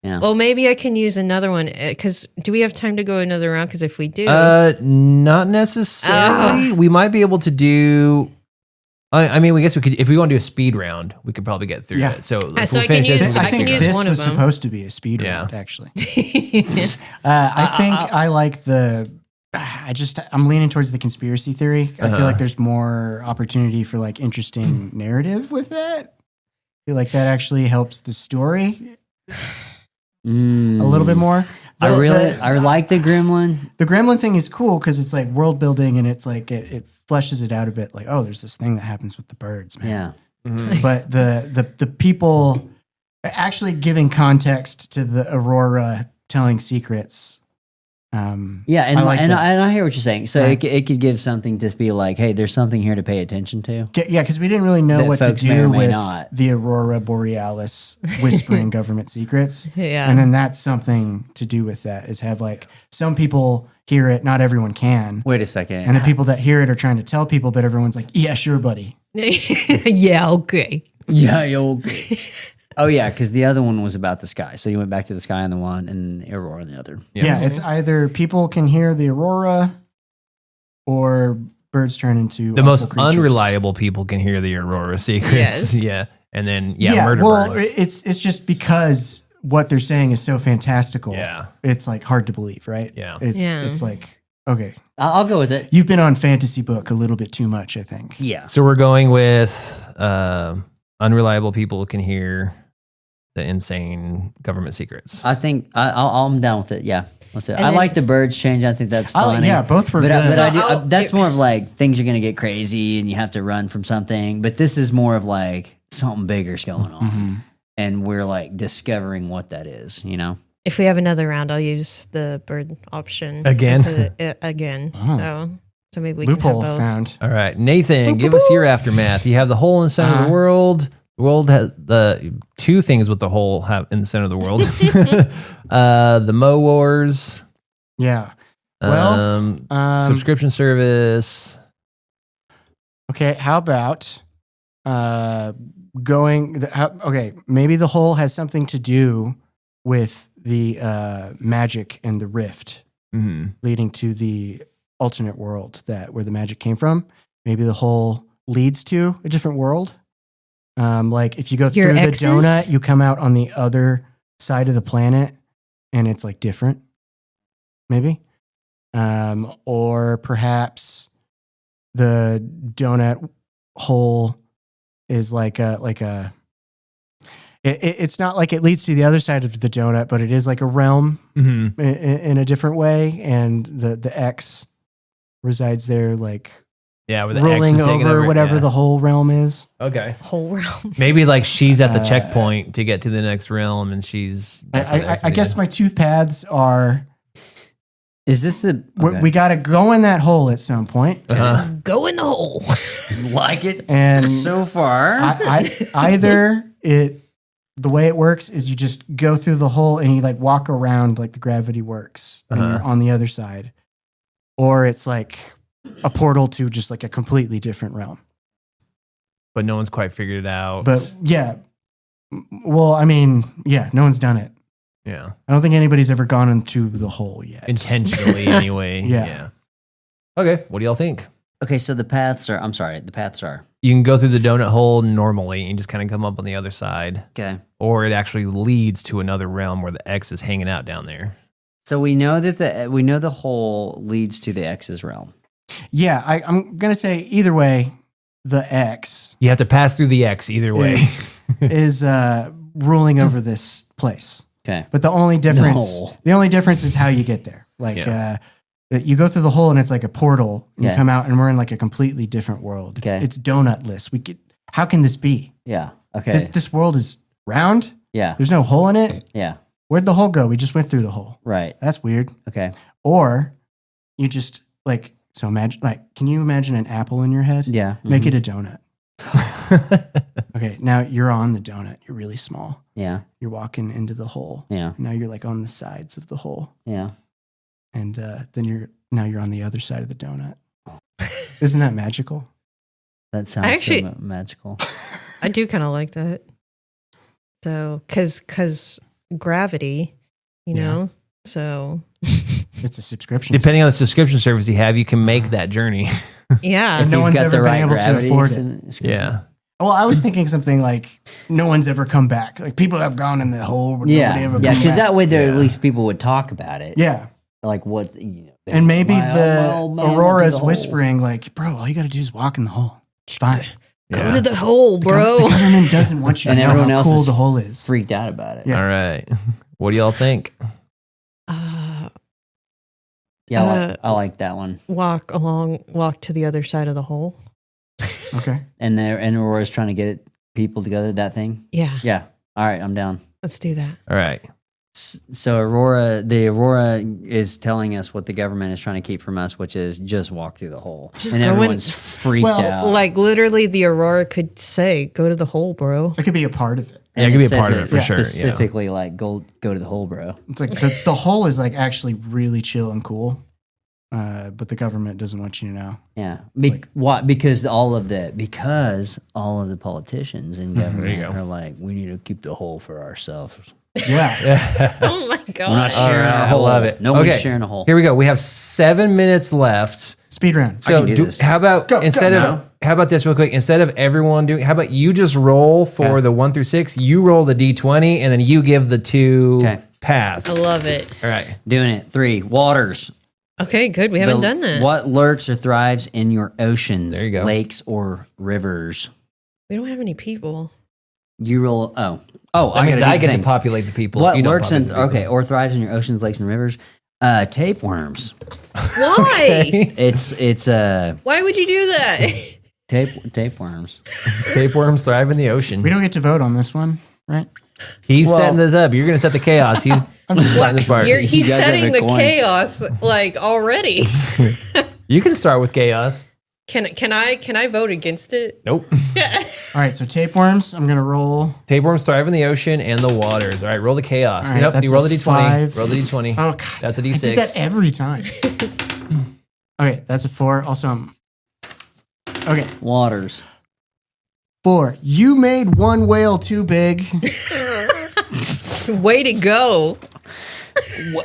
Speaker 2: Yeah.
Speaker 4: Well, maybe I can use another one because do we have time to go another round? Because if we do,
Speaker 1: Not necessarily. We might be able to do. I mean, we guess we could if we want to do a speed round. We could probably get through
Speaker 3: Yeah.
Speaker 1: it. So,
Speaker 4: So
Speaker 1: we'll
Speaker 4: I can
Speaker 1: finish
Speaker 4: use-
Speaker 1: this.
Speaker 4: I
Speaker 3: I
Speaker 1: and
Speaker 3: think
Speaker 4: can use
Speaker 3: this
Speaker 4: one of
Speaker 3: was
Speaker 4: them.
Speaker 3: supposed to be a speed
Speaker 1: Yeah.
Speaker 3: round, actually. I think I like I'm leaning towards the conspiracy theory. I feel like there's more opportunity for like interesting narrative with that. I feel like that actually helps the story a little bit more.
Speaker 2: I like the gremlin.
Speaker 3: The gremlin thing is cool because it's like world building and it's like it fleshes it out a bit. Like, oh, there's this thing that happens with the birds, man.
Speaker 2: Yeah.
Speaker 3: But the people actually giving context to the Aurora telling secrets.
Speaker 2: Yeah, and
Speaker 3: I like that.
Speaker 2: I hear what you're saying. So
Speaker 3: Right.
Speaker 2: it could give something to be like, hey, there's something here to pay attention to.
Speaker 3: Yeah, because we didn't really know
Speaker 2: That
Speaker 3: what to
Speaker 2: folks may or
Speaker 3: do
Speaker 2: may
Speaker 3: with
Speaker 2: not.
Speaker 3: the Aurora Borealis whispering government secrets.
Speaker 4: Yeah.
Speaker 3: And then that's something to do with that is have like some people hear it, not everyone can.
Speaker 2: Wait a second.
Speaker 3: And the people that hear it are trying to tell people, but everyone's like, yeah, sure, buddy.
Speaker 4: yeah, okay.
Speaker 2: Yeah, yo. Oh yeah, because the other one was about the sky. So you went back to the sky on the one and the aurora on the other.
Speaker 3: Yeah, it's either people can hear the Aurora or birds turn into
Speaker 1: The
Speaker 3: awful
Speaker 1: most
Speaker 3: creatures.
Speaker 1: unreliable people can hear the Aurora secrets.
Speaker 4: Yes.
Speaker 1: Yeah. And then, murder
Speaker 3: well,
Speaker 1: birds.
Speaker 3: it's just because what they're saying is so fantastical.
Speaker 1: Yeah.
Speaker 3: It's like hard to believe, right?
Speaker 1: Yeah.
Speaker 3: It's like, okay,
Speaker 2: I'll go with it.
Speaker 3: you've been on fantasy book a little bit too much, I think.
Speaker 2: Yeah.
Speaker 1: So we're going with unreliable people can hear the insane government secrets.
Speaker 2: I think I'm down with it. Yeah. Let's do it.
Speaker 4: And
Speaker 2: I
Speaker 4: then-
Speaker 2: like the birds change. I think that's funny.
Speaker 3: Yeah, both were
Speaker 2: But,
Speaker 3: good.
Speaker 2: but I do,
Speaker 4: So
Speaker 2: that's more of like things are going to get crazy and you have to run from something. But this is more of like something bigger's going on.
Speaker 3: Mm-hmm.
Speaker 2: And we're like discovering what that is, you know?
Speaker 4: If we have another round, I'll use the bird option
Speaker 1: Again?
Speaker 4: again.
Speaker 3: Oh.
Speaker 4: So maybe we
Speaker 3: Loophole
Speaker 4: can have both.
Speaker 3: found.
Speaker 1: All right. Nathan, give us your aftermath. You have the hole in the center of the world. The world has the two things with the hole have in the center of the world. The Mo Wars.
Speaker 3: Yeah. Well,
Speaker 1: Subscription service.
Speaker 3: Okay, how about okay, maybe the hole has something to do with the magic and the rift leading to the alternate world where the magic came from. Maybe the hole leads to a different world. Like if you go through the donut, you come out on the other side of the planet and it's like different. Maybe. Or perhaps the donut hole is it's not like it leads to the other side of the donut, but it is like a realm in a different way. And the X resides there, like
Speaker 1: where the
Speaker 3: ruling
Speaker 1: X is taking
Speaker 3: over whatever the whole realm is.
Speaker 1: Okay.
Speaker 4: Whole realm.
Speaker 1: Maybe like she's at the checkpoint to get to the next realm and she's.
Speaker 3: I guess my two paths are.
Speaker 2: Is this the?
Speaker 3: Okay. We got to go in that hole at some point.
Speaker 4: Go in the hole.
Speaker 2: Like it.
Speaker 3: And
Speaker 2: so far,
Speaker 3: either the way it works is you just go through the hole and you like walk around like the gravity works and you're on the other side, or it's like a portal to just like a completely different realm.
Speaker 1: But no one's quite figured it out.
Speaker 3: But yeah, well, I mean, yeah, no one's done it.
Speaker 1: Yeah.
Speaker 3: I don't think anybody's ever gone into the hole yet.
Speaker 1: Intentionally, anyway.
Speaker 3: Yeah.
Speaker 1: Okay. What do y'all think?
Speaker 2: okay, so the paths are.
Speaker 1: You can go through the donut hole normally and just kind of come up on the other side.
Speaker 2: Okay.
Speaker 1: Or it actually leads to another realm where the X is hanging out down there.
Speaker 2: So we know that the hole leads to the X's realm.
Speaker 3: Yeah, I'm going to say either way, the X
Speaker 1: You have to pass through the X either way.
Speaker 3: is ruling over this place.
Speaker 2: Okay.
Speaker 3: But the only difference is how you get there. Like you go through the hole and it's like a portal. And you come out and we're in like a completely different world. It's donutless. How can this be?
Speaker 2: Yeah. Okay.
Speaker 3: This world is round.
Speaker 2: Yeah.
Speaker 3: There's no hole in it.
Speaker 2: Yeah.
Speaker 3: Where'd the hole go? We just went through the hole.
Speaker 2: Right.
Speaker 3: That's weird.
Speaker 2: Okay.
Speaker 3: Or you just can you imagine an apple in your head?
Speaker 2: Yeah.
Speaker 3: Make it a donut. Okay, now you're on the donut. You're really small.
Speaker 2: Yeah.
Speaker 3: You're walking into the hole.
Speaker 2: Yeah.
Speaker 3: Now you're like on the sides of the hole.
Speaker 2: Yeah.
Speaker 3: And then you're on the other side of the donut. Isn't that magical?
Speaker 2: That sounds so magical.
Speaker 4: I do kind of like that. So, because gravity, you know, so.
Speaker 3: It's a subscription.
Speaker 1: Depending on the subscription service you have, you can make that journey.
Speaker 4: Yeah.
Speaker 3: And no one's ever been able to afford it.
Speaker 1: Yeah.
Speaker 3: Well, I was thinking something like no one's ever come back. Like people have gone in the hole, but nobody ever come back.
Speaker 2: Because that way at least people would talk about it.
Speaker 3: Yeah.
Speaker 2: Like what?
Speaker 3: And maybe Aurora's whispering like, bro, all you got to do is walk in the hole. It's fine.
Speaker 4: Go to the hole, bro.
Speaker 3: The government doesn't want you to know
Speaker 2: everyone
Speaker 3: how
Speaker 2: else
Speaker 3: cool
Speaker 2: is
Speaker 3: the hole is.
Speaker 2: Freaked out about it.
Speaker 3: Yeah.
Speaker 1: All right. What do y'all think?
Speaker 2: Yeah, I like that one.
Speaker 4: Walk to the other side of the hole.
Speaker 3: Okay.
Speaker 2: And Aurora's trying to get people together, that thing?
Speaker 4: Yeah.
Speaker 2: Yeah. All right, I'm down.
Speaker 4: Let's do that.
Speaker 1: All right.
Speaker 2: So Aurora is telling us what the government is trying to keep from us, which is just walk through the hole. And everyone's freaked out.
Speaker 4: Like literally the Aurora could say, go to the hole, bro.
Speaker 3: It could be a part of it.
Speaker 1: Yeah, it could be a part of it for sure.
Speaker 2: Specifically, like go to the hole, bro.
Speaker 3: It's like the hole is like actually really chill and cool, but the government doesn't want you to know.
Speaker 2: Yeah, what? Because all of the politicians in government are like, we need to keep the hole for ourselves.
Speaker 3: Yeah.
Speaker 4: Oh my God.
Speaker 2: We're not sharing a hole.
Speaker 1: I love it.
Speaker 2: No one's sharing a hole.
Speaker 1: Here we go. We have 7 minutes left.
Speaker 3: Speed round.
Speaker 1: So how about how about this real quick? Instead of everyone doing, how about you just roll for the 1 through 6? You roll the D20 and then you give the two paths.
Speaker 4: I love it.
Speaker 1: All right.
Speaker 2: Doing it. 3, waters.
Speaker 4: Okay, good. We haven't done that.
Speaker 2: What lurks or thrives in your oceans,
Speaker 1: there you go.
Speaker 2: Lakes, or rivers?
Speaker 4: We don't have any people.
Speaker 2: You roll.
Speaker 1: I get to populate the people.
Speaker 2: What lurks or thrives in your oceans, lakes, and rivers? Tapeworms.
Speaker 4: Why?
Speaker 2: It's
Speaker 4: Why would you do that?
Speaker 2: tapeworms.
Speaker 1: Tapeworms thrive in the ocean.
Speaker 3: We don't get to vote on this one, right?
Speaker 1: He's setting this up. You're going to set the chaos. He's starting this part.
Speaker 4: He's setting the chaos like already.
Speaker 1: You can start with chaos.
Speaker 4: Can I vote against it?
Speaker 1: Nope.
Speaker 3: All right, so tapeworms. I'm gonna roll.
Speaker 1: Tapeworms thrive in the ocean and the waters. All right, roll the chaos.
Speaker 3: All right,
Speaker 1: Yep,
Speaker 3: that's
Speaker 1: you roll
Speaker 3: a
Speaker 1: the d20.
Speaker 3: 5.
Speaker 1: Roll the d20.
Speaker 3: Oh God,
Speaker 1: That's a
Speaker 3: I did
Speaker 1: d6.
Speaker 3: that every time. Okay, that's a 4. Also, okay,
Speaker 2: Waters.
Speaker 3: 4. You made one whale too big.
Speaker 4: Way to go!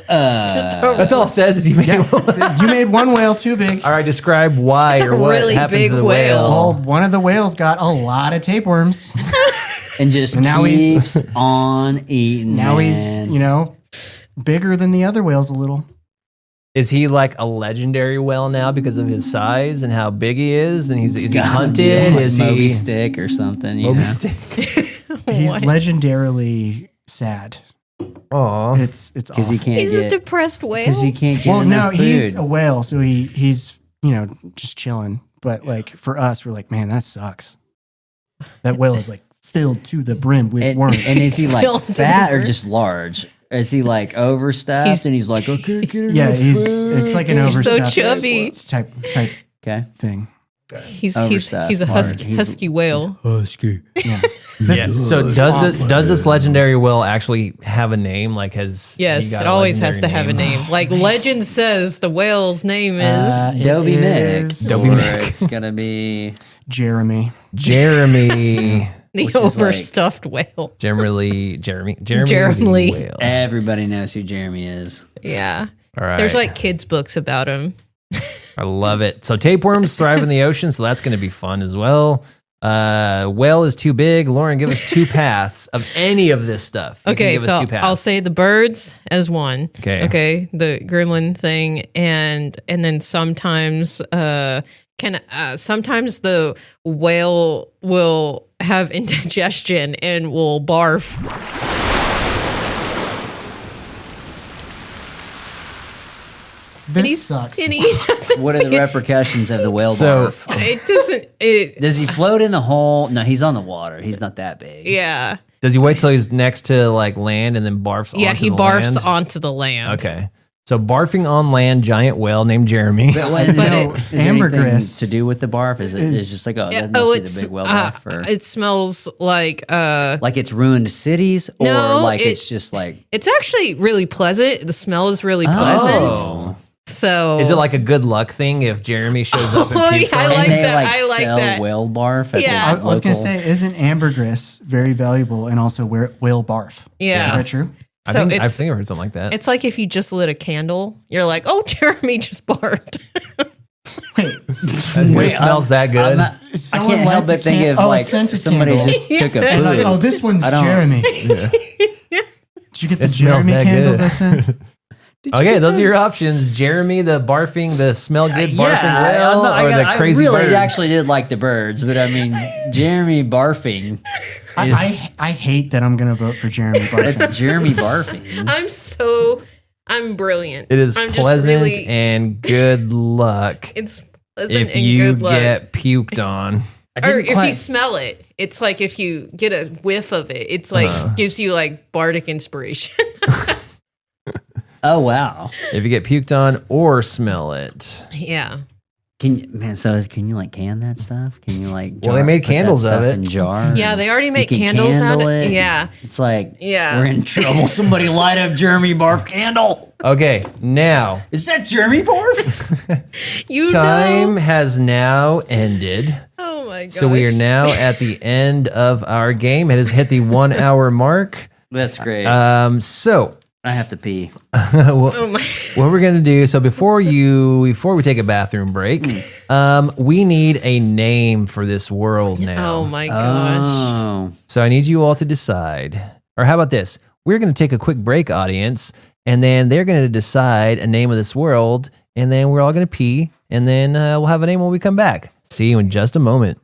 Speaker 1: That's all it says is you made one.
Speaker 3: You made one whale too big.
Speaker 1: All right, describe why
Speaker 4: It's a
Speaker 1: or what
Speaker 4: really
Speaker 1: happened
Speaker 4: big
Speaker 1: to the
Speaker 4: whale.
Speaker 3: Well, one of the whales got a lot of tapeworms.
Speaker 2: And just
Speaker 3: Now
Speaker 2: keeps on eating.
Speaker 3: Now he's,
Speaker 2: man.
Speaker 3: bigger than the other whales a little.
Speaker 1: Is he like a legendary whale now because of his size and how big he is? And is he
Speaker 2: Gotta
Speaker 1: hunted?
Speaker 2: be a
Speaker 1: Is
Speaker 2: Moby
Speaker 1: he
Speaker 2: Stick or something? You
Speaker 1: Moby
Speaker 2: know?
Speaker 1: Stick?
Speaker 3: He's
Speaker 4: What?
Speaker 3: legendarily sad.
Speaker 1: Aw.
Speaker 3: It's
Speaker 2: Because
Speaker 3: awful.
Speaker 2: he can't
Speaker 4: He's a
Speaker 2: get.
Speaker 4: depressed whale.
Speaker 2: Because he can't get
Speaker 3: Well, no,
Speaker 2: enough food.
Speaker 3: he's a whale, so he's just chilling. But like for us, we're like, man, that sucks. That whale is like filled to the brim with
Speaker 2: and,
Speaker 3: worms.
Speaker 2: and is he like
Speaker 4: Filled to
Speaker 2: fat
Speaker 4: the
Speaker 2: or
Speaker 4: brim.
Speaker 2: just large? Is he like overstuffed and he's like, okay, get
Speaker 3: yeah,
Speaker 2: enough food.
Speaker 3: it's like an
Speaker 4: He's so
Speaker 3: overstuffed
Speaker 4: chubby.
Speaker 3: type
Speaker 2: Okay.
Speaker 3: thing.
Speaker 4: he's
Speaker 2: Overstuffed,
Speaker 4: a
Speaker 2: large.
Speaker 4: husky whale.
Speaker 2: Husky.
Speaker 3: Yeah. This
Speaker 1: Yeah.
Speaker 3: is
Speaker 1: So does
Speaker 3: awful.
Speaker 1: this legendary whale actually have a name? Like has
Speaker 4: Yes,
Speaker 1: he got
Speaker 4: it
Speaker 1: a
Speaker 4: always has to
Speaker 1: legendary
Speaker 4: have a name. Like legend says, the whale's name is.
Speaker 3: It
Speaker 2: Dobie
Speaker 3: is
Speaker 2: Mick.
Speaker 1: Dobie
Speaker 2: Or
Speaker 1: Mick.
Speaker 2: it's going to be.
Speaker 3: Jeremy.
Speaker 1: Jeremy.
Speaker 4: The
Speaker 2: which is like-
Speaker 4: overstuffed whale.
Speaker 1: Jeremy
Speaker 4: Jeremy.
Speaker 1: Whale.
Speaker 2: Everybody knows who Jeremy is.
Speaker 4: Yeah.
Speaker 1: All right.
Speaker 4: There's like kids' books about him.
Speaker 1: I love it. So tapeworms thrive in the ocean, so that's going to be fun as well. Whale is too big. Lauren, give us 2 paths of any of this stuff. You can
Speaker 4: Okay,
Speaker 1: give
Speaker 4: so
Speaker 1: us 2 paths.
Speaker 4: I'll say the birds as one.
Speaker 1: Okay.
Speaker 4: Okay, the gremlin thing, and then sometimes sometimes the whale will have indigestion and will barf.
Speaker 3: This sucks.
Speaker 4: And he doesn't.
Speaker 2: What are the repercussions of the whale
Speaker 1: So-
Speaker 2: barf?
Speaker 4: It doesn't. It.
Speaker 2: Does he float in the hole? No, he's on the water. He's not that big.
Speaker 4: Yeah.
Speaker 1: Does he wait till he's next to like land and then barfs
Speaker 4: Yeah.
Speaker 1: onto
Speaker 4: He
Speaker 1: the
Speaker 4: barfs
Speaker 1: land?
Speaker 4: onto the land.
Speaker 1: Okay. So barfing on land, giant whale named Jeremy.
Speaker 2: But, what,
Speaker 4: But
Speaker 2: is there
Speaker 3: ambergris
Speaker 2: anything to do with the barf? Is it is just like, oh, that must be the big whale barf? Or,
Speaker 4: it smells like
Speaker 2: like it's ruined cities? Or
Speaker 4: No,
Speaker 2: like
Speaker 4: it-
Speaker 2: it's just like,
Speaker 4: it's actually really pleasant. The smell is really pleasant.
Speaker 1: Oh.
Speaker 4: So
Speaker 1: Is it like a good luck thing if Jeremy shows up and
Speaker 4: Oh,
Speaker 1: pukes
Speaker 4: yeah, I
Speaker 1: on him?
Speaker 4: like
Speaker 2: and they
Speaker 4: that.
Speaker 2: like
Speaker 4: I like
Speaker 2: sell
Speaker 4: that.
Speaker 2: whale barf at
Speaker 4: Yeah.
Speaker 2: the
Speaker 3: I was going to
Speaker 2: local-
Speaker 3: say, isn't ambergris very valuable and also whale barf?
Speaker 4: Yeah.
Speaker 3: Is that true?
Speaker 1: I
Speaker 4: So
Speaker 1: think I
Speaker 4: it's
Speaker 1: think I heard something like that.
Speaker 4: it's like if you just lit a candle, you're like, oh, Jeremy just barfed.
Speaker 3: Wait,
Speaker 1: It smells that good.
Speaker 2: I'm not, I
Speaker 3: Someone
Speaker 2: can't help
Speaker 3: lights a
Speaker 2: but think
Speaker 3: can-
Speaker 2: of
Speaker 3: oh, a
Speaker 2: like
Speaker 3: scented
Speaker 2: somebody
Speaker 3: candle.
Speaker 2: just took a
Speaker 3: and like,
Speaker 2: poo.
Speaker 3: oh, this one's
Speaker 2: I don't-
Speaker 3: Jeremy. Did you get the
Speaker 1: It smells
Speaker 3: Jeremy
Speaker 1: that
Speaker 3: candles
Speaker 1: good.
Speaker 3: I sent?
Speaker 1: Okay, those are your options. Jeremy, the barfing, the smell good barfing whale, or the crazy
Speaker 2: I really
Speaker 1: birds.
Speaker 2: actually did like the birds, but I mean, Jeremy barfing.
Speaker 3: I hate that I'm going to vote for Jeremy barfing.
Speaker 2: It's Jeremy barfing.
Speaker 4: I'm brilliant.
Speaker 1: It is
Speaker 4: I'm just
Speaker 1: pleasant
Speaker 4: really-
Speaker 1: and good luck
Speaker 4: It's pleasant
Speaker 1: if
Speaker 4: and
Speaker 1: you
Speaker 4: good luck.
Speaker 1: get puked on.
Speaker 4: Or if you smell it, it's like if you get a whiff of it, it's like gives you like bardic inspiration.
Speaker 2: Oh wow!
Speaker 1: If you get puked on or smell it.
Speaker 4: Yeah.
Speaker 2: Can you like can that stuff? Can you like?
Speaker 1: Well, they made
Speaker 2: put that
Speaker 1: candles of
Speaker 2: stuff
Speaker 1: it.
Speaker 2: in jar.
Speaker 4: Yeah, they already make
Speaker 2: can
Speaker 4: candles out of
Speaker 2: candle
Speaker 4: it.
Speaker 2: it.
Speaker 4: Yeah.
Speaker 2: It's like
Speaker 4: Yeah.
Speaker 2: we're in trouble. Somebody light up Jeremy barf candle.
Speaker 1: Okay, now
Speaker 2: Is that Jeremy barf?
Speaker 4: You
Speaker 1: time
Speaker 4: know.
Speaker 1: has now ended.
Speaker 4: Oh my gosh.
Speaker 1: So we are now at the end of our game. It has hit the 1 hour mark.
Speaker 2: That's great.
Speaker 1: So
Speaker 2: I have to pee.
Speaker 4: Oh my.
Speaker 1: what we're gonna do? So before we take a bathroom break, we need a name for this world now.
Speaker 4: Oh my gosh.
Speaker 2: Oh,
Speaker 1: So I need you all to decide. Or how about this? We're gonna take a quick break, audience, and then they're gonna decide a name of this world, and then we're all gonna pee, and then we'll have a name when we come back. See you in just a moment.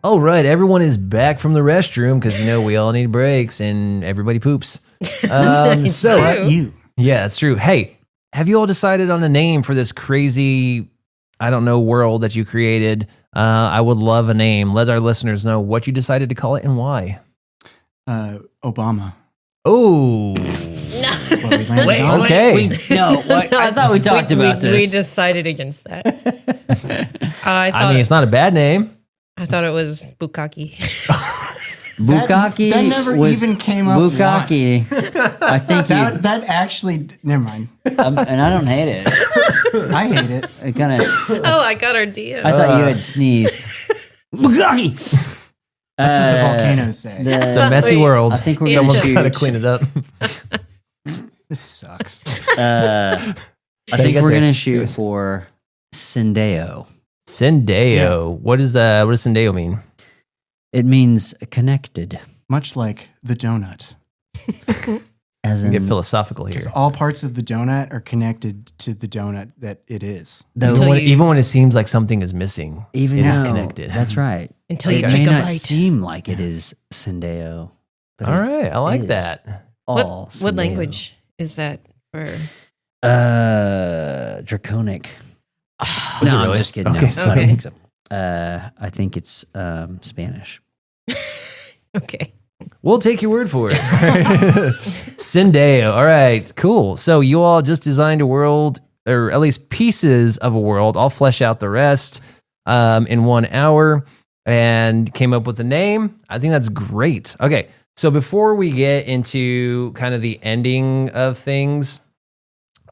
Speaker 1: All right, everyone is back from the restroom because we all need breaks and everybody poops. So
Speaker 3: But you.
Speaker 1: yeah, it's true. Hey, have you all decided on a name for this crazy, I don't know, world that you created? I would love a name. Let our listeners know what you decided to call it and why.
Speaker 3: Obama.
Speaker 1: Oh,
Speaker 3: That's what we landed on.
Speaker 1: Okay.
Speaker 2: I thought we talked about this.
Speaker 4: We decided against that.
Speaker 1: I mean, it's not a bad name.
Speaker 4: I thought it was Bukkake.
Speaker 2: Bukkake
Speaker 3: That never
Speaker 2: was
Speaker 3: even came up
Speaker 2: Bukkake. I think you,
Speaker 3: That actually, never mind.
Speaker 2: and I don't hate it.
Speaker 3: I hate it.
Speaker 2: It kind of.
Speaker 4: Oh, I got our DM.
Speaker 2: I thought you had sneezed. Bukkake.
Speaker 3: That's what the volcanoes say.
Speaker 1: It's a messy
Speaker 4: Wait.
Speaker 1: world.
Speaker 2: I think we're
Speaker 1: Someone's
Speaker 2: gonna
Speaker 1: got to
Speaker 2: choose.
Speaker 1: clean it up.
Speaker 3: This sucks.
Speaker 2: I
Speaker 1: you
Speaker 2: think
Speaker 1: get
Speaker 2: we're
Speaker 1: there?
Speaker 2: gonna shoot for Sendeo.
Speaker 1: Sendeo. What does Sendeo mean?
Speaker 2: It means connected,
Speaker 3: Much like the donut.
Speaker 2: as
Speaker 1: We
Speaker 2: in
Speaker 1: get philosophical here.
Speaker 3: Because all parts of the donut are connected to the donut that it is.
Speaker 2: though
Speaker 4: Until you-
Speaker 1: Even when it seems like something is missing,
Speaker 2: even
Speaker 1: it is
Speaker 2: though-
Speaker 1: connected.
Speaker 2: That's right.
Speaker 4: Until you
Speaker 2: It
Speaker 4: take
Speaker 2: may
Speaker 4: a
Speaker 2: not
Speaker 4: bite.
Speaker 2: seem like it is Sendeo. but
Speaker 1: All
Speaker 2: it
Speaker 1: right, I like
Speaker 2: is
Speaker 1: that.
Speaker 2: all
Speaker 4: What
Speaker 2: Sendeo.
Speaker 4: language is that for?
Speaker 2: Draconic.
Speaker 1: Was it
Speaker 2: No, I'm
Speaker 1: really?
Speaker 2: just kidding.
Speaker 1: Okay,
Speaker 2: No,
Speaker 1: sorry.
Speaker 2: I don't think so. I think it's Spanish.
Speaker 4: Okay.
Speaker 1: We'll take your word for it. Sendeo. All right, cool. So you all just designed a world, or at least pieces of a world. I'll flesh out the rest in 1 hour and came up with a name. I think that's great. Okay, so before we get into kind of the ending of things,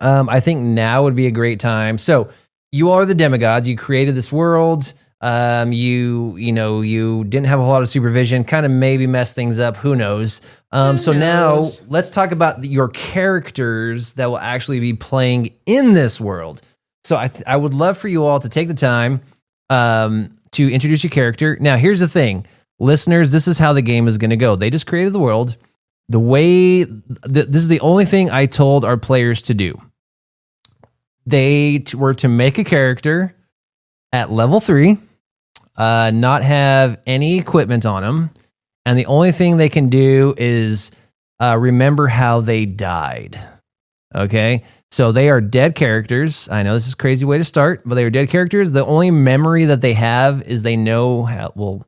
Speaker 1: I think now would be a great time. So you are the demigods. You created this world. You didn't have a whole lot of supervision, kind of maybe messed things up. Who knows? So now
Speaker 4: knows?
Speaker 1: let's talk about your characters that will actually be playing in this world. So I would love for you all to take the time to introduce your character. Now, here's the thing, listeners, this is how the game is going to go. They just created the world. The way this is the only thing I told our players to do. They were to make a character at level 3, not have any equipment on them, and the only thing they can do is remember how they died. Okay, so they are dead characters. I know this is a crazy way to start, but they are dead characters. The only memory that they have is they know how, well,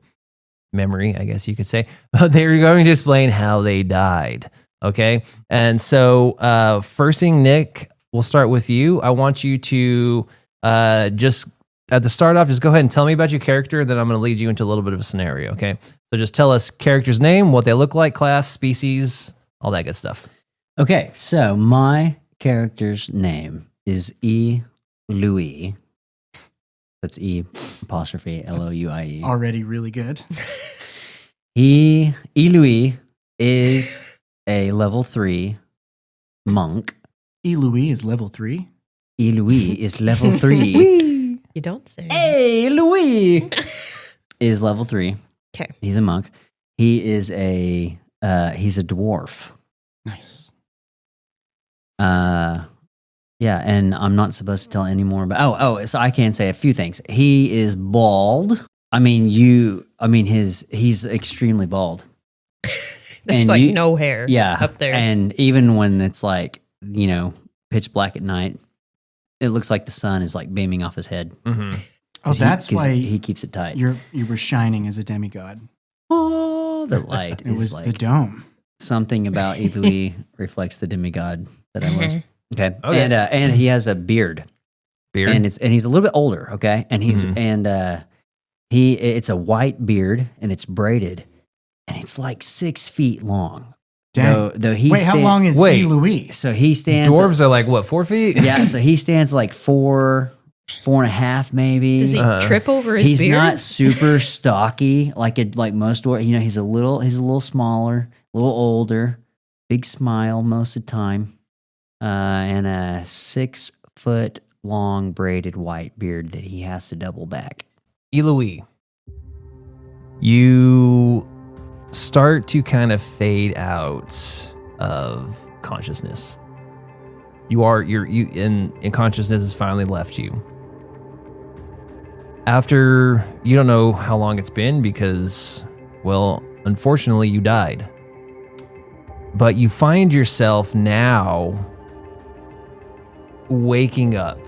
Speaker 1: memory, I guess you could say. They're going to explain how they died. Okay, and so first thing, Nick, we'll start with you. I want you to just at the start off, just go ahead and tell me about your character. Then I'm going to lead you into a little bit of a scenario. Okay, so just tell us character's name, what they look like, class, species, all that good stuff.
Speaker 2: Okay, so my character's name is E. Louis. That's E apostrophe Louie.
Speaker 3: Already really good.
Speaker 2: E. Louis is a level 3 monk.
Speaker 3: E. Louis is level 3.
Speaker 2: E. Louis is level 3.
Speaker 4: You don't say.
Speaker 2: Hey, Louis is level 3.
Speaker 4: Okay.
Speaker 2: He's a monk. He is he's a dwarf.
Speaker 3: Nice.
Speaker 2: Yeah, and I'm not supposed to tell any more about. So I can say a few things. He is bald. He's extremely bald.
Speaker 4: There's
Speaker 2: And
Speaker 4: no hair.
Speaker 2: Yeah,
Speaker 4: Up there.
Speaker 2: And even when it's pitch black at night, it looks like the sun is like beaming off his head.
Speaker 1: Mm-hmm.
Speaker 3: Oh, that's
Speaker 2: 'cause
Speaker 3: why
Speaker 2: he keeps it tight.
Speaker 3: you were shining as a demigod.
Speaker 2: Oh, the light
Speaker 3: It
Speaker 2: is
Speaker 3: was
Speaker 2: like
Speaker 3: the dome.
Speaker 2: something about Louis reflects the demigod that I was. Okay,
Speaker 1: Okay.
Speaker 2: and he has a beard.
Speaker 1: Beard.
Speaker 2: And he's a little bit older, okay? And he's
Speaker 1: Mhm.
Speaker 2: it's a white beard and it's braided and it's like 6 feet long.
Speaker 3: Dang.
Speaker 2: Though he
Speaker 3: Wait, how long is
Speaker 1: Wait.
Speaker 3: E. Louis?
Speaker 2: So he stands
Speaker 1: Dwarves are like, what, 4 feet?
Speaker 2: yeah, so he stands like 4.5 maybe.
Speaker 4: Does he trip over his
Speaker 2: He's
Speaker 4: beard?
Speaker 2: not super stocky like most dwarves. He's a little smaller, a little older, big smile most of the time. And a 6 foot long braided white beard that he has to double back.
Speaker 1: Eloise, you start to kind of fade out of consciousness. You're in consciousness has finally left you. After, you don't know how long it's been because, well, unfortunately you died. But you find yourself now waking up,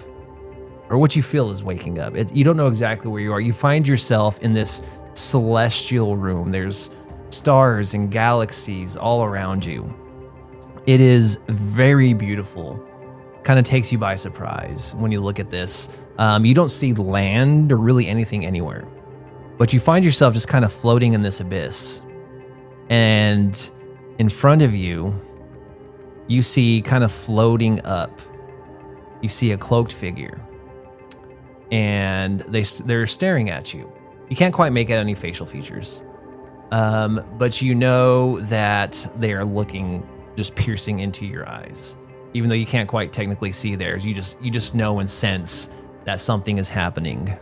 Speaker 1: or what you feel is waking up. You don't know exactly where you are. You find yourself in this celestial room. There's stars and galaxies all around you. It is very beautiful. Kind of takes you by surprise when you look at this. You don't see land or really anything anywhere, but you find yourself just kind of floating in this abyss. And in front of you, you see kind of floating up, you see a cloaked figure, and they're staring at you. You can't quite make out any facial features, but you know that they are looking, just piercing into your eyes. Even though you can't quite technically see theirs, you just know and sense that something is happening.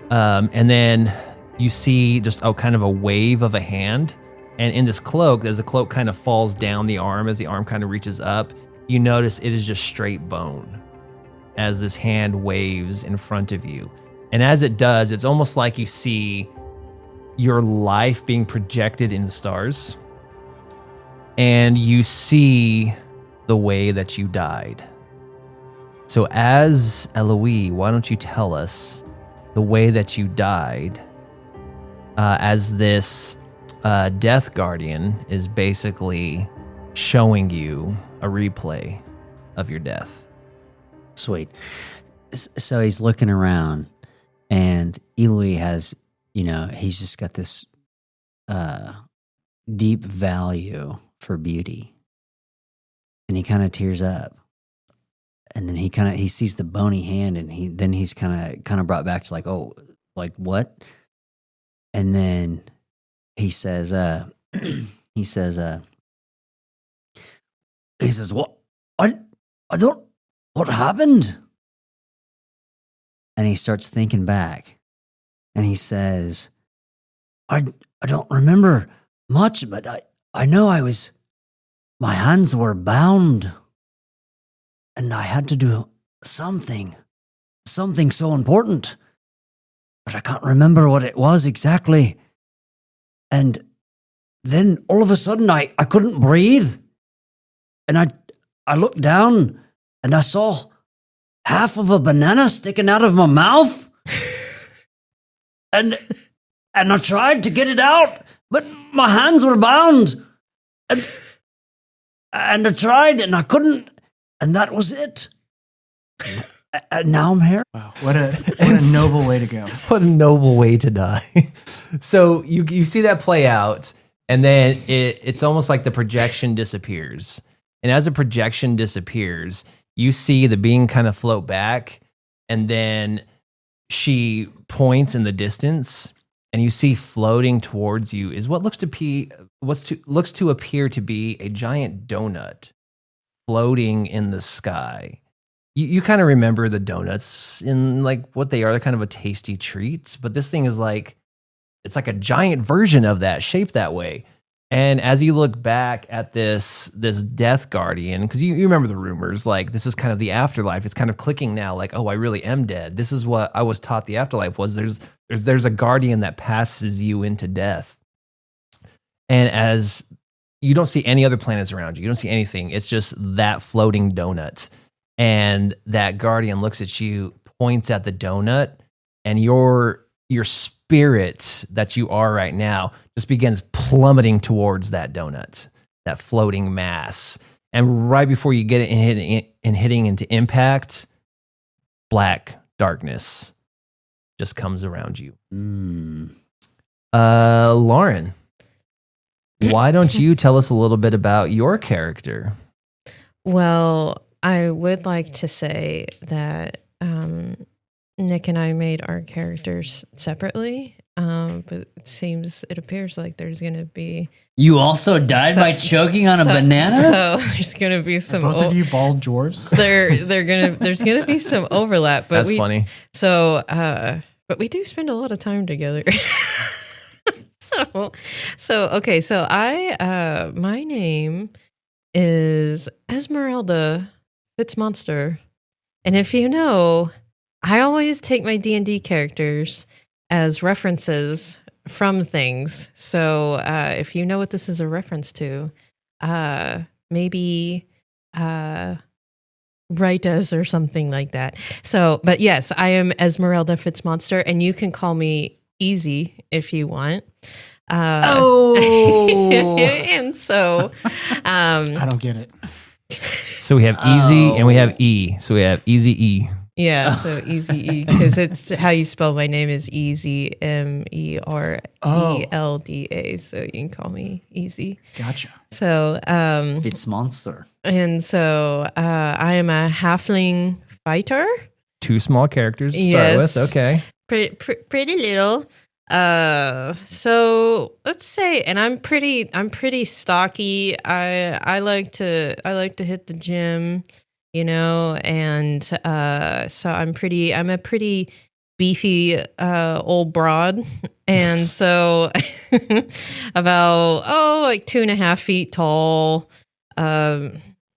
Speaker 1: And then you see just kind of a wave of a hand. And in this cloak, as the cloak kind of falls down the arm, as the arm kind of reaches up, you notice it is just straight bone as this hand waves in front of you. And as it does, it's almost like you see your life being projected in the stars. And you see the way that you died. So as Eloise, why don't you tell us the way that you died, as this Death Guardian is basically showing you a replay of your death.
Speaker 2: Sweet. So he's looking around, and Eloise has, he's just got this deep value for beauty. And he kind of tears up. And then he sees the bony hand, and he's kind of brought back to like, oh, like what? And then he says, what? I don't, what happened? And he starts thinking back, and he says, I don't remember much, but I know my hands were bound, and I had to do something so important, but I can't remember what it was exactly. And then all of a sudden I couldn't breathe. And I looked down and I saw half of a banana sticking out of my mouth. and I tried to get it out, but my hands were bound. And I tried and I couldn't. And that was it. And now I'm here.
Speaker 3: Wow, what a noble way to go.
Speaker 1: What a noble way to die. So you see that play out, and then it's almost like the projection disappears. And as the projection disappears, you see the being kind of float back, and then she points in the distance, and you see floating towards you is what looks to appear to be a giant donut floating in the sky. You kind of remember the donuts in like what they are. They're kind of a tasty treat, but this thing is it's like a giant version of that, shaped that way. And as you look back at this Death Guardian, because you remember the rumors, like this is kind of the afterlife. It's kind of clicking now, like, oh, I really am dead. This is what I was taught the afterlife was. There's a guardian that passes you into death. And as you don't see any other planets around you, you don't see anything. It's just that floating donut. And that guardian looks at you, points at the donut, and your spirit that you are right now just begins plummeting towards that donut, that floating mass. And right before you get it hitting into impact, black darkness just comes around you. Lauren, why don't you tell us a little bit about your character?
Speaker 4: Well, I would like to say that Nick and I made our characters separately, but it appears like there's going to be...
Speaker 2: You also died by choking on a banana?
Speaker 4: So there's going to be some...
Speaker 3: Both of you bald dwarves?
Speaker 4: There's going to be some overlap. But
Speaker 1: That's funny.
Speaker 4: So, but we do spend a lot of time together. Okay. So my name is Esmeralda Fitzmonster. And if you know, I always take my D&D characters as references from things. So if you know what this is a reference to, maybe write us or something like that. So, but yes, I am Esmeralda Fitzmonster, and you can call me Easy if you want. And So,
Speaker 3: I don't get it.
Speaker 1: So we have easy and we have E. So we have easy E.
Speaker 4: yeah, so easy E, because it's how you spell my name is easy, Merelda. So you can call me Easy.
Speaker 3: Gotcha.
Speaker 4: So,
Speaker 2: Fitzmonster.
Speaker 4: and so I am a halfling fighter.
Speaker 1: 2 small characters to start
Speaker 4: Yes.
Speaker 1: with. Okay.
Speaker 4: Pretty little. So let's say, and I'm pretty stocky. I like to hit the gym, and so I'm a pretty beefy old broad, and so about like 2.5 feet tall.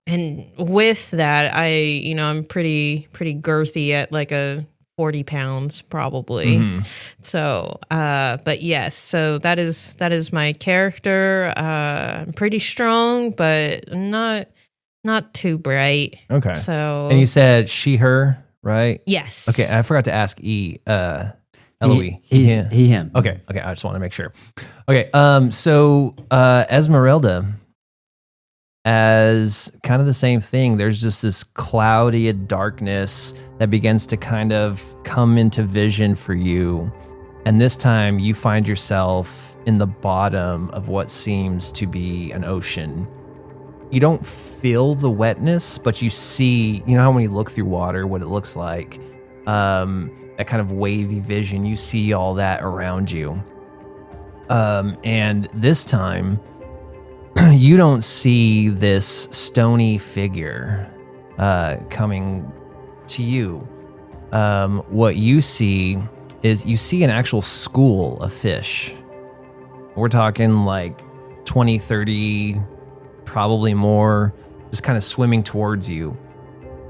Speaker 4: And with that, I'm pretty girthy at like a 40 pounds probably.
Speaker 1: Mhm.
Speaker 4: So, but yes, so that is my character. I'm pretty strong, but not too bright.
Speaker 1: Okay.
Speaker 4: So,
Speaker 1: And you said she, her, right?
Speaker 4: yes.
Speaker 1: Okay. I forgot to ask E. Eloise.
Speaker 2: He's
Speaker 1: Yeah.
Speaker 2: he, him.
Speaker 1: Okay. I just want to make sure. Okay. So Esmeralda, as kind of the same thing, there's just this cloudy darkness that begins to kind of come into vision for you. And this time you find yourself in the bottom of what seems to be an ocean. You don't feel the wetness, but you see, how when you look through water, what it looks like, that kind of wavy vision, you see all that around you. And this time, you don't see this stony figure coming to you. What you see is you see an actual school of fish. We're talking like 20, 30, probably more, just kind of swimming towards you.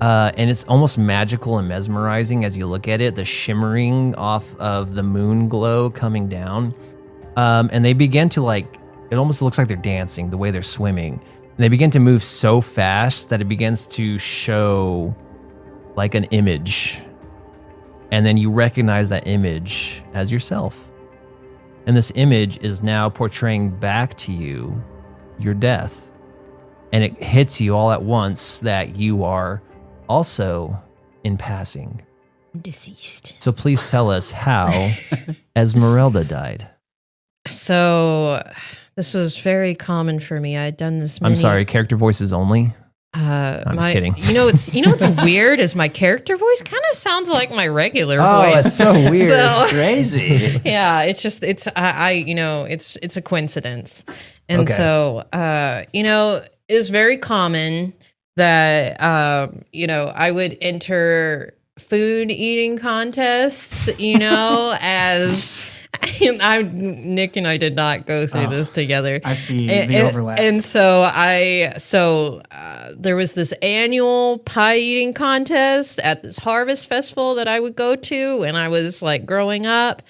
Speaker 1: And it's almost magical and mesmerizing as you look at it, the shimmering off of the moon glow coming down. And they begin to it almost looks like they're dancing the way they're swimming. And they begin to move so fast that it begins to show like an image. And then you recognize that image as yourself. And this image is now portraying back to you your death. And it hits you all at once that you are also in passing.
Speaker 4: Deceased.
Speaker 1: So please tell us how Esmeralda died.
Speaker 4: So this was very common for me. I had done this many.
Speaker 1: I'm sorry, character voices only? I'm just kidding.
Speaker 4: What's weird is my character voice kind of sounds like my regular voice.
Speaker 1: Oh, that's so weird.
Speaker 4: So-
Speaker 2: Crazy.
Speaker 4: Yeah, it's just it's a coincidence. And
Speaker 1: Okay.
Speaker 4: so it's very common that I would enter food eating contests, as Nick and I did not go through this together.
Speaker 3: I see the overlap.
Speaker 4: And so there was this annual pie eating contest at this harvest festival that I would go to when I was growing up.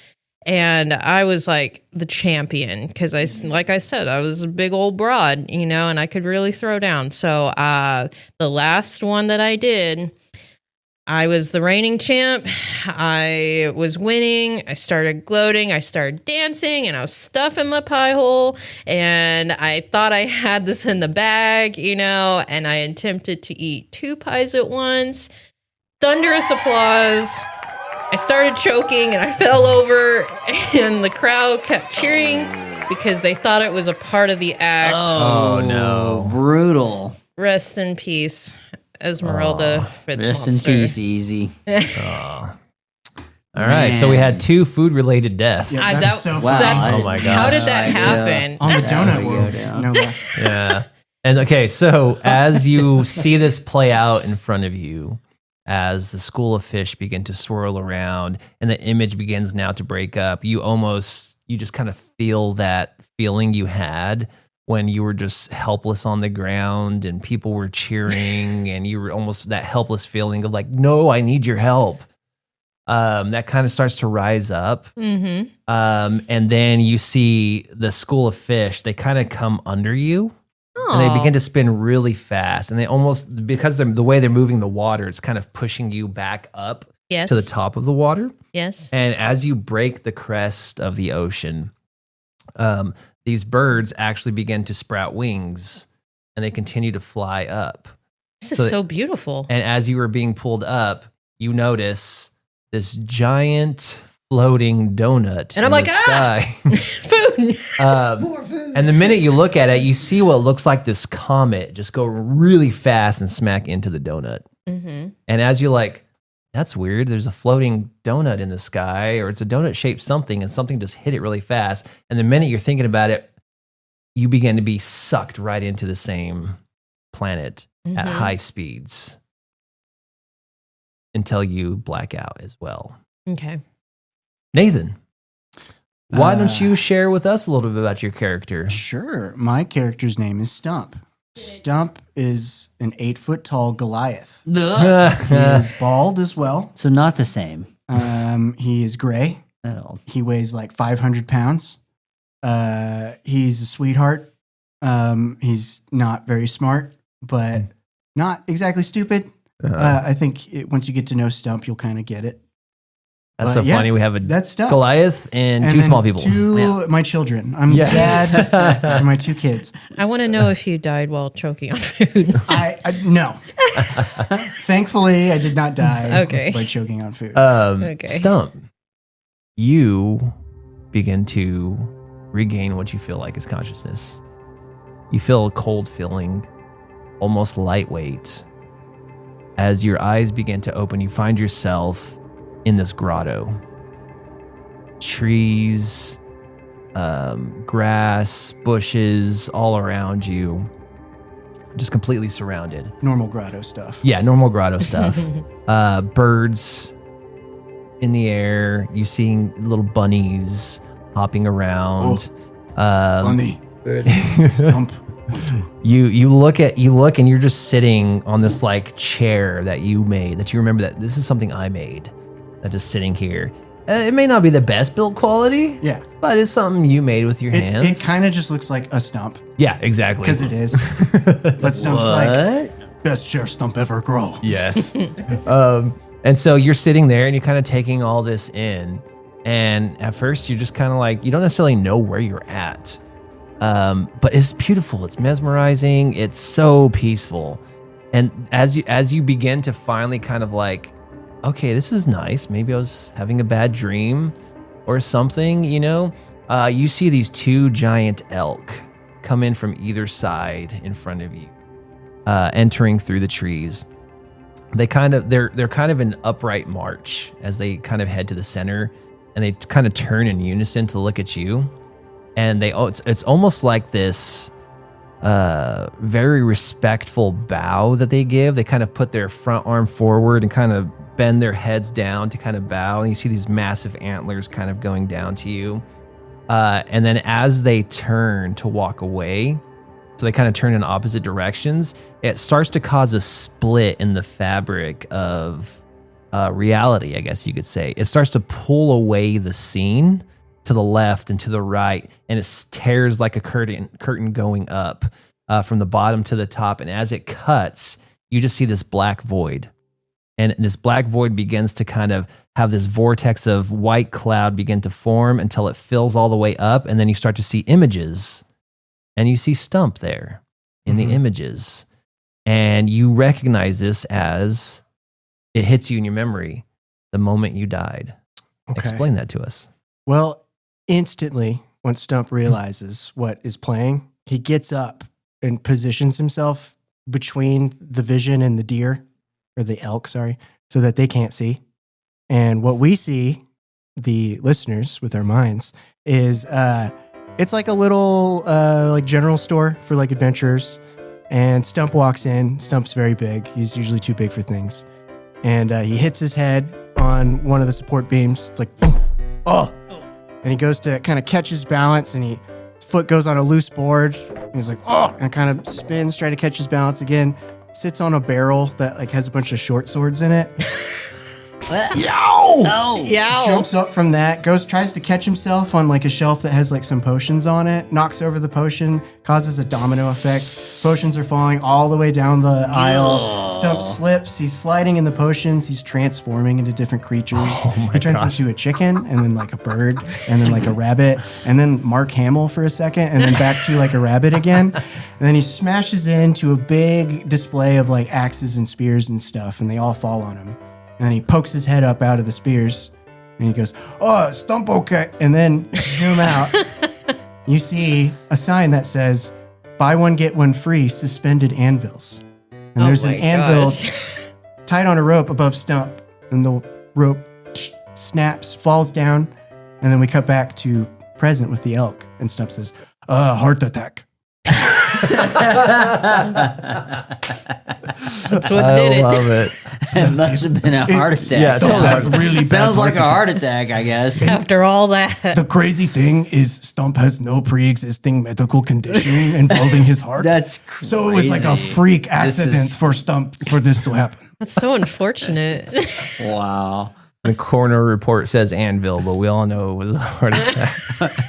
Speaker 4: And I was the champion because like I said, I was a big old broad, and I could really throw down. So the last one that I did, I was the reigning champ. I was winning. I started gloating. I started dancing, and I was stuffing my pie hole. And I thought I had this in the bag, and I attempted to eat 2 pies at once. Thunderous applause. I started choking, and I fell over, and the crowd kept cheering because they thought it was a part of the act.
Speaker 1: Oh, no.
Speaker 2: Brutal.
Speaker 4: Rest in peace, Esmeralda Fitz
Speaker 2: Rest in
Speaker 4: Monster.
Speaker 2: peace, Easy.
Speaker 1: All right, so we had 2 food-related deaths.
Speaker 3: Yeah. That's so
Speaker 2: Wow.
Speaker 3: funny.
Speaker 1: Oh my gosh.
Speaker 4: How did that
Speaker 2: idea.
Speaker 4: happen?
Speaker 3: On the
Speaker 2: How
Speaker 3: donut
Speaker 2: we go
Speaker 3: world,
Speaker 2: down.
Speaker 3: no less.
Speaker 1: Yeah. And okay, so as you see this play out in front of you, as the school of fish begin to swirl around and the image begins now to break up, you just kind of feel that feeling you had when you were just helpless on the ground and people were cheering and you were almost that helpless feeling of no, I need your help. That kind of starts to rise up.
Speaker 4: Mm-hmm.
Speaker 1: And then you see the school of fish, they kind of come under you.
Speaker 4: Oh.
Speaker 1: And they begin to spin really fast. And they almost, because the way they're moving the water, it's kind of pushing you back up
Speaker 4: Yes.
Speaker 1: to the top of the water.
Speaker 4: Yes.
Speaker 1: And as you break the crest of the ocean, these birds actually begin to sprout wings and they continue to fly up.
Speaker 4: This is so beautiful.
Speaker 1: And as you are being pulled up, you notice this giant floating donut
Speaker 4: And I'm like,
Speaker 1: sky.
Speaker 4: Food.
Speaker 3: More food.
Speaker 1: And the minute you look at it, you see what looks like this comet just go really fast and smack into the donut.
Speaker 4: Mm-hmm.
Speaker 1: And as you're like, that's weird. There's a floating donut in the sky, or it's a donut shaped something, and something just hit it really fast. And the minute you're thinking about it, you begin to be sucked right into the same planet at high speeds until you black out as well.
Speaker 4: Okay.
Speaker 1: Nathan, why don't you share with us a little bit about your character?
Speaker 3: Sure. My character's name is Stump. Stump is an 8-foot tall Goliath. He is bald as well.
Speaker 2: So not the same
Speaker 3: He is gray.
Speaker 2: at all.
Speaker 3: He weighs like 500 pounds. He's a sweetheart. He's not very smart, but not exactly stupid. I think once you get to know Stump, you'll kind of get it.
Speaker 1: That's
Speaker 3: But
Speaker 1: so
Speaker 3: yeah,
Speaker 1: funny. We have a
Speaker 3: That's Stump.
Speaker 1: Goliath and two
Speaker 3: then
Speaker 1: small people.
Speaker 3: Two my children. I'm
Speaker 1: Yes.
Speaker 3: dad for my two kids.
Speaker 4: I want to know if you died while choking on food.
Speaker 3: I no. Thankfully, I did not die
Speaker 4: Okay.
Speaker 3: by choking on food.
Speaker 4: Okay.
Speaker 1: Stump, you begin to regain what you feel like is consciousness. You feel a cold feeling, almost lightweight. As your eyes begin to open, you find yourself in this grotto. Trees, grass, bushes all around you, just completely surrounded.
Speaker 3: Normal grotto stuff.
Speaker 1: Yeah, normal grotto stuff. Birds in the air. You seeing little bunnies hopping around.
Speaker 3: Bunny. Stump.
Speaker 1: You look and you're just sitting on this like chair that you made, that you remember that this is something I made, that just sitting here. It may not be the best build quality,
Speaker 3: Yeah.
Speaker 1: but it's something you made with your hands.
Speaker 3: It kind of just looks like a stump
Speaker 1: Yeah, exactly.
Speaker 3: because it is. But Stump's like,
Speaker 2: What?
Speaker 3: best chair stump ever grow.
Speaker 1: Yes. And so you're sitting there and you're kind of taking all this in. And at first you're just kind of like, you don't necessarily know where you're at. But it's beautiful. It's mesmerizing. It's so peaceful. And as you begin to finally kind of like, okay, this is nice. Maybe I was having a bad dream or something, you see these two giant elk come in from either side in front of you, entering through the trees. They're kind of an upright march as they kind of head to the center, and they kind of turn in unison to look at you. And it's almost like this very respectful bow that they give. They kind of put their front arm forward and kind of bend their heads down to kind of bow. And you see these massive antlers kind of going down to you. And then as they turn to walk away, so they kind of turn in opposite directions, it starts to cause a split in the fabric of reality, I guess you could say. It starts to pull away the scene to the left and to the right, and it tears like a curtain going up from the bottom to the top. And as it cuts, you just see this black void. And this black void begins to kind of have this vortex of white cloud begin to form until it fills all the way up. And then you start to see images, and you see Stump there in the images. And you recognize this as it hits you in your memory the moment you died.
Speaker 3: Okay.
Speaker 1: Explain that to us.
Speaker 3: Well, instantly, when Stump realizes what is playing, he gets up and positions himself between the vision and the deer, or the elk, sorry, so that they can't see. And what we see, the listeners with our minds, is it's like a little like general store for like adventurers. And Stump walks in. Stump's very big. He's usually too big for things. And he hits his head on one of the support beams. It's like, boom, oh. And he goes to kind of catch his balance, and his foot goes on a loose board. And he's like, oh, and kind of spins, try to catch his balance again. Sits on a barrel that like has a bunch of short swords in it. Yow! Oh!
Speaker 4: Yeah.
Speaker 3: Jumps up from that, tries to catch himself on like a shelf that has like some potions on it, knocks over the potion, causes a domino effect. Potions are falling all the way down the aisle. Stump slips. He's sliding in the potions. He's transforming into different creatures. He turns into a chicken, and then like a bird, and then like a rabbit, and then Mark Hamill for a second, and then back to like a rabbit again. And then he smashes into a big display of like axes and spears and stuff, and they all fall on him. And then he pokes his head up out of the spears, and he goes, "Oh, Stump, okay." And then zoom out. You see a sign that says, "Buy one, get one free, suspended anvils." And there's an anvil tied on a rope above Stump, and the rope snaps, falls down, and then we cut back to present with the elk, and Stump says, "Heart attack."
Speaker 4: That's what did it.
Speaker 1: I love it.
Speaker 2: It must have been a heart attack.
Speaker 1: Yeah,
Speaker 3: Stump has really bad
Speaker 2: Sounds like a
Speaker 3: attack.
Speaker 2: heart attack, I guess.
Speaker 4: After all that.
Speaker 3: The crazy thing is Stump has no pre-existing medical condition involving his heart.
Speaker 2: That's crazy.
Speaker 3: So it was like a freak accident for Stump for this to happen.
Speaker 4: That's so unfortunate.
Speaker 2: Wow.
Speaker 1: The coroner report says anvil, but we all know it was a heart attack.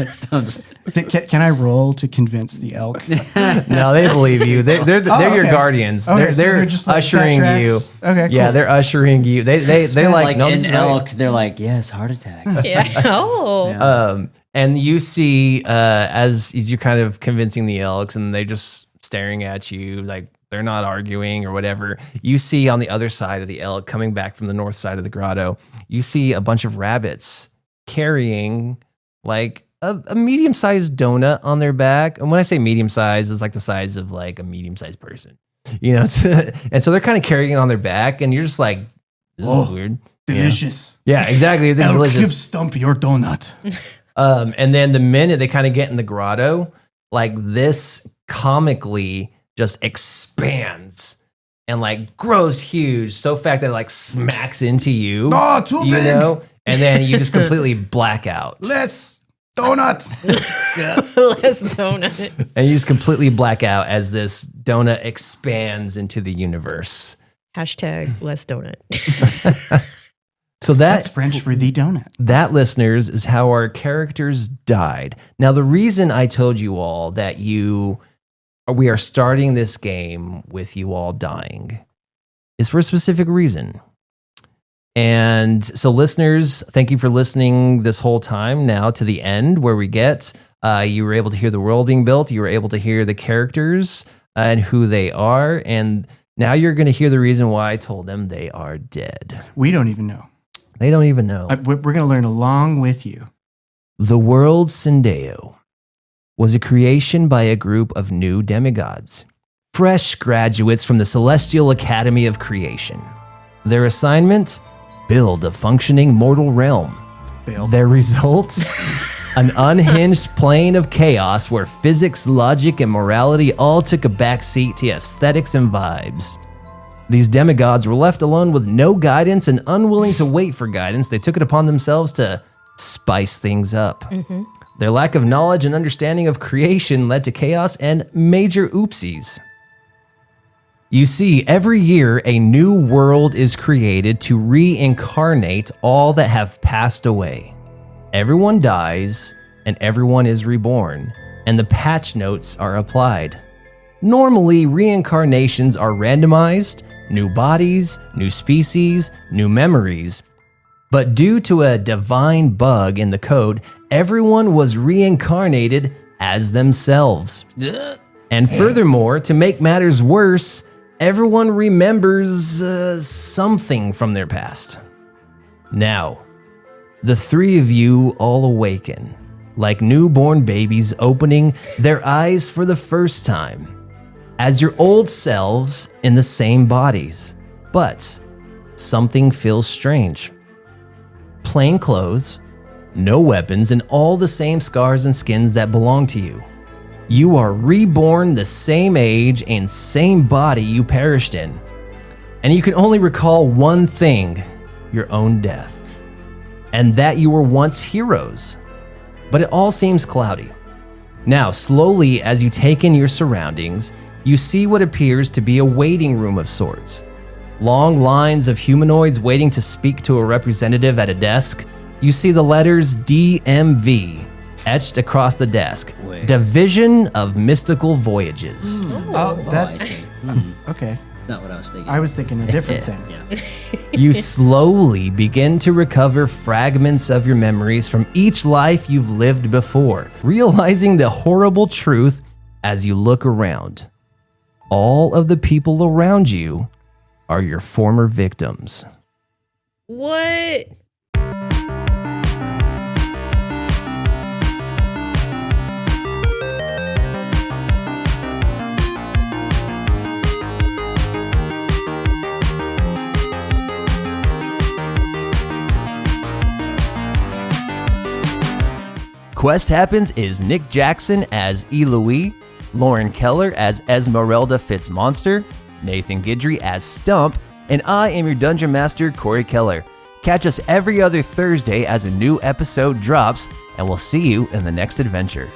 Speaker 2: Sounds-
Speaker 3: Can I roll to convince the elk?
Speaker 1: No, they believe you. They're your
Speaker 3: okay.
Speaker 1: guardians.
Speaker 3: Okay, so
Speaker 1: they're
Speaker 3: just like
Speaker 1: ushering
Speaker 3: fat
Speaker 1: you.
Speaker 3: tracks? Okay, cool.
Speaker 1: Yeah, they're ushering you. They're like,
Speaker 2: like
Speaker 1: no,
Speaker 2: in
Speaker 1: this is right.
Speaker 2: elk, they're like, yes, heart attack.
Speaker 4: Yeah. Oh.
Speaker 2: Yeah.
Speaker 1: And you see, as you're kind of convincing the elks, and they're just staring at you, like they're not arguing or whatever. You see on the other side of the elk, coming back from the north side of the grotto, you see a bunch of rabbits carrying like a medium-sized donut on their back. And when I say medium-sized, it's like the size of like a medium-sized person, you know? And so they're kind of carrying it on their back, and you're just like, this is weird.
Speaker 3: Delicious.
Speaker 1: Yeah, exactly. They're
Speaker 3: Elk,
Speaker 1: delicious.
Speaker 3: give Stump your donut.
Speaker 1: And then the minute they kind of get in the grotto, like this comically just expands and like grows huge, so fat that it like smacks into you.
Speaker 3: Oh, too
Speaker 1: you
Speaker 3: big.
Speaker 1: know, and then you just completely black out,
Speaker 3: Less donut.
Speaker 4: Less donut.
Speaker 1: and you just completely black out as this donut expands into the universe.
Speaker 4: Hashtag less donut.
Speaker 1: So
Speaker 3: That's French for the donut.
Speaker 1: that, listeners, is how our characters died. Now, the reason I told you all that we are starting this game with you all dying is for a specific reason. And so, listeners, thank you for listening this whole time now to the end where we get, you were able to hear the world being built. You were able to hear the characters and who they are. And now you're going to hear the reason why I told them they are dead.
Speaker 3: We don't even know.
Speaker 1: They don't even know.
Speaker 3: We're going to learn along with you.
Speaker 1: The world Syndeo was a creation by a group of new demigods, fresh graduates from the Celestial Academy of Creation. Their assignment? Build a functioning mortal realm.
Speaker 3: Failed.
Speaker 1: Their result? An unhinged plane of chaos where physics, logic, and morality all took a backseat to aesthetics and vibes. These demigods were left alone with no guidance and unwilling to wait for guidance. They took it upon themselves to spice things up. Their lack of knowledge and understanding of creation led to chaos and major oopsies. You see, every year a new world is created to reincarnate all that have passed away. Everyone dies and everyone is reborn, and the patch notes are applied. Normally, reincarnations are randomized, new bodies, new species, new memories. But due to a divine bug in the code, everyone was reincarnated as themselves. And furthermore, to make matters worse, everyone remembers something from their past. Now, the three of you all awaken, like newborn babies opening their eyes for the first time, as your old selves in the same bodies. But something feels strange. Plain clothes, no weapons, and all the same scars and skins that belong to you. You are reborn the same age and same body you perished in. And you can only recall one thing, your own death. And that you were once heroes. But it all seems cloudy. Now, slowly, as you take in your surroundings, you see what appears to be a waiting room of sorts. Long lines of humanoids waiting to speak to a representative at a desk. You see the letters DMV etched across the desk.
Speaker 2: Wait.
Speaker 1: Division of Mystical Voyages.
Speaker 3: Oh, that's
Speaker 2: I see.
Speaker 3: okay.
Speaker 2: Not what I was thinking.
Speaker 3: I was thinking a different thing.
Speaker 2: Yeah.
Speaker 1: You slowly begin to recover fragments of your memories from each life you've lived before, realizing the horrible truth as you look around. All of the people around you are your former victims.
Speaker 4: What?
Speaker 1: Quest Happens is Nick Jackson as E. Louis, Lauren Keller as Esmeralda Fitzmonster, Nathan Guidry as Stump, and I am your Dungeon Master, Corey Keller. Catch us every other Thursday as a new episode drops, and we'll see you in the next adventure.